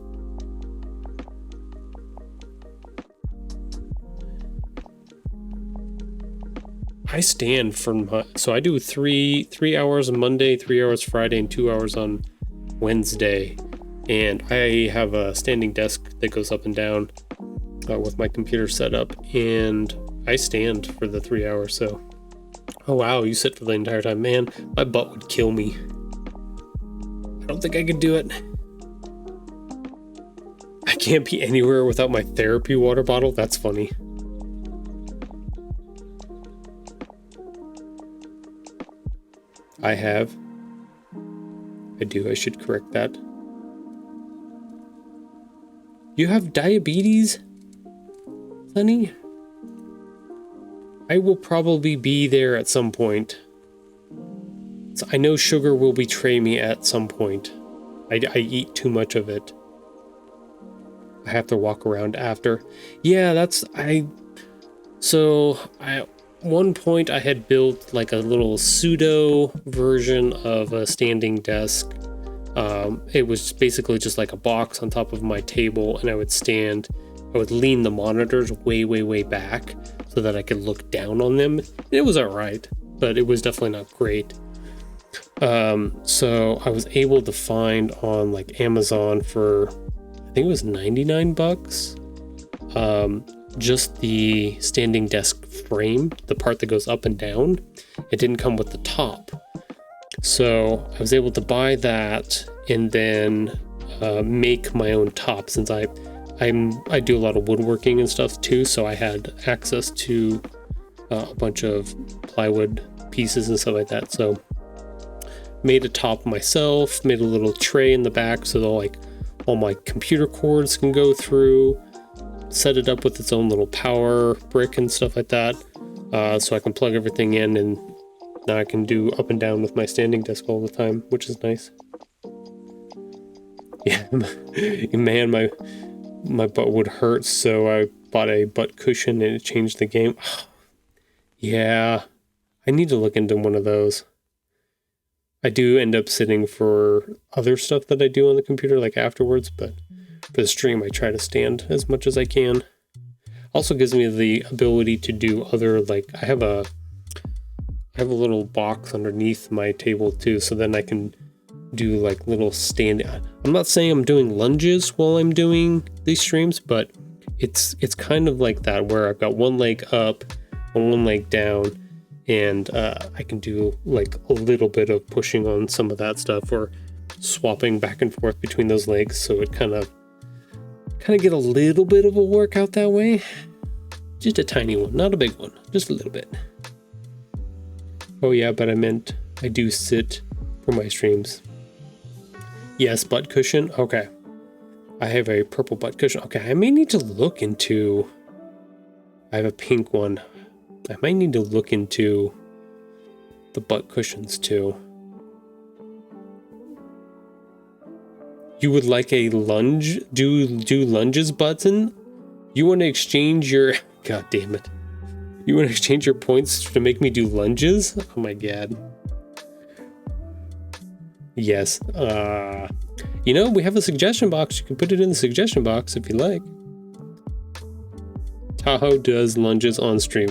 [SPEAKER 1] I stand for so I do 3 hours on Monday, 3 hours Friday, and 2 hours on Wednesday. And I have a standing desk that goes up and down with my computer set up, and I stand for the 3 hours. So, oh wow, you sit for the entire time, man. My butt would kill me. I don't think I could do it. I can't be anywhere without my therapy water bottle. That's funny. I do. I should correct that. You have diabetes, Sunny? I will probably be there at some point. So I know sugar will betray me at some point. I eat too much of it. I have to walk around after. Yeah, one point I had built like a little pseudo version of a standing desk. It was basically just like a box on top of my table, and I would lean the monitors way, way, way back so that I could look down on them. It was alright, but it was definitely not great. So I was able to find on like Amazon for, I think it was $99. Just the standing desk frame, the part that goes up and down. It didn't come with the top. So I was able to buy that and then make my own top, since I do a lot of woodworking and stuff too, so I had access to a bunch of plywood pieces and stuff like that. So made a top myself, made a little tray in the back so that all my computer cords can go through, set it up with its own little power brick and stuff like that, so I can plug everything in, and now I can do up and down with my standing desk all the time, which is nice. Yeah, man, my butt would hurt, so I bought a butt cushion and it changed the game. Yeah, I need to look into one of those. I do end up sitting for other stuff that I do on the computer, like afterwards, but for the stream, I try to stand as much as I can. Also gives me the ability to do other, I have a little box underneath my table too, so then I can do little standing. I'm not saying I'm doing lunges while I'm doing these streams, but it's kind of like that, where I've got one leg up and one leg down, and I can do a little bit of pushing on some of that stuff, or swapping back and forth between those legs, so it kind of get a little bit of a workout that way. Just a tiny one, not a big one, just a little bit. Oh yeah, but I meant I do sit for my streams. Yes, butt cushion. Okay. I have a purple butt cushion. Okay, I may need to look into... I have a pink one. I might need to look into the butt cushions too. You would like a lunge? Do lunges button? You want to exchange your... God damn it. You want to exchange your points to make me do lunges? Oh my god. Yes. You know, we have a suggestion box. You can put it in the suggestion box if you like. Tahoe does lunges on stream.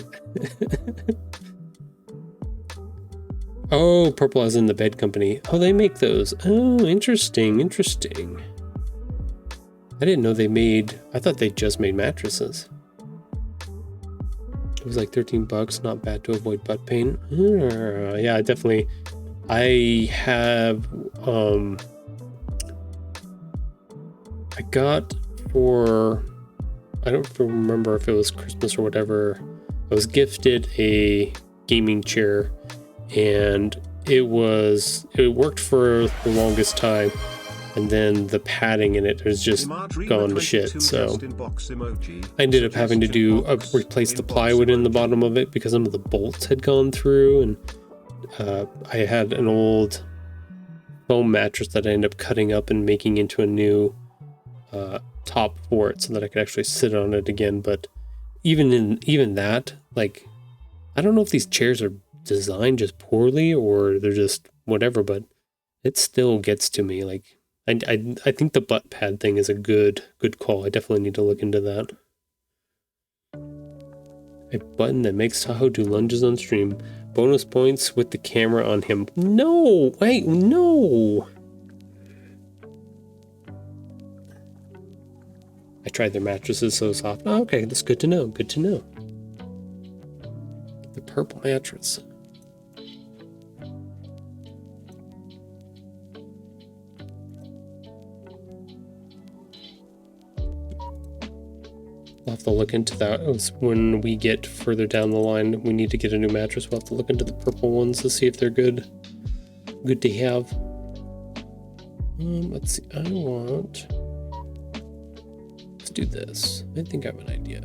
[SPEAKER 1] Oh, purple as in the bed company. Oh, they make those. Oh, interesting, interesting. I didn't know they made... I thought they just made mattresses. It was like 13 bucks, not bad to avoid butt pain. Yeah, definitely. I have... I got for... I don't remember if it was Christmas or whatever. I was gifted a gaming chair, and it worked for the longest time, and then the padding in it has just gone to shit. So I ended up having to replace the plywood in the bottom of it because some of the bolts had gone through, and I had an old foam mattress that I ended up cutting up and making into a new top for it so that I could actually sit on it again. But even that, like, I don't know if these chairs are designed just poorly or they're just whatever, but it still gets to me. Like, I think the butt pad thing is a good call. I definitely need to look into that. A button that makes Tahoe do lunges on stream. Bonus points with the camera on him. No, wait, no. I tried their mattresses so soft. Oh, okay, that's good to know. Good to know. The purple mattress. We'll have to look into that when we get further down the line. We need to get a new mattress. We'll have to look into the purple ones to see if they're good. Good to have. Let's see. I want... Let's do this. I think I have an idea.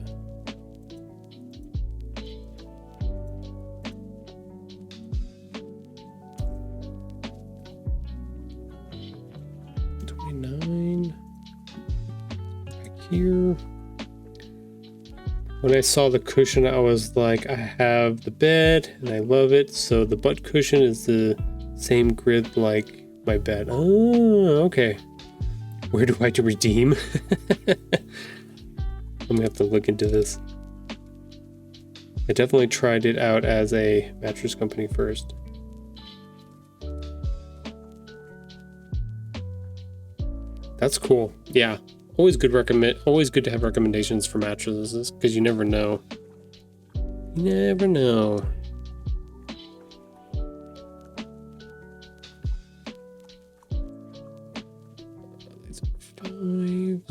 [SPEAKER 1] $29. Back here. When I saw the cushion, I was like, I have the bed and I love it. So the butt cushion is the same grid like my bed. Oh, okay. Where do I have to redeem? I'm gonna have to look into this. I definitely tried it out as a mattress company first. That's cool. Yeah. Always good to have recommendations for mattresses because you never know. You never know. These are 5.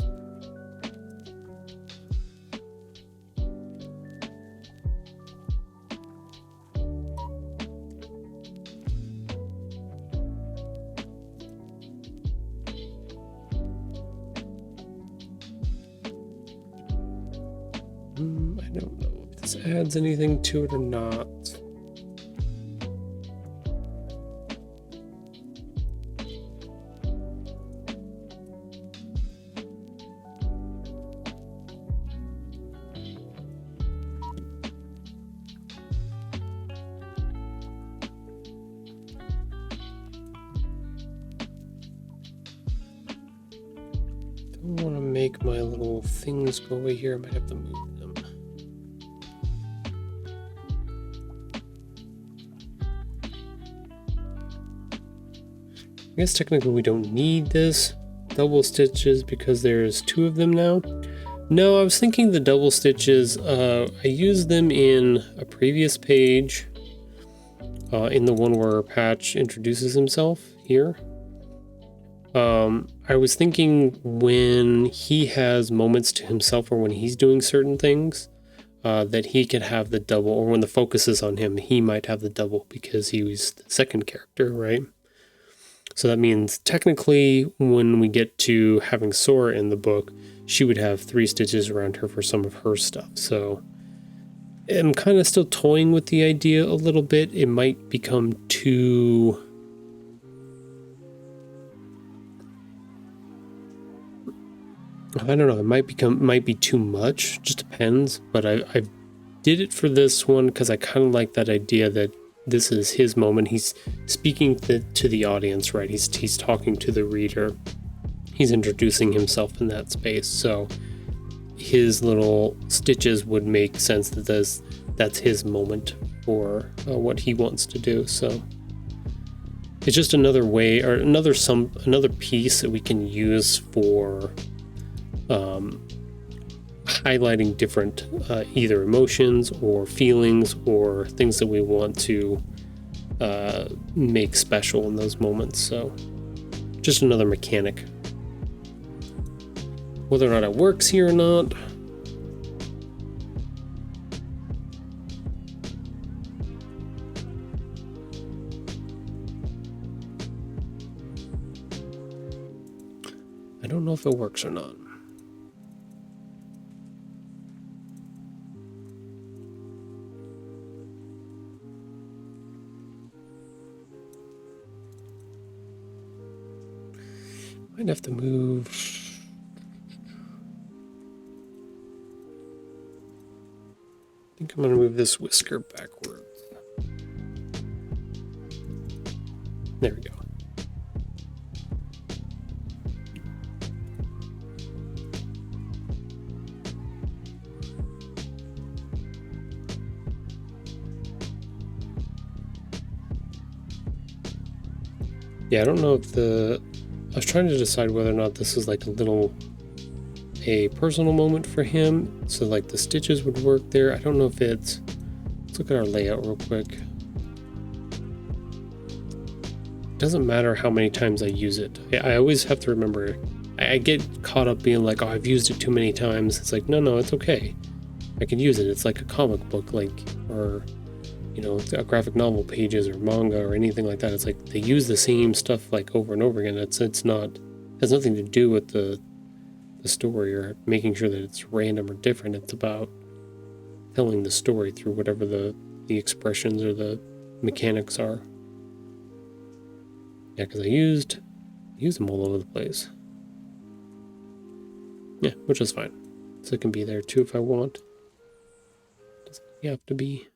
[SPEAKER 1] I don't know if this adds anything to it or not. Don't want to make my little things go away here. I might have to move them. I guess technically we don't need this double stitches because there's 2 of them now. No, I was thinking the double stitches, I used them in a previous page, in the one where Patch introduces himself here. I was thinking when he has moments to himself or when he's doing certain things, that he could have the double, or when the focus is on him, he might have the double because he was the second character, right? So that means technically when we get to having Sora in the book, she would have 3 stitches around her for some of her stuff. So I'm kind of still toying with the idea a little bit. It might become too... I don't know, it might be too much, just depends, but I did it for this one because I kind of like that idea that this is his moment. He's speaking to the audience, right? He's talking to the reader. He's introducing himself in that space, so his little stitches would make sense that that's his moment for what he wants to do. So it's just another way, or another piece that we can use for highlighting different either emotions or feelings or things that we want to make special in those moments. So just another mechanic. Whether or not it works here or not, I don't know if it works or not. Might have to move. I think I'm gonna move this whisker backwards. There we go. Yeah, I don't know if I was trying to decide whether or not this is like a personal moment for him, so like the stitches would work there. I don't know if let's look at our layout real quick. It doesn't matter how many times I use it. I always have to remember, I get caught up being like, oh, I've used it too many times. It's like, no, it's okay. I can use it. It's like a comic book, or a graphic novel pages or manga or anything like that. It's like they use the same stuff like over and over again. It's not, has nothing to do with the story or making sure that it's random or different. It's about telling the story through whatever the expressions or the mechanics are. Yeah, because I use them all over the place. Yeah, which is fine. So it can be there too if I want. Doesn't have to be.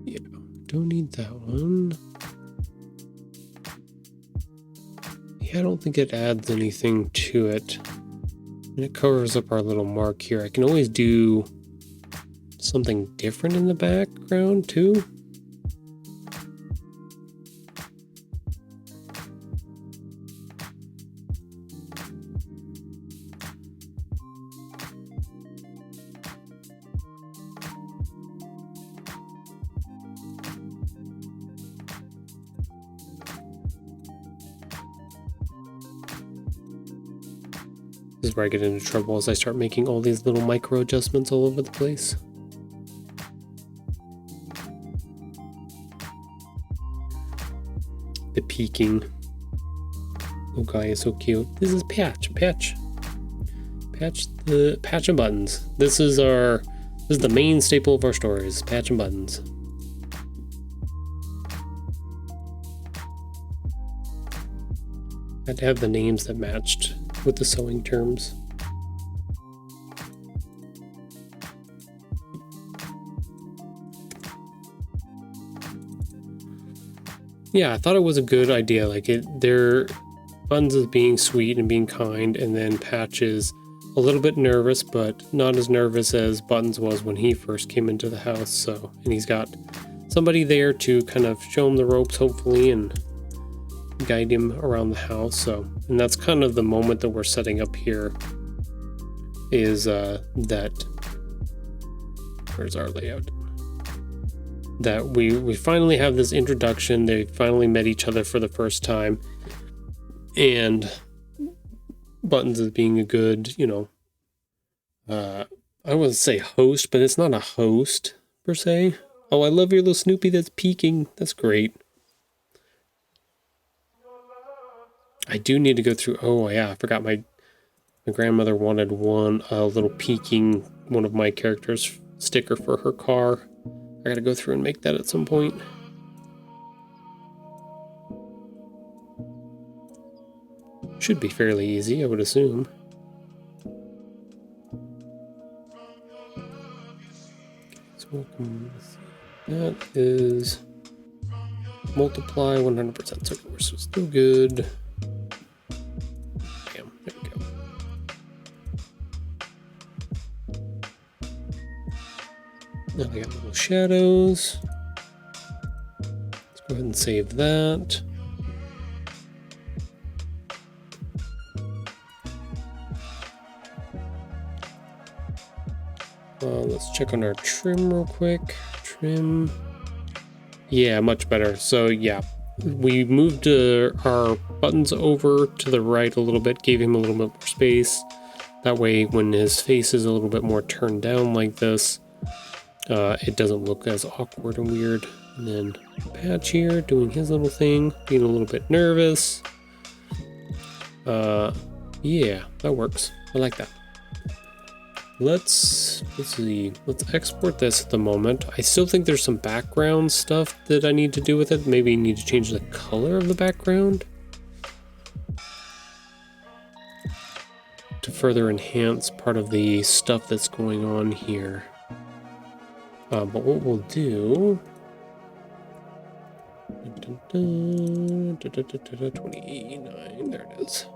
[SPEAKER 1] Yeah, don't need that one. Yeah, I don't think it adds anything to it. And it covers up our little mark here. I can always do something different in the background too. This is where I get into trouble as I start making all these little micro adjustments all over the place. The peeking. Oh, guy is so cute. This is Patch and Buttons. This is the main staple of our stories, Patch and Buttons. Had to have the names that matched with the sewing terms. Yeah, I thought it was a good idea. Buttons is being sweet and being kind, and then Patch is a little bit nervous, but not as nervous as Buttons was when he first came into the house. So, and he's got somebody there to kind of show him the ropes, hopefully, and guide him around the house. So, and that's kind of the moment that we're setting up here is that, where's our layout? That we finally have this introduction. They finally met each other for the first time, and Buttons is being a good, you know, I wouldn't say host, but it's not a host per se. Oh, I love your little Snoopy that's peeking. That's great. I do need to go through. Oh yeah, I forgot my grandmother wanted one little peeking one of my characters sticker for her car. I gotta go through and make that at some point. Should be fairly easy, I would assume. So that is multiply 100%. So we're still good. Bam, there we go. Now we got little shadows. Let's go ahead and save that. Let's check on our trim real quick. Trim. Yeah, much better. So yeah, we moved our buttons over to the right a little bit, gave him a little bit more space. That way, when his face is a little bit more turned down like this, it doesn't look as awkward and weird. And then Patch here doing his little thing, being a little bit nervous. Yeah, that works. I like that. Let's see. Let's export this at the moment. I still think there's some background stuff that I need to do with it. Maybe need to change the color of the background to further enhance part of the stuff that's going on here. But what we'll do... 29, there it is.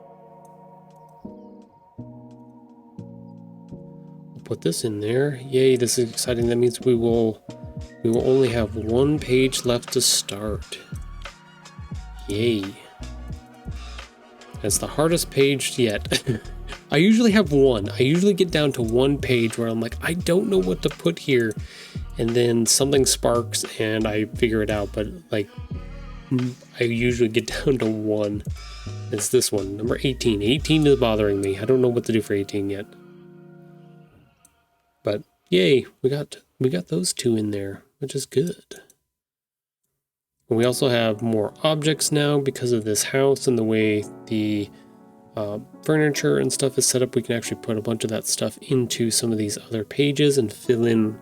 [SPEAKER 1] Put this in there. Yay, this is exciting. That means we will only have one page left to start. Yay. That's the hardest page yet. I usually have one. I usually get down to one page where I'm like, I don't know what to put here. And then something sparks and I figure it out. But like, I usually get down to one. It's this one, number 18. 18 is bothering me. I don't know what to do for 18 yet. But yay, we got those two in there, which is good. And we also have more objects now because of this house and the way the furniture and stuff is set up. We can actually put a bunch of that stuff into some of these other pages and fill in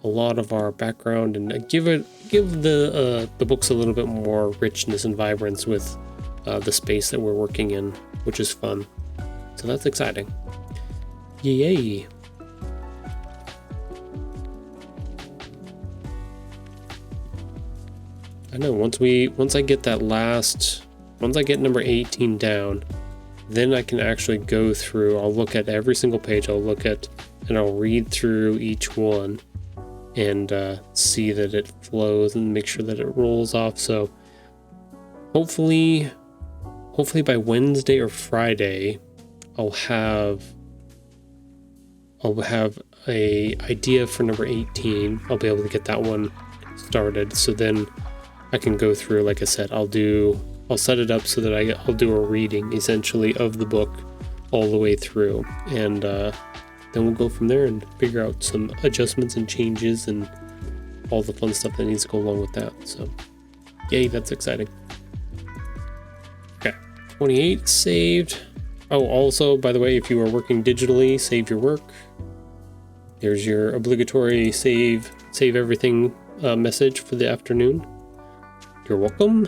[SPEAKER 1] a lot of our background and give the books a little bit more richness and vibrance with the space that we're working in, which is fun. So that's exciting. Yay! I know, once I get number 18 down, then I can actually go through, I'll look at every single page, and I'll read through each one and see that it flows and make sure that it rolls off. So hopefully by Wednesday or Friday, I'll have a idea for number 18. I'll be able to get that one started. So then I can go through, like I said, I'll set it up so that I'll do a reading essentially of the book all the way through, and then we'll go from there and figure out some adjustments and changes and all the fun stuff that needs to go along with that. So yay, that's exciting. Okay, 28 saved. Oh, also, by the way, if you are working digitally, save your work. There's your obligatory save everything message for the afternoon. You're welcome.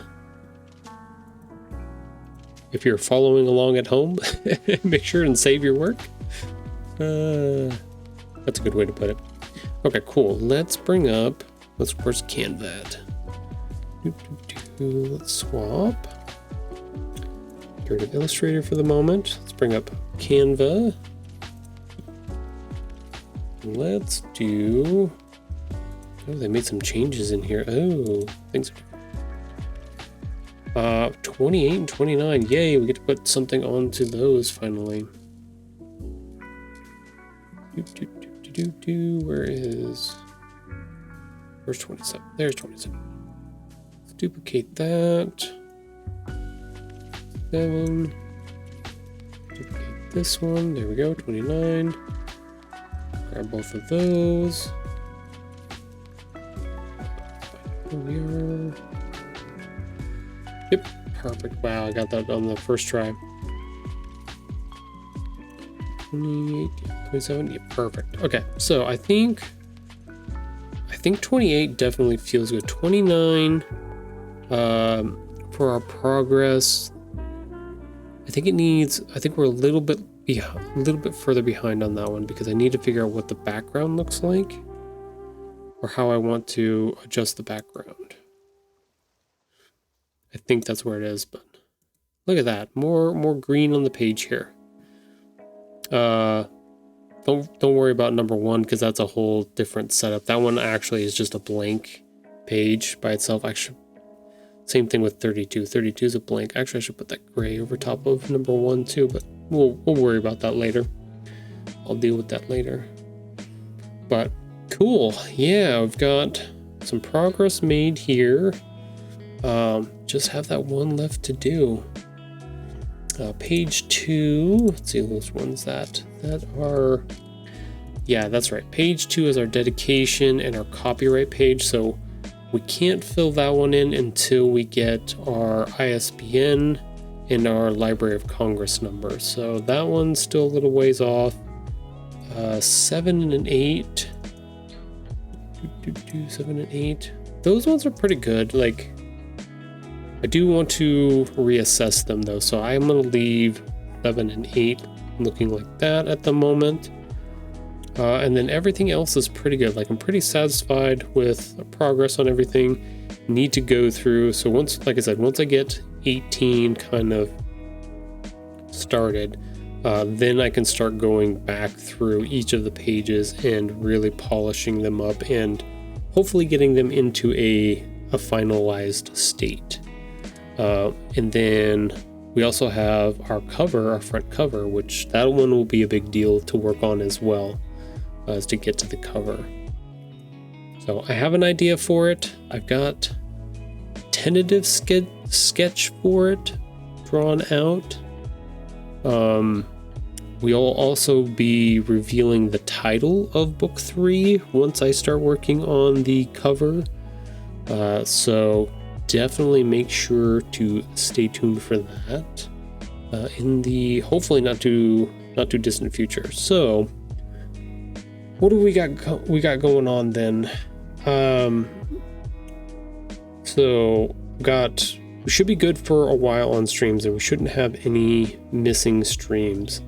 [SPEAKER 1] If you're following along at home, make sure and save your work. That's a good way to put it. Okay, cool. Where's Canva at? Let's swap. Get rid of Illustrator for the moment. Let's bring up Canva. Let's do... Oh, they made some changes in here. Oh, things are... 28 and 29. Yay, we get to put something onto those finally. Where's 27? There's 27. Let's duplicate that. 7. Duplicate this one. There we go. 29. Grab both of those. Here we are. Yep. Perfect. Wow, I got that on the first try. 28, 27. Yeah, perfect. Okay, so I think 28 definitely feels good. 29 for our progress. I think we're a little bit further behind on that one because I need to figure out what the background looks like or how I want to adjust the background. I think that's where it is, but look at that. More green on the page here. Don't worry about number 1 because that's a whole different setup. That one actually is just a blank page by itself. Actually, same thing with 32. 32 is a blank. Actually, I should put that gray over top of number 1 too, but we'll worry about that later. I'll deal with that later. But cool. Yeah, we've got some progress made here. Just have that one left to do. Page 2, let's see those ones that are, yeah, that's right. Page 2 is our dedication and our copyright page. So we can't fill that one in until we get our ISBN and our Library of Congress number. So that one's still a little ways off. 7 and 8. 7 and 8. Those ones are pretty good. Like, I do want to reassess them though, so I'm going to leave 7 and 8 looking like that at the moment. And then everything else is pretty good. Like, I'm pretty satisfied with progress on everything. Need to go through, so once, like I said, once I get 18 kind of started, then I can start going back through each of the pages and really polishing them up and hopefully getting them into a finalized state. And then we also have our cover, our front cover, which that one will be a big deal to work on as well, as to get to the cover. So I have an idea for it. I've got tentative sketch for it drawn out. We'll also be revealing the title of book 3 once I start working on the cover. So definitely make sure to stay tuned for that in the hopefully not too distant future. So what do we got going on then? So we should be good for a while on streams, and we shouldn't have any missing streams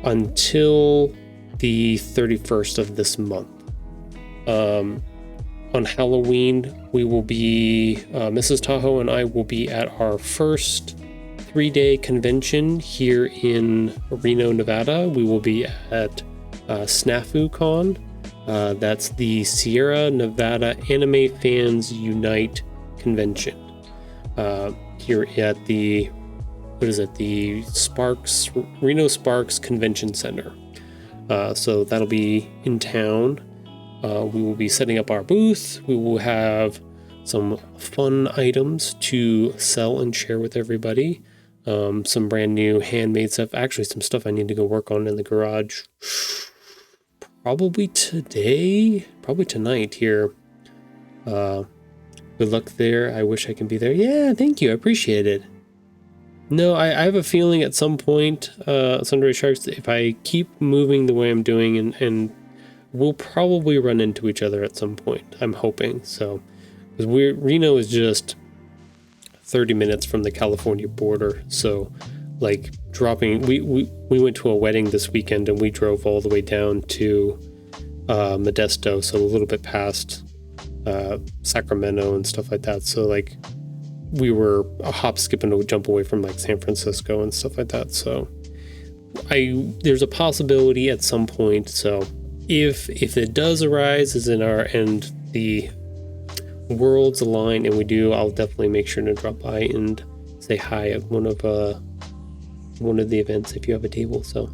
[SPEAKER 1] until the 31st of this month. On Halloween, we will be, Mrs. Tahoe and I will be at our first 3-day convention here in Reno, Nevada. We will be at Snafu Con. That's the Sierra Nevada Anime Fans Unite convention. Here at the, the Reno Sparks Convention Center. So that'll be in town. We will be setting up our booth. We will have some fun items to sell and share with everybody. Some brand new handmade stuff. Actually, some stuff I need to go work on in the garage. Probably today, probably tonight here. Good luck there. I wish I can be there. Yeah, thank you. I appreciate it. No, I have a feeling at some point, Sundry Sharks, if I keep moving the way I'm doing and we'll probably run into each other at some point. I'm hoping so, because Reno is just 30 minutes from the California border. So, like dropping, we went to a wedding this weekend and we drove all the way down to Modesto, so a little bit past Sacramento and stuff like that. So like we were a hop, skip, and a jump away from like San Francisco and stuff like that. So there's a possibility at some point. So if it does arise is in our and the worlds align and we do, I'll definitely make sure to drop by and say hi at one of the events if you have a table. So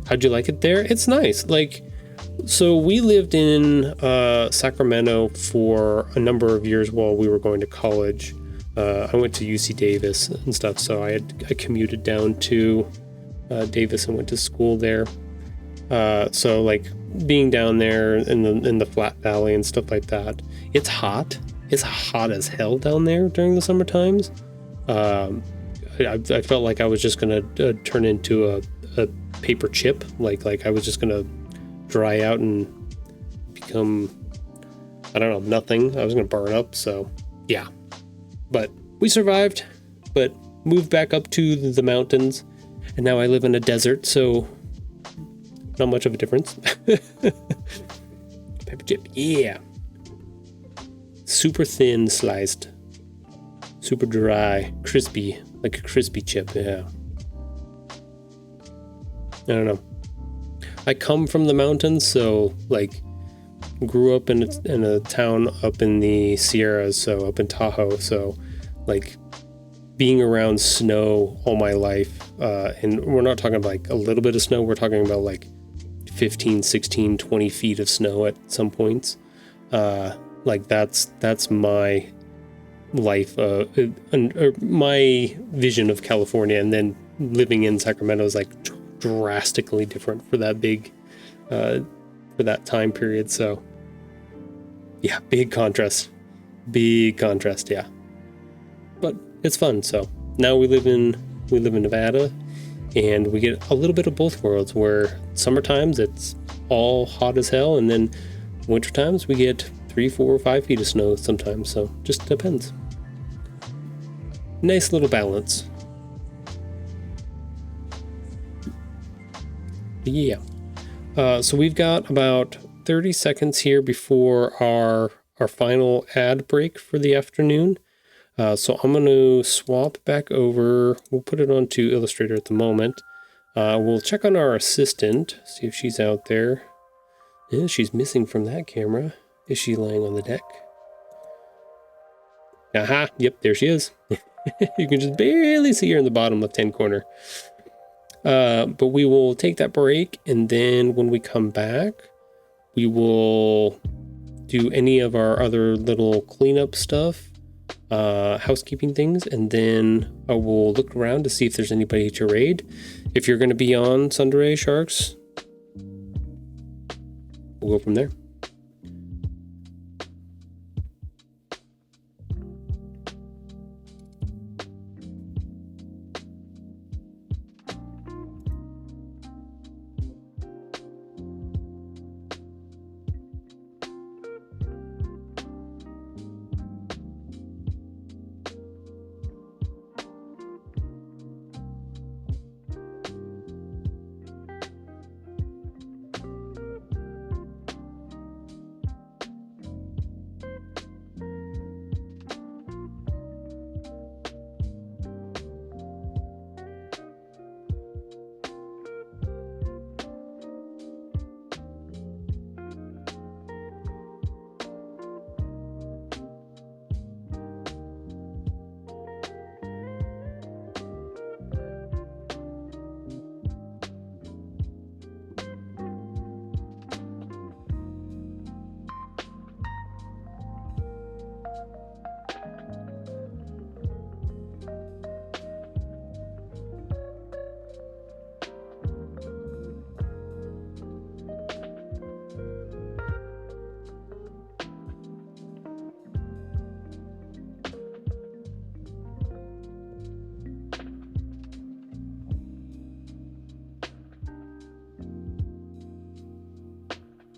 [SPEAKER 1] How'd you like it there? It's nice. Like, so we lived in Sacramento for a number of years while we were going to college. I went to UC Davis and stuff, so I commuted down to Davis and went to school there. So like being down there in the Flat Valley and stuff like that, it's hot. It's hot as hell down there during the summer times. I felt like I was just gonna turn into a paper chip. Like I was just gonna dry out and become, I don't know, nothing. I was gonna burn up. So yeah, but we survived. But moved back up to the mountains, and now I live in a desert. So not much of a difference. Paper chip, yeah. Super thin sliced, super dry, crispy, like a crispy chip. Yeah. I don't know. I come from the mountains, so like grew up in a town up in the Sierras, so up in Tahoe. So like being around snow all my life, and we're not talking about like a little bit of snow. We're talking about like 15, 16, 20 feet of snow at some points. Like that's my life, my vision of California, and then living in Sacramento is like drastically different for that for that time period. So yeah, big contrast, yeah, but it's fun. So now we live in Nevada, and we get a little bit of both worlds, where summer times it's all hot as hell, and then winter times we get 3, 4, 5 feet of snow sometimes. So just depends. Nice little balance. Yeah. So we've got about 30 seconds here before our final ad break for the afternoon. So I'm going to swap back over. We'll put it onto Illustrator at the moment. We'll check on our assistant, see if she's out there. Yeah, she's missing from that camera. Is she laying on the deck? Aha, yep, there she is. You can just barely see her in the bottom left-hand corner. But we will take that break, and then when we come back, we will do any of our other little cleanup stuff, housekeeping things, and then I will look around to see if there's anybody to raid. If you're going to be on Sundere Sharks, we'll go from there.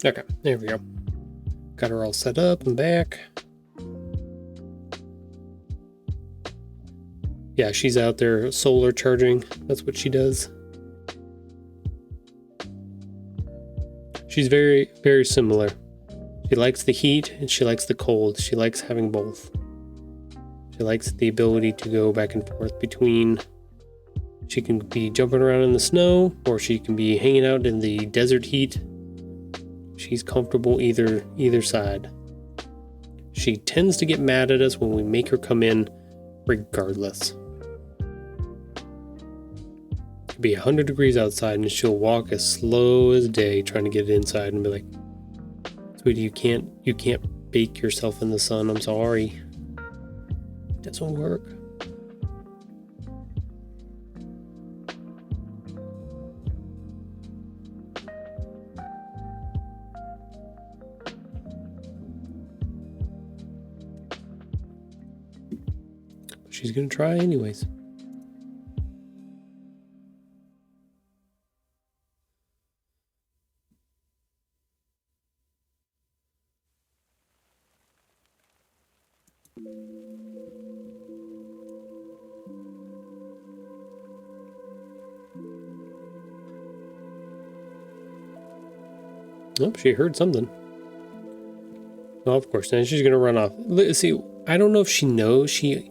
[SPEAKER 1] Okay, there we go. Got her all set up and back. Yeah, she's out there solar charging. That's what she does. She's very, very similar. She likes the heat and she likes the cold. She likes having both. She likes the ability to go back and forth between. She can be jumping around in the snow, or she can be hanging out in the desert heat. She's comfortable either side. She tends to get mad at us when we make her come in regardless. could be 100 degrees outside and she'll walk as slow as day trying to get inside and be like, sweetie, you can't bake yourself in the sun. I'm sorry. It doesn't work. She's gonna try anyways. Oh, she heard something. Oh, of course, then she's gonna run off. See, I don't know if she knows. She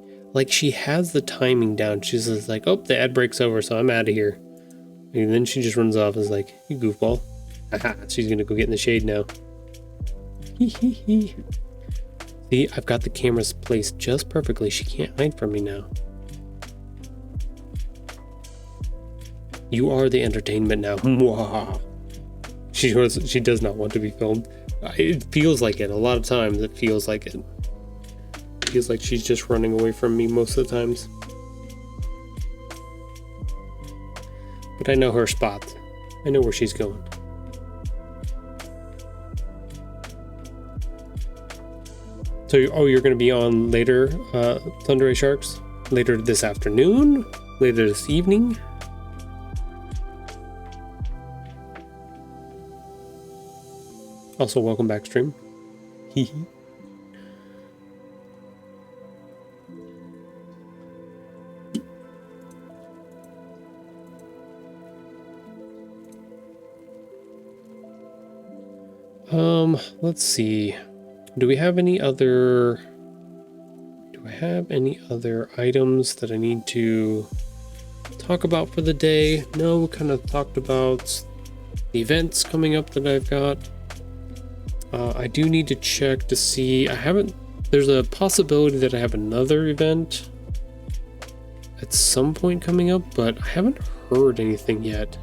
[SPEAKER 1] has the timing down. She's just like, oh, the ad break's over, so I'm out of here. And then she just runs off and is like, you goofball. Aha, she's gonna go get in the shade now. Hee hee hee. See, I've got the cameras placed just perfectly. She can't hide from me now. You are the entertainment now. Mwah. She does not want to be filmed. It feels like it. A lot of times it feels like it. It feels like she's just running away from me most of the times. But I know her spot. I know where she's going. So, you're going to be on later, Thunder Ray Sharks? Later this afternoon? Later this evening? Also, welcome back, stream. Hee hee. Let's see. Do I have any other items that I need to talk about for the day? No, we kind of talked about the events coming up that I've got. I do need to check to see. There's a possibility that I have another event at some point coming up, but I haven't heard anything yet.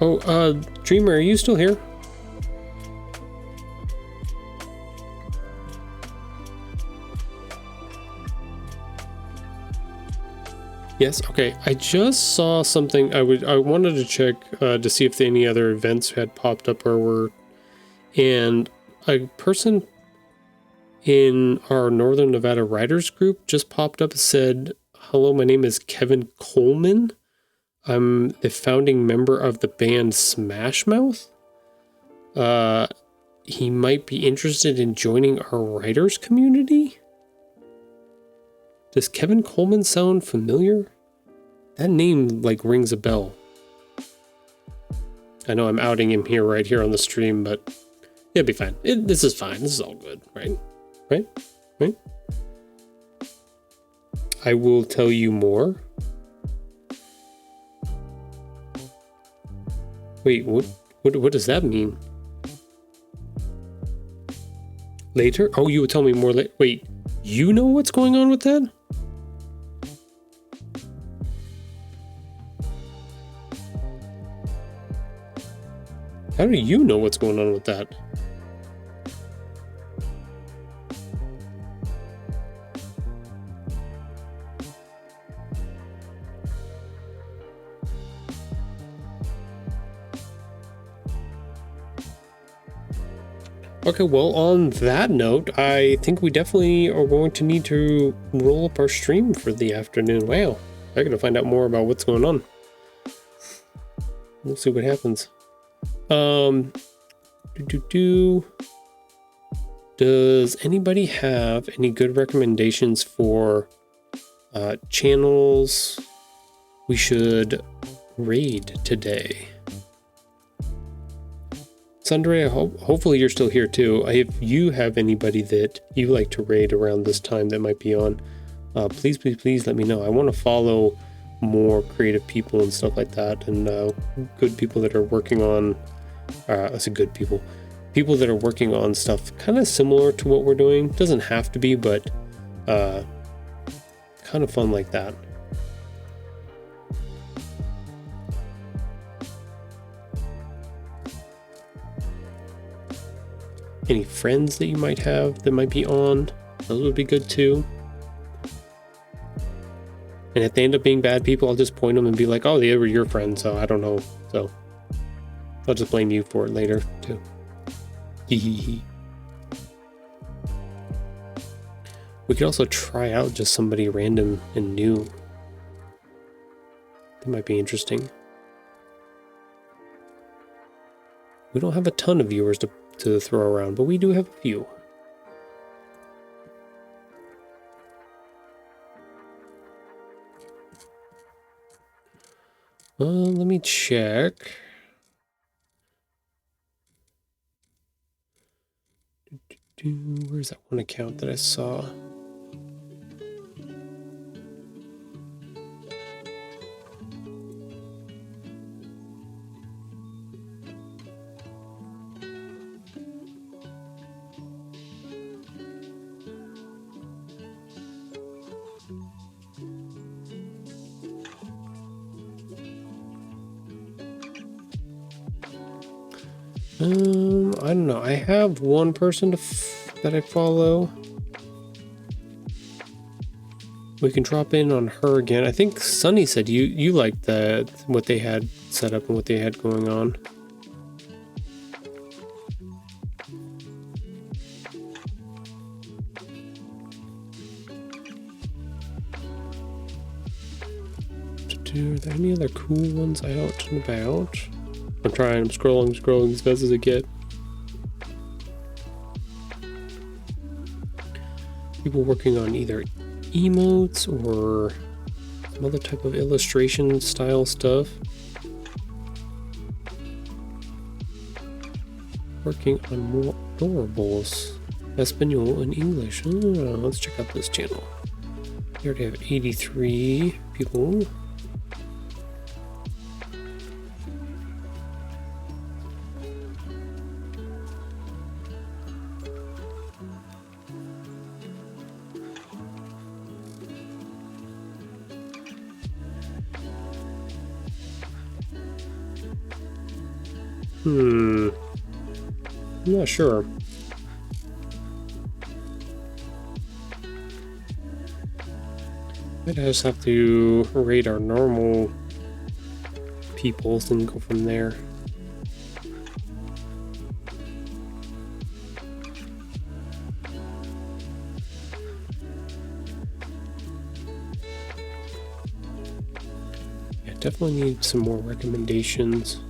[SPEAKER 1] Oh, Dreamer, are you still here? Yes, okay. I just saw something. I wanted to check to see if any other events had popped up or were. And a person in our Northern Nevada Writers group just popped up and said, "Hello, my name is Kevin Coleman. I'm the founding member of the band Smash Mouth. He might be interested in joining our writers community." Does Kevin Coleman sound familiar? That name rings a bell. I know I'm outing him right here on the stream, but it'll be fine. This is fine. This is all good, right? Right? I will tell you more. Wait, what does that mean? Later? Oh, you will tell me more later. Wait, you know what's going on with that? How do you know what's going on with that? Okay, well, on that note, I think we definitely are going to need to roll up our stream for the afternoon. Wow, I gotta find out more about what's going on. We'll see what happens. Does anybody have any good recommendations for channels we should raid today? Sundre, hopefully you're still here too. If you have anybody that you like to raid around this time that might be on, please let me know. I want to follow more creative people and stuff like that, and good people that are working on I say good people that are working on stuff kind of similar to what we're doing. Doesn't have to be, but kind of fun like that. Any friends that you might have that might be on, those would be good too. And if they end up being bad people, I'll just point them and be like, oh, they were your friends, so I don't know. So I'll just blame you for it later too. We could also try out just somebody random and new. That might be interesting. We don't have a ton of viewers to throw around, but we do have a few. Let me check. Where's that one account that I saw? I don't know. I have one person that I follow. We can drop in on her again. I think Sunny said you liked what they had set up and what they had going on. Are there any other cool ones out and about? I'm scrolling as fast as I get. People working on either emotes or some other type of illustration style stuff. Working on more adorables. Espanol and English. Let's check out this channel. We already have 83 people. I'm not sure. Might just have to rate our normal peoples and go from there. Yeah, definitely need some more recommendations.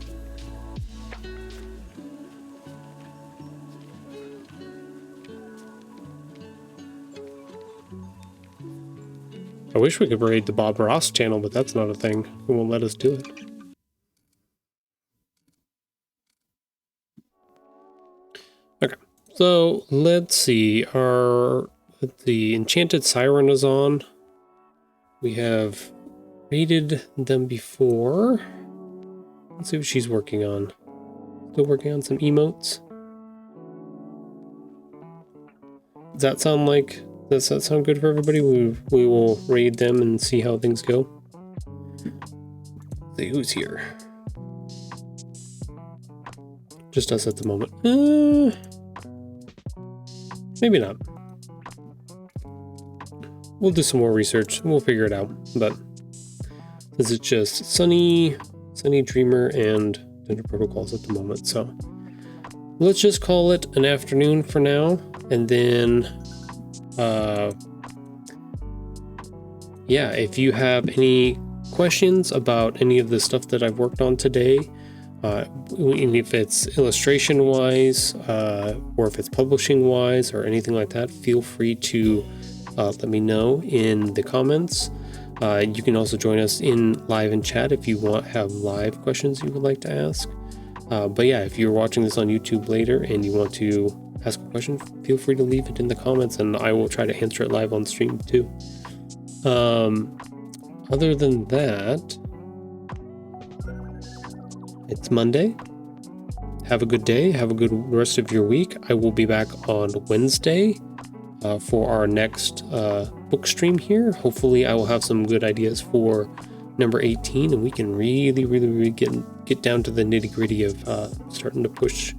[SPEAKER 1] I wish we could raid the Bob Ross channel, but that's not a thing. It won't let us do it. Okay, so let's see. The Enchanted Siren is on. We have raided them before. Let's see what she's working on. Still working on some emotes. Does that sound good for everybody? We will raid them and see how things go. Let's see who's here. Just us at the moment. Maybe not. We'll do some more research. We'll figure it out. But this is just Sunny Dreamer, and Dinner Protocols at the moment. So let's just call it an afternoon for now, and then. Yeah, if you have any questions about any of the stuff that I've worked on today, and if it's illustration wise, or if it's publishing wise or anything like that, feel free to let me know in the comments. You can also join us in live and chat if you have live questions you would like to ask. But yeah, if you're watching this on YouTube later and you want to ask a question, feel free to leave it in the comments and I will try to answer it live on stream too. other than that, it's Monday. Have a good day. Have a good rest of your week. I will be back on Wednesday for our next book stream here. Hopefully I will have some good ideas for number 18, and we can really get down to the nitty-gritty of starting to push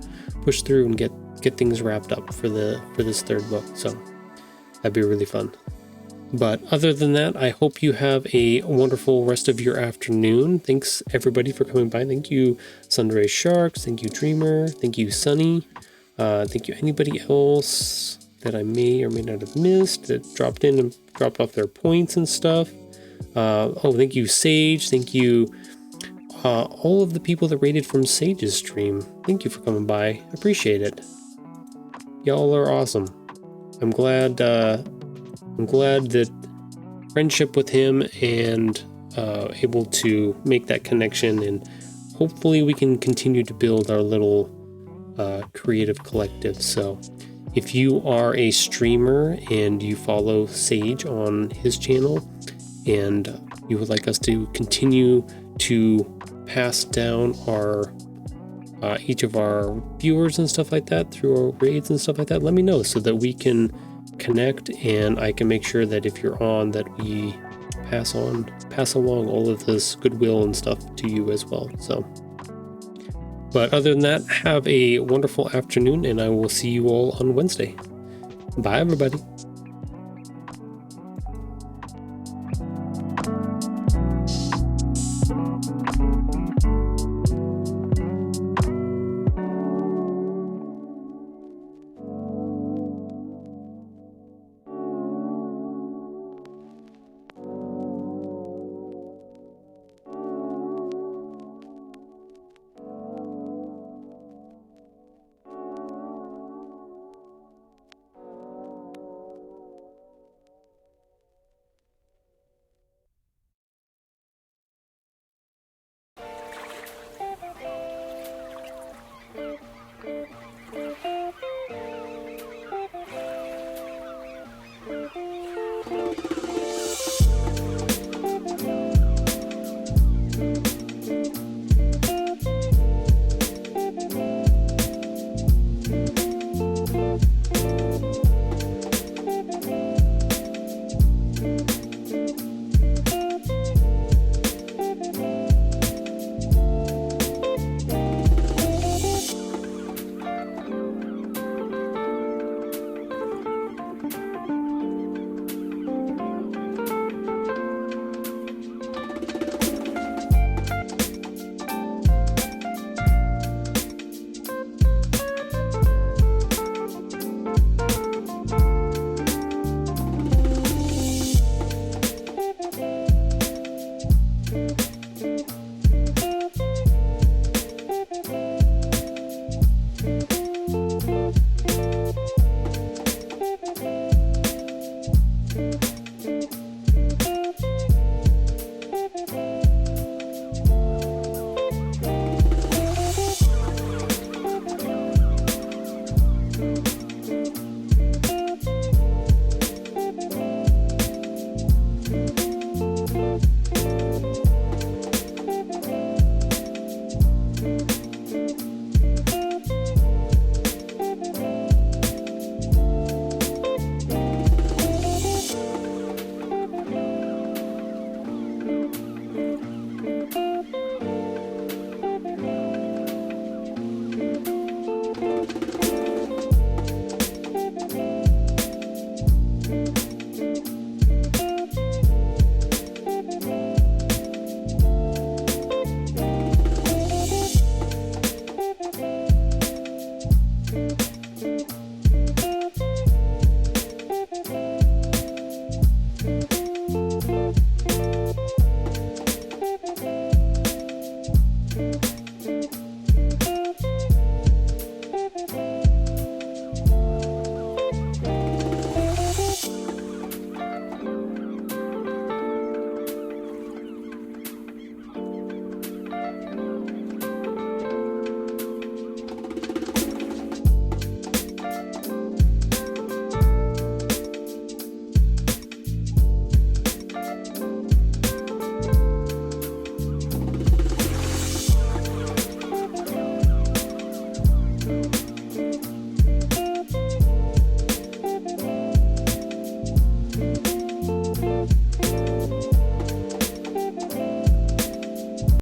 [SPEAKER 1] through and get things wrapped up for this third book. So that'd be really fun. But other than that, I hope you have a wonderful rest of your afternoon. Thanks everybody for coming by. Thank you, Sundray Sharks. Thank you, Dreamer. Thank you, Sunny. Thank you, anybody else that I may or may not have missed that dropped in and dropped off their points and stuff. Thank you, Sage. Thank you, all of the people that rated from Sage's stream. Thank you for coming by. Appreciate it. Y'all are awesome. I'm glad that friendship with him and able to make that connection, and hopefully we can continue to build our little creative collective. So if you are a streamer and you follow Sage on his channel and you would like us to continue to pass down our each of our viewers and stuff like that through our raids and stuff like that, let me know so that we can connect, and I can make sure that if you're on, that we pass along all of this goodwill and stuff to you as well. So, but other than that, have a wonderful afternoon, and I will see you all on Wednesday. Bye, everybody.